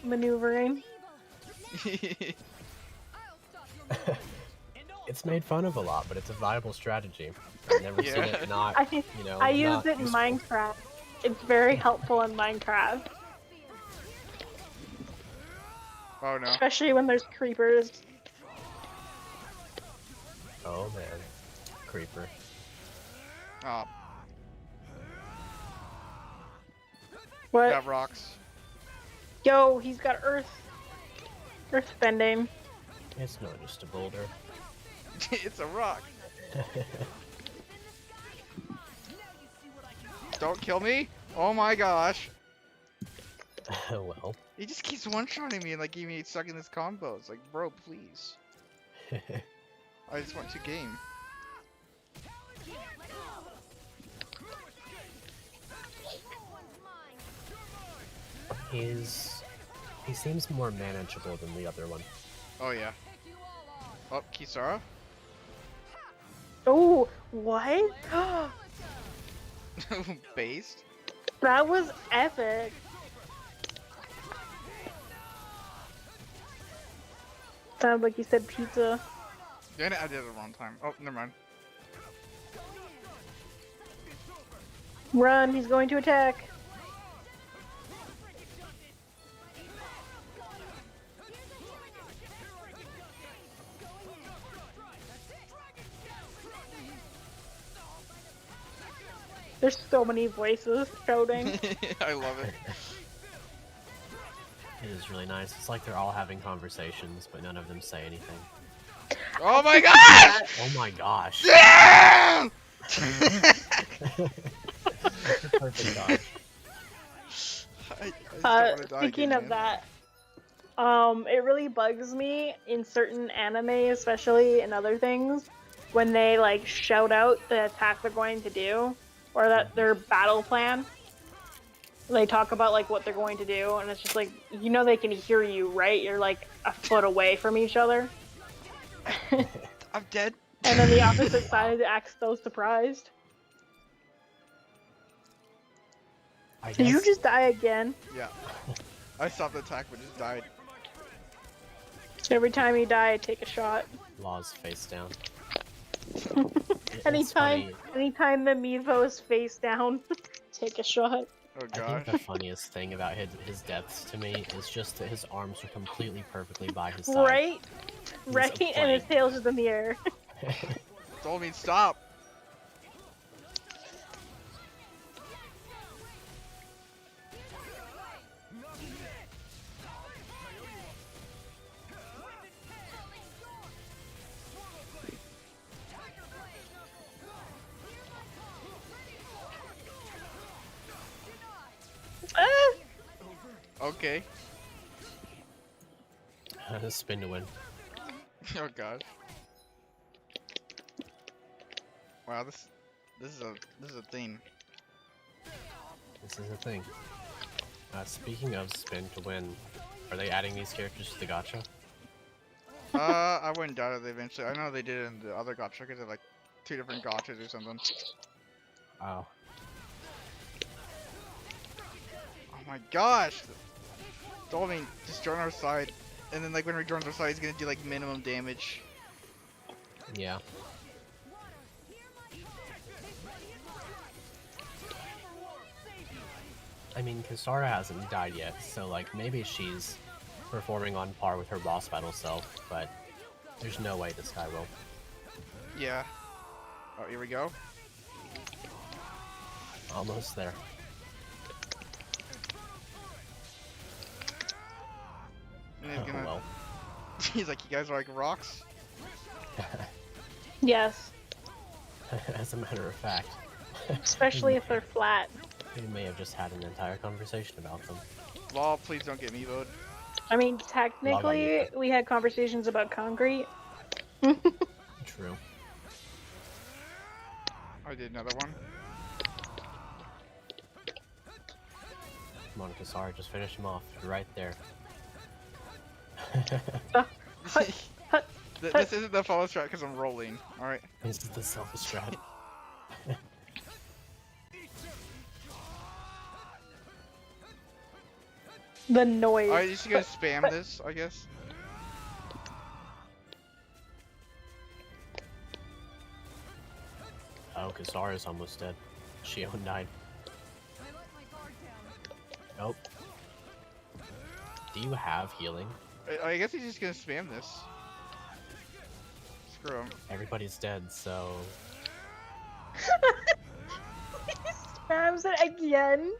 maneuvering. It's made fun of a lot, but it's a viable strategy. I've never seen it not, I used it in Minecraft. It's very helpful in Minecraft. Oh no. Especially when there's creepers. Oh man. Creeper. Oh. What? Got rocks. Yo, he's got earth bending. It's not just a boulder. It's a rock. Don't kill me! Oh my gosh! Well. He just keeps one-shotting me and like keeping me stuck in this combo. It's like, bro, please. I just want to game. He seems more manageable than the other one. Oh yeah. Oh, Kisara? Oh, what? Based? That was epic. Sounded like you said pizza. Yeah, I did it the wrong time. Oh, never mind. Run, he's going to attack. There's so many voices shouting. I love it. It is really nice. It's like they're all having conversations, but none of them say anything. Oh my gosh! Oh my gosh! Yeah! Perfect dodge. Speaking of that, it really bugs me in certain anime, especially in other things, when they like shout out the attack they're going to do, or that their battle plan. They talk about like what they're going to do, and it's just like, you know, they can hear you, right? You're like a foot away from each other. I'm dead. And then the opposite side acts so surprised. Did you just die again? Yeah. I stopped the attack but just died. So every time you die, I take a shot. Law's face down. Anytime the Mevo is face down, take a shot. Oh gosh. I think the funniest thing about his deaths to me is just that his arms are completely perfectly by his side. Right? Right? And his tail's just in the air. Told me stop. Okay. Spin to win. Oh gosh. Wow, this is a thing. This is a thing. Speaking of spin to win, are they adding these characters to the gacha? I wouldn't doubt it eventually. I know they did it in the other gacha because they're like 2 different gachas or something. Oh. Oh my gosh! Told me just join our side, and then like when he joins our side, he's gonna do like minimum damage. Yeah. I mean, Kisara hasn't died yet, so like maybe she's performing on par with her boss battle self, but there's no way this guy will. Yeah. Oh, here we go. Almost there. And he's gonna... Oh, well. He's like, you guys are like rocks? Yes. As a matter of fact. Especially if they're flat. We may have just had an entire conversation about them. Law, please don't get me voted. I mean, technically, we had conversations about concrete. True. I did another one. Come on, Kasar, just finish him off. You're right there. This isn't the follow strat because I'm rolling. Alright. This is the self-strat. The noise. Alright, you just gonna spam this, I guess. Oh, Kasar is almost dead. Shion died. Nope. Do you have healing? I guess he's just gonna spam this. Screw him. Everybody's dead, so... He spams it again.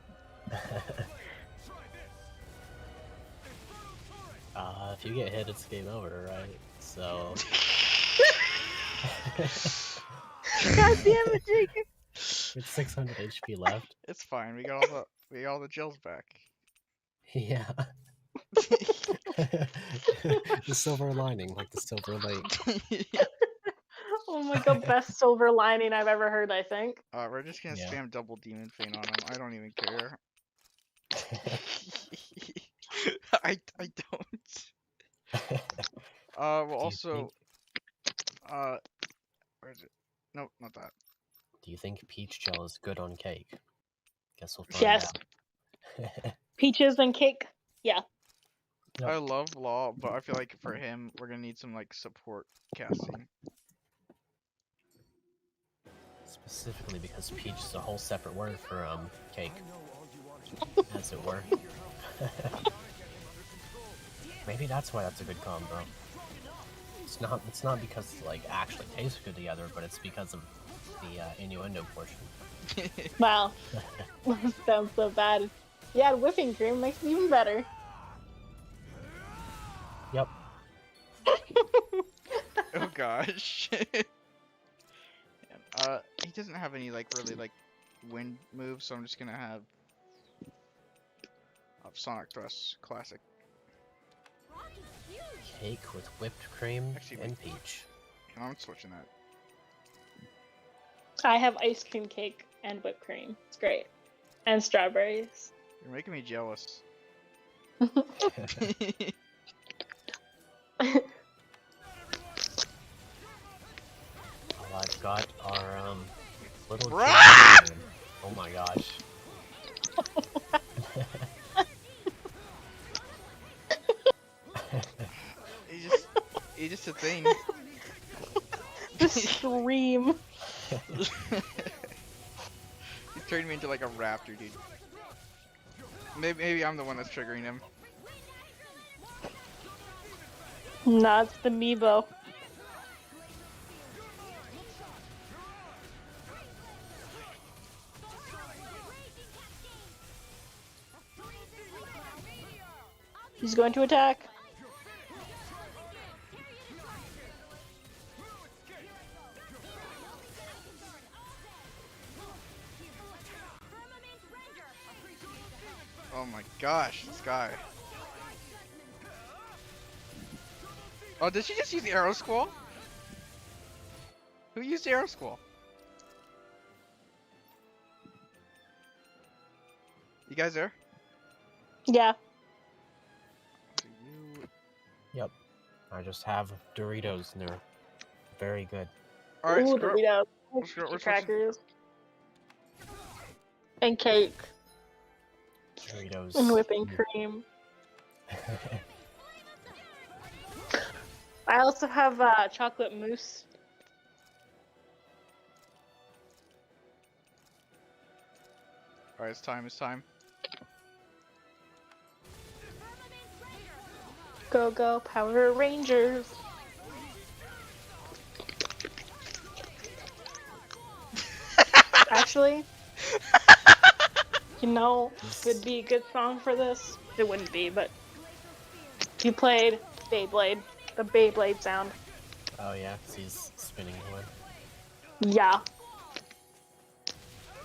If you get hit, it's game over, right? So... God damn it, Jacob. With 600 HP left. It's fine. We got all the gels back. Yeah. The silver lining, like the silver lake. Oh my god, best silver lining I've ever heard, I think. We're just gonna spam double demon feint on him. I don't even care. I don't. Well, also, where is it? Nope, not that. Do you think peach gel is good on cake? Guess we'll find Yes. out. Peaches and cake. Yeah. I love Law, but I feel like for him, we're gonna need some like support casting. Specifically because peach is a whole separate word for cake, as it were. Maybe that's why that's a good combo. It's not because it like actually tastes good together, but it's because of the innuendo portion. Wow. Sounds so bad. Yeah, whipping cream makes it even better. Yep. Oh gosh. He doesn't have any like really like wind moves, so I'm just gonna have Sonic Thrust Classic. Cake with whipped cream Actually, and peach. I'm switching that. I have ice cream cake and whipped cream. It's great. And strawberries. You're making me jealous. Well, I've got our little. Rah! Oh my gosh. He's just a thing. The scream. He's turned me into like a raptor, dude. Maybe I'm the one that's triggering him. Nah, it's the Meebo. He's going to attack. Oh my gosh, this guy. Oh, did she just use the Arrow Squall? Who used the Arrow Squall? You guys there? Yeah. Yep. I just have Doritos and they're very good. Alright, Ooh, screw Doritos. we're Crackers. And cake. Doritos. And whipping cream. I also have chocolate mousse. Alright, it's time. Go go Power Rangers. Actually, you know, would be a good song for this. It wouldn't be, but if you played Beyblade, the Beyblade sound. Oh yeah, 'cause he's spinning away. Yeah.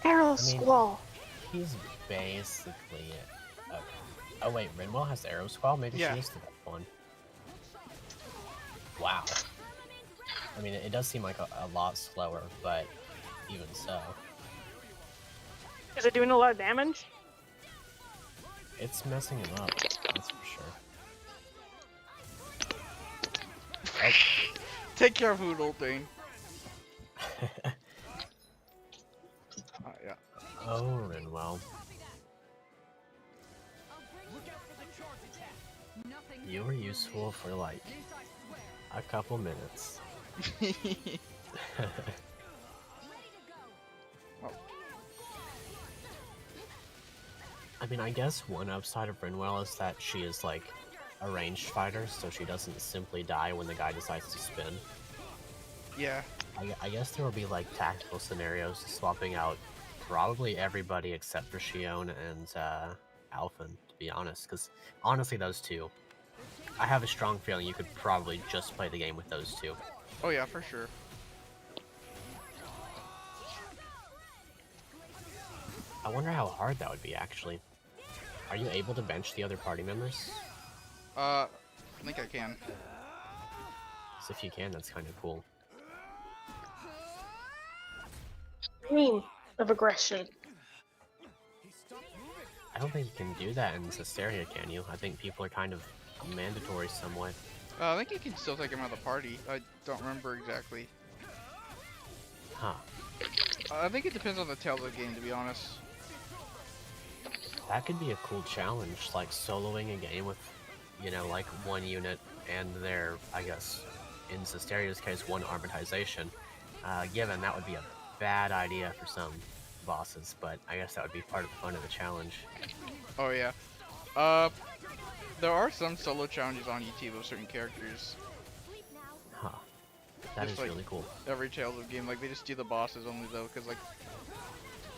Arrow Squall. he's basically. Oh wait, Rinwell has Arrow Squall? Maybe Yeah. she is the best one. Wow. I mean, it does seem like a lot slower, but even so. Is it doing a lot of damage? It's messing him up, that's for sure. Take care of Hoodle, Dane. Yeah. Oh, Rinwell. You were useful for like a couple minutes. I mean, I guess one upside of Rinwell is that she is like a ranged fighter, so she doesn't simply die when the guy decides to spin. Yeah. I guess there will be like tactical scenarios swapping out probably everybody except for Shion and Alphen, to be honest, because honestly those two, I have a strong feeling you could probably just play the game with those two. Oh yeah, for sure. I wonder how hard that would be, actually. Are you able to bench the other party members? I think I can. So if you can, that's kind of cool. Scream of aggression. I don't think you can do that in Zestiria, can you? I think people are kind of mandatory somewhat. I think you can still take him out of the party. I don't remember exactly. Huh. I think it depends on the Tales of the game, to be honest. That could be a cool challenge, like soloing a game with, you know, like one unit and their, I guess, in Zestiria's case, one armatization. Given that would be a bad idea for some bosses, but I guess that would be part of the fun of the challenge. Oh yeah. There are some solo challenges on YouTube of certain characters. Huh. That Just is like really cool. Every Tales of game, like they just do the bosses only though, because like.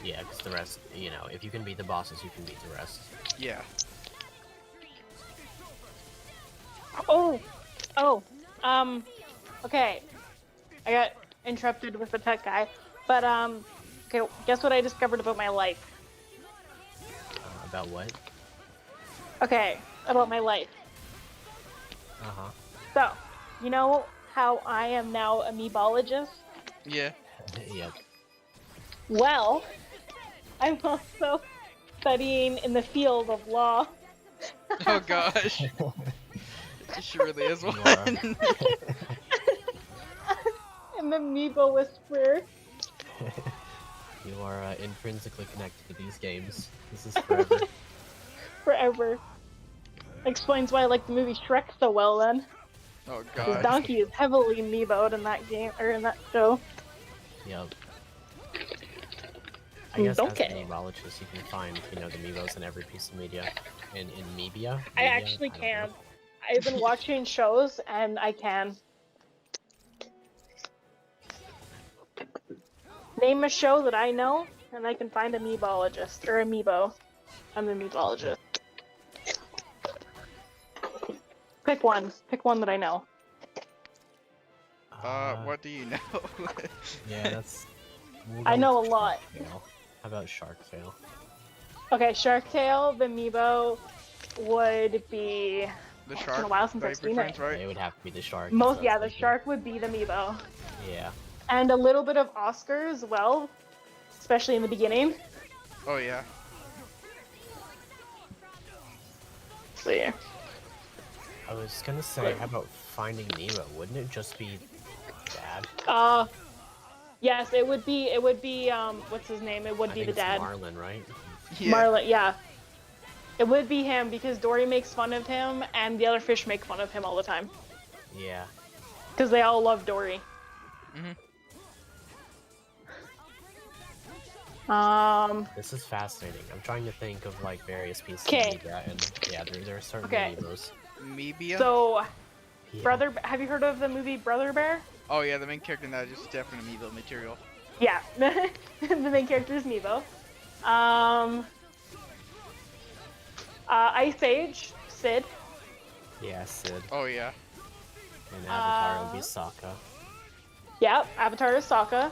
Yeah, because the rest, you know, if you can beat the bosses, you can beat the rest. Yeah. Oh, okay. I got interrupted with the tech guy, but okay. Guess what I discovered about my life? About what? Okay, about my life. Uh-huh. So, you know how I am now a mebologist? Yeah. Yep. Well, I'm also studying in the field of law. Oh gosh. She really is one. I'm a Meebo whisperer. You are intrinsically connected to these games. This is forever. Forever. Explains why I like the movie Shrek so well then. Oh Because gosh. Donkey is heavily Meebo'd in that game, or in that show. Yep. I guess as Okay. a mebologist, you can find, you know, the Meebos in every piece of media. In Media? I Media? actually don't can. know. I've been watching shows, and I can. Name a show that I know, and I can find a mebologist, or a Meebo. I'm a mebologist. Pick one. Pick one that I know. What do you know? Yeah, that's... we'll I go know with a lot. Shark Tale. How about Shark Tale? Okay, Shark Tale, the Meebo would be... The It's shark. been a while since I've Viper seen Friends, it. right? It would have to be the shark. Most, that's yeah, the thinking. shark would be the Meebo. Yeah. And a little bit of Oscar as well, especially in the beginning. Oh yeah. So yeah. I was gonna say, how about Finding Nemo? Wouldn't it just be dad? Yes, it would be, what's his name? It would I be think the it's dad. Marlin, right? Yeah. Marlin, yeah. It would be him because Dory makes fun of him and the other fish make fun of him all the time. Yeah. Because they all love Dory. This is fascinating. I'm trying to think of like various pieces Okay. of media, and yeah, there are certain Okay. Meebos. Mebia? So, Yeah. have you heard of the movie Brother Bear? Oh yeah, the main character in that is just definitely Meebo material. Yeah, the main character is Meebo. Ice Age, Sid. Yeah, Sid. Oh yeah. And Avatar would be Sokka. Yep, Avatar is Sokka.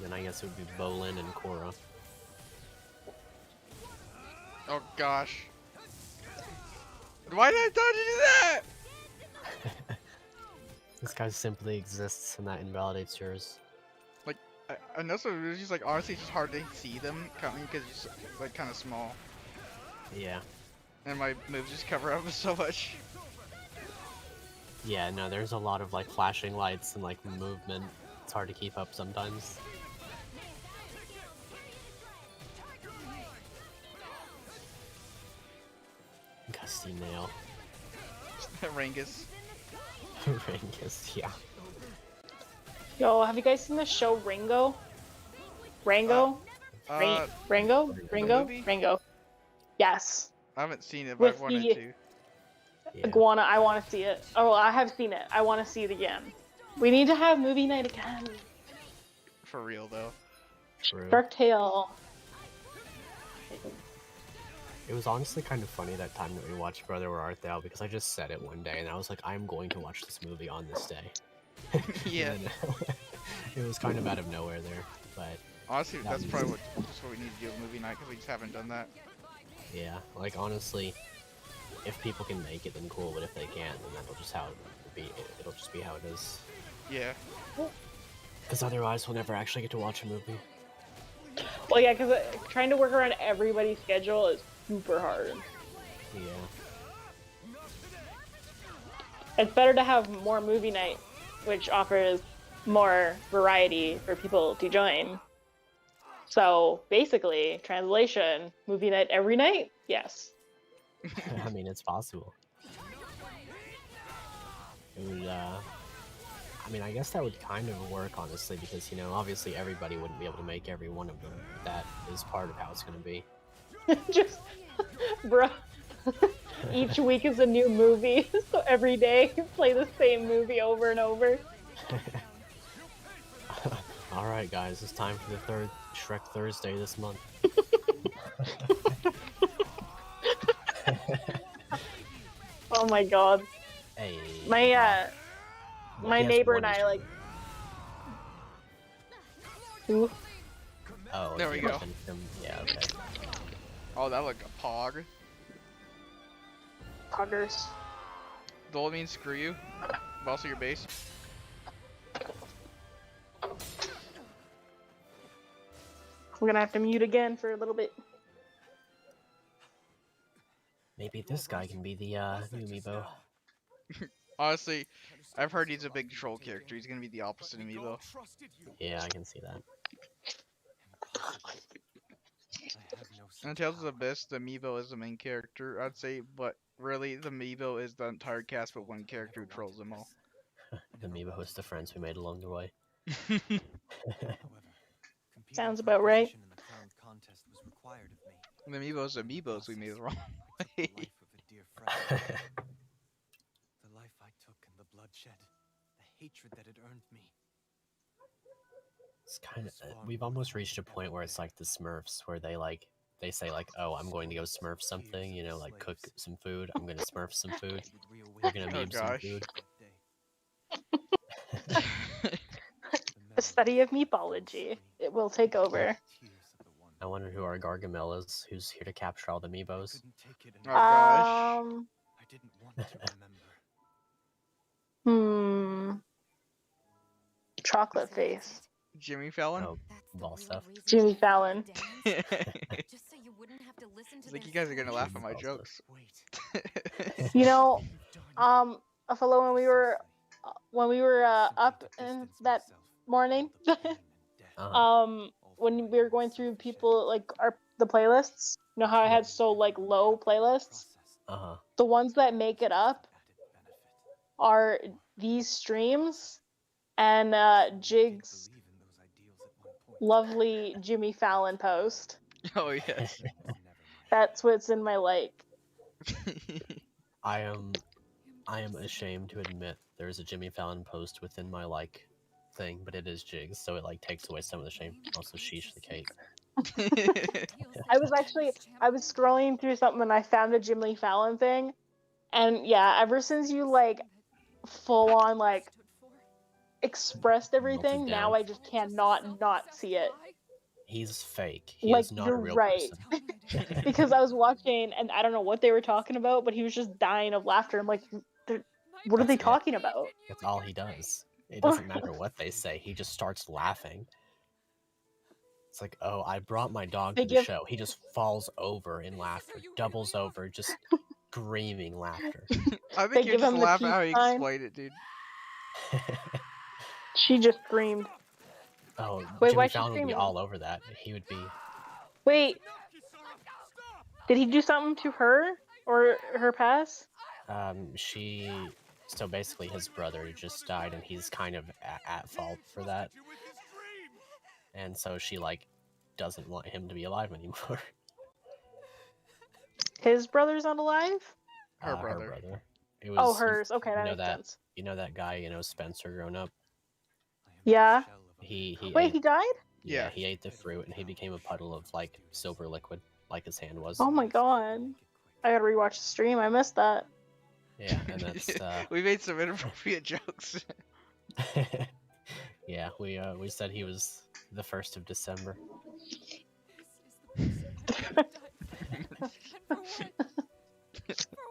Then I guess it would be Bolin and Korra. Oh gosh. Why did I tell you to do that? This guy simply exists and that invalidates yours. Like, I know some it's just like honestly it's just hard to see them coming because it's like kind of small. Yeah. And my moves just cover up so much. Yeah, no, there's a lot of like flashing lights and like movement. It's hard to keep up sometimes. Gusty nail. Rangus. Rangus, yeah. Yo, have you guys seen the show Ringo? Rango? Rango? Rango. Yes. I haven't seen it, but With I've wanted the- to. Yeah. Iguana, I want to see it. Oh, I have seen it. I want to see it again. We need to have movie night again. For real though. True. Dark Tale. It was honestly kind of funny that time that we watched Brother Where Art Thou because I just said it one day and I was like, I'm going to watch this movie on this day. Yeah. And it was kind of out of nowhere there, but Honestly, that that's was- probably just what we need to do with movie night because we just haven't done that. yeah, like honestly, if people can make it, then cool. But if they can't, then that'll just how it be. It'll just be how it is. Yeah. Because otherwise, we'll never actually get to watch a movie. Well, yeah, because trying to work around everybody's schedule is super hard. Yeah. It's better to have more movie night, which offers more variety for people to join. So basically, translation, movie night every night? Yes. I mean, it's possible. It would, I mean, I guess that would kind of work, honestly, because, you know, obviously everybody wouldn't be able to make every one of them. That is part of how it's going to be. Just, bro. Each week is a new movie, so every day you play the same movie over and over. Alright, guys, it's time for the third Shrek Thursday this month. Oh my god. Hey. My Yes, neighbor one and is I, like... Ooh. Oh, There we you go. finished them? Yeah, okay. Oh, that looked a pog. Poggers. Dole means screw you. But also your base. We're gonna have to mute again for a little bit. Maybe this guy can be the new amiibo. Honestly, I've heard he's a big troll character. He's gonna be the opposite amiibo. Yeah, I can see that. And Tales of the Abyss, the amiibo is the main character, I'd say, but really the amiibo is the entire cast but one character who trolls them all. The amiibo is the friends we made along the way. Sounds about right. The amiibos we made the wrong way. The life I took and the bloodshed, the hatred that it earned me. It's kind of we've almost reached a point where it's like the Smurfs, where they say like, oh, I'm going to go Smurf something, you know, like cook some food. I'm gonna Smurf some food. We're gonna meme some gosh. food. The study of meatballology. It will take over. I wonder who our Gargamel is, who's here to capture all the amiibos. Oh gosh. I didn't want to remember. Chocolate face. Jimmy Fallon? Oh, ball stuff. Jimmy Fallon. Just so you wouldn't have to listen to Like them you guys are gonna say laugh at my Ball jokes. You know, Epholo, when we were up in that morning, when we were going through people like the playlists, you know how I had so like low playlists? The ones that make it up are these streams and Jig's lovely Jimmy Fallon post. Oh yes. That's what's in my like. I am ashamed to admit there's a Jimmy Fallon post within my like thing, but it is Jigs, so it like takes away some of the shame. Also, sheesh the cake. I was scrolling through something and I found a Jimmy Fallon thing, and yeah, ever since you like full on like expressed Melted everything, now down. I just cannot not see it. He's fake. He Like, is not you're a real right. person. Because I was watching, and I don't know what they were talking about, but he was just dying of laughter. I'm like, what are they That's it. talking about? That's all he does. It doesn't matter what they say. He just starts laughing. It's like, oh, I brought my dog They to the give- show. He just falls over in laughter, doubles over, just screaming laughter. I They think you're give just him the laughing at how peace he sign. explained it, dude. She just screamed. Oh, Wait, Jimmy why is she Fallon would be screaming? all over that. He would be. Wait, did he do something to her or her past? She. So basically, his brother just died, and he's kind of at fault for that. And so she like doesn't want him to be alive anymore. His brother's not alive? Her Her brother. brother. It Oh, was. hers. Okay, that You know makes that. sense. You know that guy. You know Spencer grown up. Yeah. He Wait, ate, he died? yeah, he ate the fruit, and he became a puddle of like silver liquid, like his hand was. Oh my god. I gotta rewatch the stream. I missed that. Yeah, and that's We made some inappropriate jokes. yeah, we said he was the 1st of December.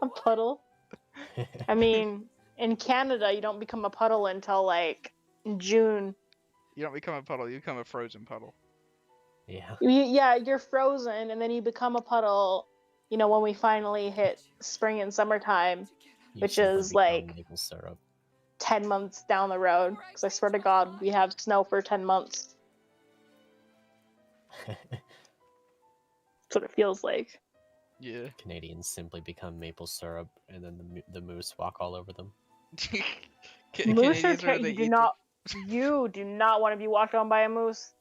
A puddle? I mean, in Canada, you don't become a puddle until like June. You don't become a puddle, you become a frozen puddle. Yeah. Yeah, you're frozen, and then you become a puddle, you know, when we finally hit spring and summertime, You which simply is become like maple syrup. 10 months down the road. Because I swear to God, we have snow for 10 months. That's what it feels like. Yeah. Canadians simply become maple syrup, and then the moose walk all over them. Moose are Canadians are they you do eat not you do not want to be walked on by a moose.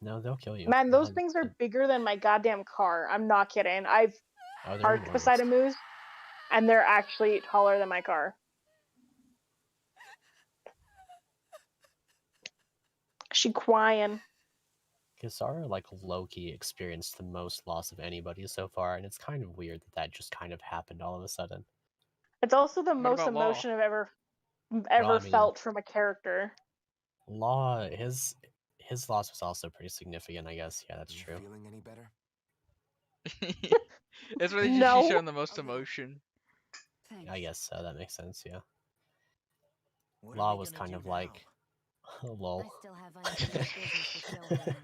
No, they'll kill you. Man, those 100%. things are bigger than my goddamn car. I'm not kidding. I've Oh, they're parked enormous. beside a moose, and they're actually taller than my car. She crying. Kisara, like, low-key experienced the most loss of anybody so far, and it's kind of weird that that just kind of happened all of a sudden. It's also the What most about Law? emotion I've ever I mean- felt from a character. Law, his loss was also pretty significant, I guess. Yeah, that's true. Feeling any better? It's really just No. she's showing the most emotion. I guess so. That makes sense. Yeah. What are Law we was gonna kind do of like, lol. I still have unfinished business with Gillian.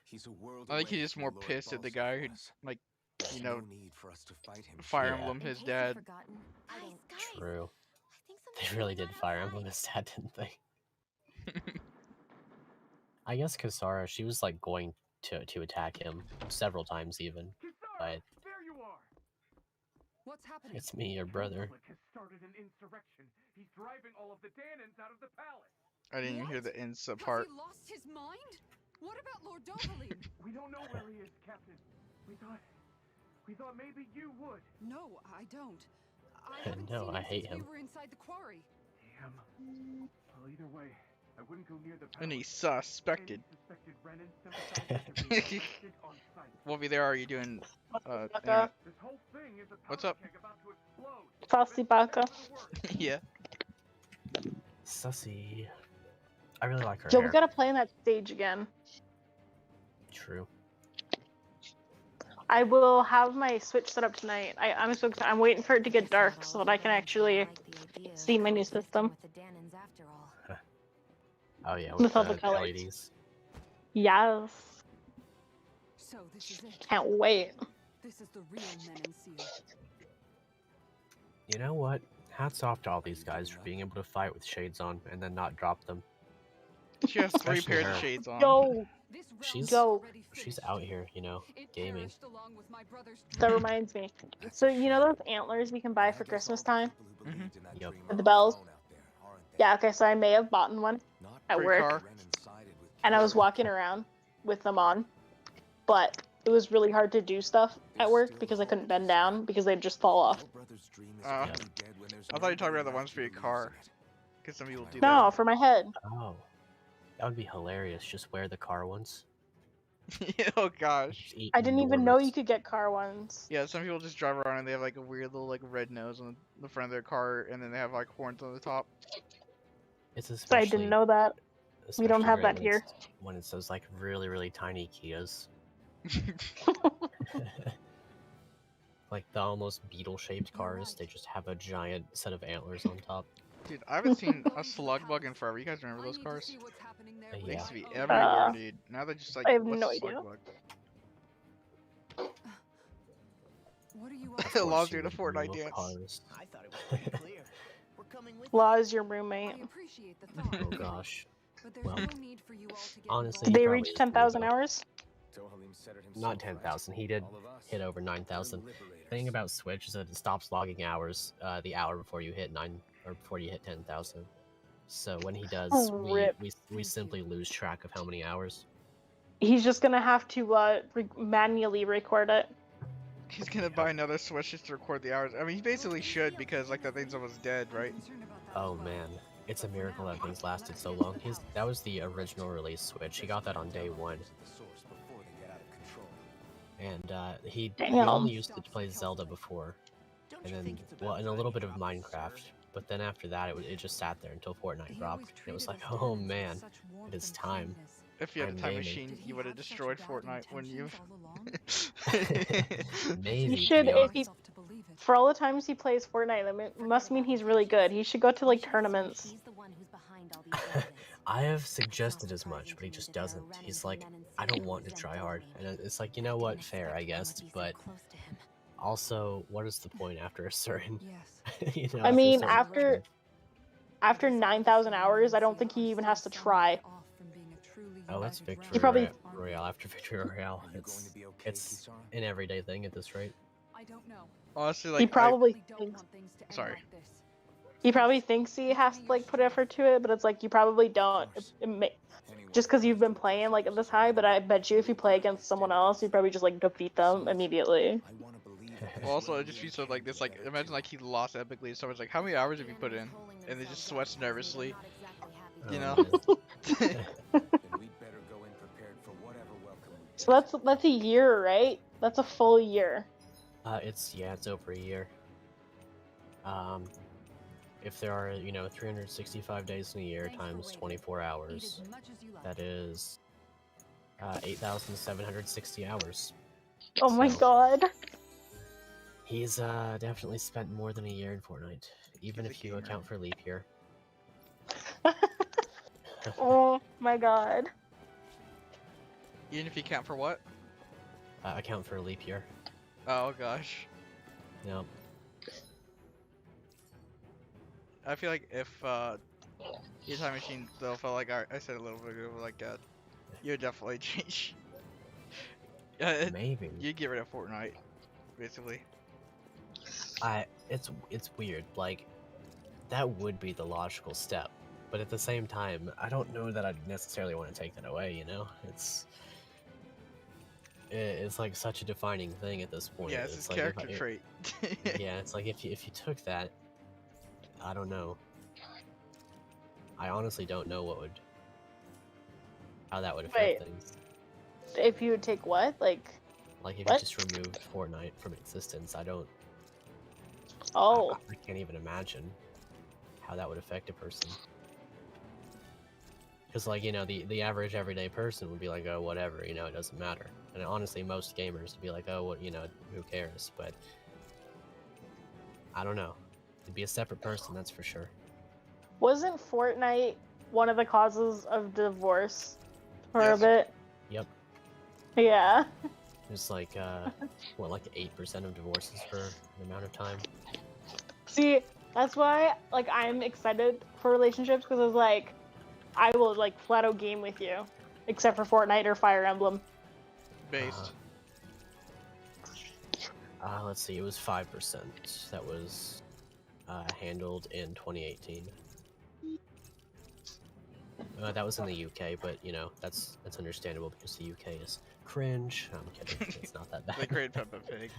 He's a world I think he's away just from more Lord pissed at the Balsam guy who, was. like, There's you know, no need for us to fight him. Fire Yeah. Emblem In his case dad. you've forgotten, I don't True. I think They something's really going did on Fire outside. Emblem his dad, didn't they? I guess Kisara, she was like going to attack him several times even, but There you are! What's happening? it's me, your brother. Republic has started an insurrection. He's driving all of the Danons out of the palace. I didn't even hear What? the Insa Has part. he lost his mind? What about Lord Dovaline? We don't know where he is, Captain. We thought maybe you would. No, I don't. I haven't No, seen I him hate since him. we were inside the quarry. Damn. Well, either way, I wouldn't go near the palace. And he's suspected. Any suspected Renan sympathizers are being arrested on sight. Wolfie, there are you doing Baka. internet. This whole thing is a What's powder up? keg about to explode. Saucy Baka. Yeah. Sussy. I really like her Yo, hair. we gotta play on that stage again. True. I will have my Switch set up tonight. I'm so excited. I'm waiting for it to get dark so that I can actually see my new system. With the Danons after all. Oh yeah, With with all the the colors. LEDs. Yes. So this is it. Can't wait. This is the real Menancia. You know what? Hats off to all these guys for being able to fight with shades on and then not drop them. She has 3 Especially pairs of her. shades on. Yo, This realm She's- is Go. already She's finished. out here, you know, It gaming. perished along with my brother's that dream. reminds me. So you know those antlers we can buy for Christmas time? Yep. With the bells? Yeah, okay, so I may have bought one at Free work, car. and I was walking around with them on, but it was really hard to do stuff at work because I couldn't bend down because they'd just fall off. I thought you were talking about the ones for your car. Because some people do No, for my head. Oh. That would be hilarious. Just wear the car ones. that. Oh gosh. Just eat I didn't even know enormous. you could get car ones. Yeah, some people just drive around and they have like a weird little like red nose on the front of their car, and then they have like horns on the top. It's So I especially. didn't know that. We don't especially have great that here. when it's those like really, really tiny Kias. Like the almost beetle-shaped cars, they just have a giant set of antlers on top. Dude, I haven't seen a slug bug in forever. You guys remember those cars? They Yeah. used to be everywhere, dude. Now they're just like, I have what's no a slug idea. bug? What are you Of up course Law's you doing a would Fortnite love dance. cars. I thought it was pretty clear. We're coming with you. Law is your roommate. I appreciate the thought. Oh gosh. But there's Well, no need for you all to get honestly, Did he they probably reach is 10,000 weird, though. hours? Tohalim said it himself, Not right? 10,000. He did All of us. hit over 9,000. We're The liberators. thing about Switch is that it stops logging hours the hour before you hit 10,000. So when he does, Oh, we rip. simply lose track of how many hours. He's just gonna have to manually record it. He's gonna buy another Switch just to record the hours. I mean, he basically should because like that thing's almost dead, right? Oh man, it's a miracle that thing's lasted so long. That was the original release Switch. He got that on day one. And he only used it to play Zelda before, and then and a little bit of Minecraft. But then after that, it just sat there until Fortnite dropped. And it was like, oh man, it is time. If you had a I'm time gaming. machine, you would have destroyed Fortnite, wouldn't you? Maybe. He should, to be if he, for all the times he plays Fortnite, that must mean he's really good. He should go to like tournaments. I have suggested as much, but he just doesn't. He's like, I don't want to try hard. And it's like, you know what, fair, I guess, but also, what is the point after a certain, you know, I mean, after after 9,000 hours, I don't think he even has to try. Oh, that's Victory He probably- Royale after Victory Royale. It's an everyday thing at this rate. I don't know. Honestly, like He probably don't thinks, want things to end Sorry. like this. he probably thinks he has to like put effort to it, but it's like you probably don't. Just because you've been playing like this high, but I bet you if you play against someone else, you probably just like defeat them immediately. well, also it just be so like this. Like imagine like he lost epically. Someone's like, how many hours have you put in? And they just sweats nervously. You know. Then we'd better go in prepared for whatever welcome we So that's a year, right? That's a full year. It's over a year. If there are 365 days in a year times 24 hours, that is 8,760 hours. Oh my So, god. He's definitely spent more than a year in Fortnite, even if you account for leap year. Oh my god. Even if you count for what? Account for leap year. Oh gosh. Yep. I feel like if your time machine though felt like I said a little bit ago, like you would definitely change. Maybe. You get rid of Fortnite, basically. It's weird. Like, that would be the logical step, but at the same time, I don't know that I'd necessarily want to take that away. You know, it's like such a defining thing at this point. Yeah, it's his like character trait. Yeah, it's like if you took that, I don't know. I honestly don't know how that would affect Wait. things. If you would take what? Like Like if what? you just removed Fortnite from existence, I don't. Oh. I can't even imagine how that would affect a person. Because like the average everyday person would be like, oh whatever, it doesn't matter. And honestly, most gamers would be like, oh what, who cares? But I don't know. It'd be a separate person, that's for sure. Wasn't Fortnite one of the causes of divorce for Yes. a bit? Yep. Yeah. There's like 8% of divorces for an amount of time. See, that's why like I'm excited for relationships because it's like I will like flat out game with you, except for Fortnite or Fire Emblem. Based. Let's see, it was 5% that was handled in 2018. That was in the UK, but that's understandable because the UK is cringe. I'm kidding, it's not that bad. They created Peppa Pig.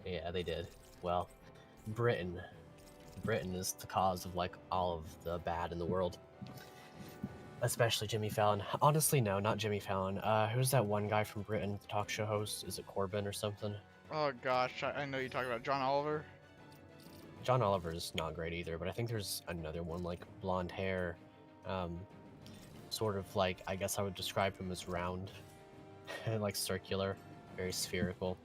Yeah, they did. Well, Britain is the cause of like all of the bad in the world. Especially Jimmy Fallon. Honestly, no, not Jimmy Fallon. Who's that one guy from Britain, the talk show host? Is it Corbyn or something? Oh gosh, I know you're talking about John Oliver. John Oliver's not great either, but I think there's another one, like blonde hair, Sort of like, I guess I would describe him as round, like circular, very spherical.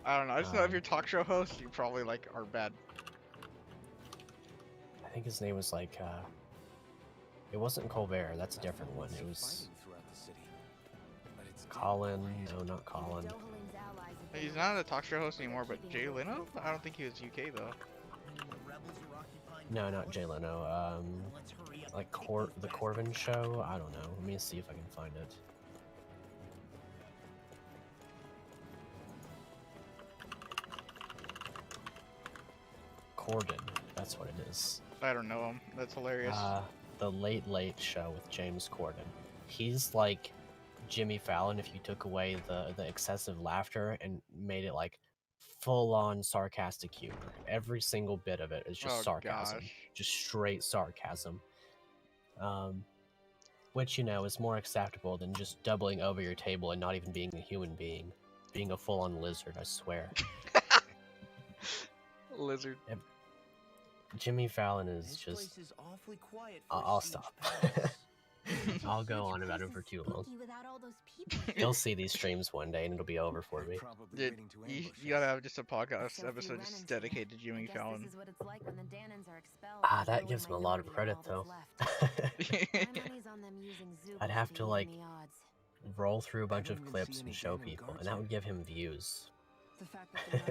I don't know. I just know if you're talk show host, you probably like are bad. I think his name was like, it wasn't Colbert, that's a different one. It was Colin, no, not Colin. He's not a talk show host anymore, but Jay Leno? I don't think he was UK though. No, not Jay Leno. Like the Corbin Show? I don't know. Let me see if I can find it. Corden, that's what it is. I don't know him. That's hilarious. The Late Late Show with James Corden. He's like Jimmy Fallon if you took away the excessive laughter and made it like full-on sarcastic humor. Every single bit of it is just sarcasm. Gosh. Just straight sarcasm. Which, you know, is more acceptable than just doubling over your table and not even being a human being. Being a full-on lizard, I swear. Lizard. Jimmy Fallon is just... I'll stop. I'll go on about it for too long. You'll see these streams one day and it'll be over for me. Dude, you gotta have just a podcast episode just dedicated to Jimmy Fallon. Ah, that gives him a lot of credit though. I'd have to like roll through a bunch of clips and show people, and that would give him views.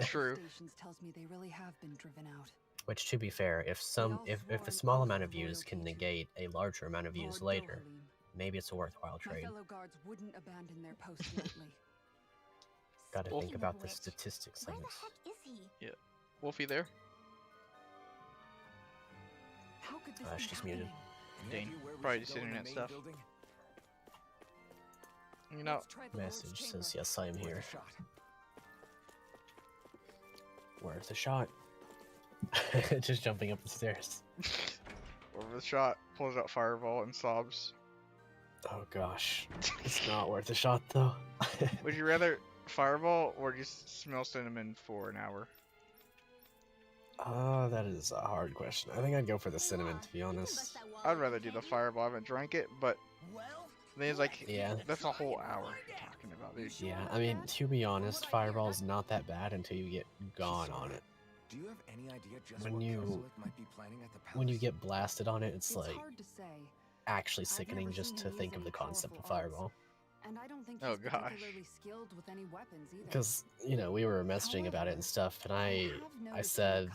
True. Tells me they really have been driven out. Which, to be fair, if a small amount of views can negate a larger amount of views later, maybe it's a worthwhile trade. My fellow guards wouldn't abandon their post lightly. Gotta think about the statistics of this. Yeah. Wolfie there? How could this be She's muted. Dang. Probably just internet stuff. You know. Message says, yes, I am here. Worth a shot. Just jumping up the stairs. Over the shot, pulls out fireball and sobs. Oh gosh. It's not worth a shot though. Would you rather fireball or just smell cinnamon for an hour? That is a hard question. I think I'd go for the cinnamon, to be honest. I'd rather do the fireball. I haven't drank it, but the thing is, like, yeah, that's a whole hour you're talking about, dude. Yeah, I mean, to be honest, fireball is not that bad until you get gone on it. Do you have any idea just when what you Kozilek might be planning at the palace? when you get blasted on it, it's like hard to say. actually sickening just to think of the concept of fireball. And I don't think Oh, he's gosh. particularly skilled with any weapons either. Because, you know, we were messaging about it and stuff, and I said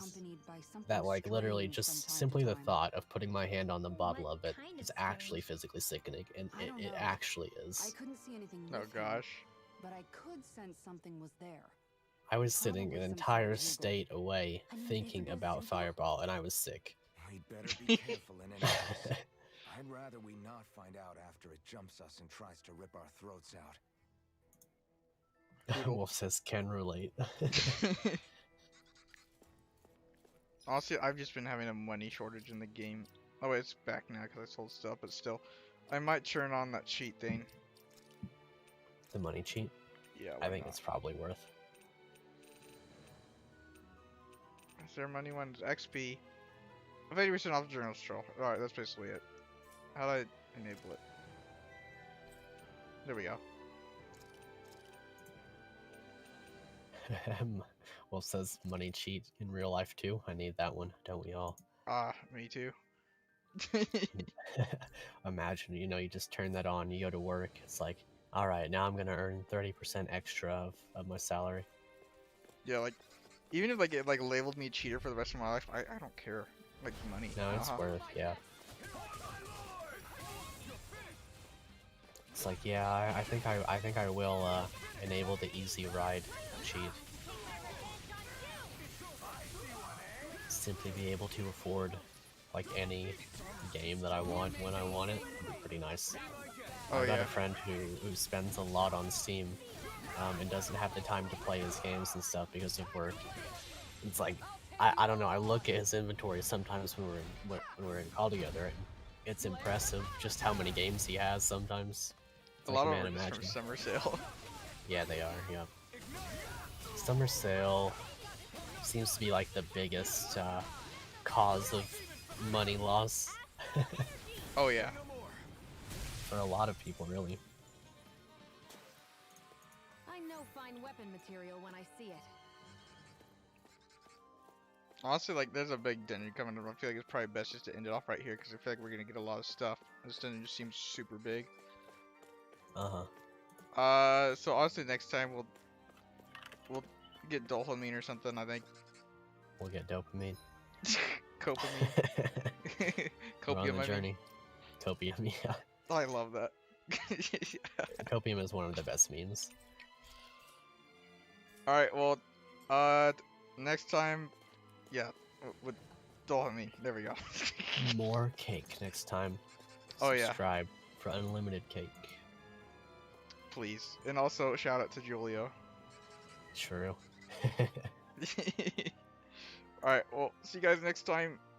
that, like, literally just simply the thought of putting my hand on the bottle of it is actually physically sickening, and it actually I is. couldn't see anything Oh with him, gosh. but I could sense something was there. I was sitting an entire state away thinking about fireball, and I was sick. We'd better be careful in any case. I'd rather we not find out after it jumps us and tries to rip our throats out. Wolf says, can relate. Honestly, I've just been having a money shortage in the game. Oh wait, it's back now because I sold stuff, but still. I might turn on that cheat thing. The money cheat? Yeah, I think it's probably worth. Is there money ones? XP. 50% off journal stroll. Alright, that's basically it. How do I enable it? There we go. Wolf says money cheat in real life too. I need that one, don't we all? Me too. Imagine, you know, you just turn that on, you go to work, it's like, alright, now I'm gonna earn 30% extra of my salary. Yeah, like, even if like it like labeled me a cheater for the rest of my life, I don't care. Like money. No, it's worth, yeah. It's like, yeah, I think I will enable the easy ride cheat. Simply be able to afford like any game that I want when I want it. It'd be pretty nice. I've got a friend who spends a lot on Steam and doesn't have the time to play his games and stuff because of work. It's like, I don't know, I look at his inventory sometimes when we're in call together, and it's impressive just how many games he has sometimes. It's a like, lot man, of them are imagine. from Summer Sale. Yeah, they are, yeah. Summer Sale seems to be like the biggest cause of money loss. Oh yeah. for a lot of people, really. I know fine weapon material when I see it. Honestly, like, there's a big dinner coming up. I feel like it's probably best just to end it off right here because I feel like we're gonna get a lot of stuff. This dinner just seems super big. So honestly, next time we'll get dopamine or something. I think. We'll get dopamine. Copamine. We're on Copium, the I mean. journey. Copium, yeah. I love that. Copium is one of the best memes. Alright, well, next time, yeah, with dopamine. There we go. More cake next time. Oh, yeah. Subscribe for unlimited cake. Please. And also, shout out to Julio. True. Alright, well, see you guys next time.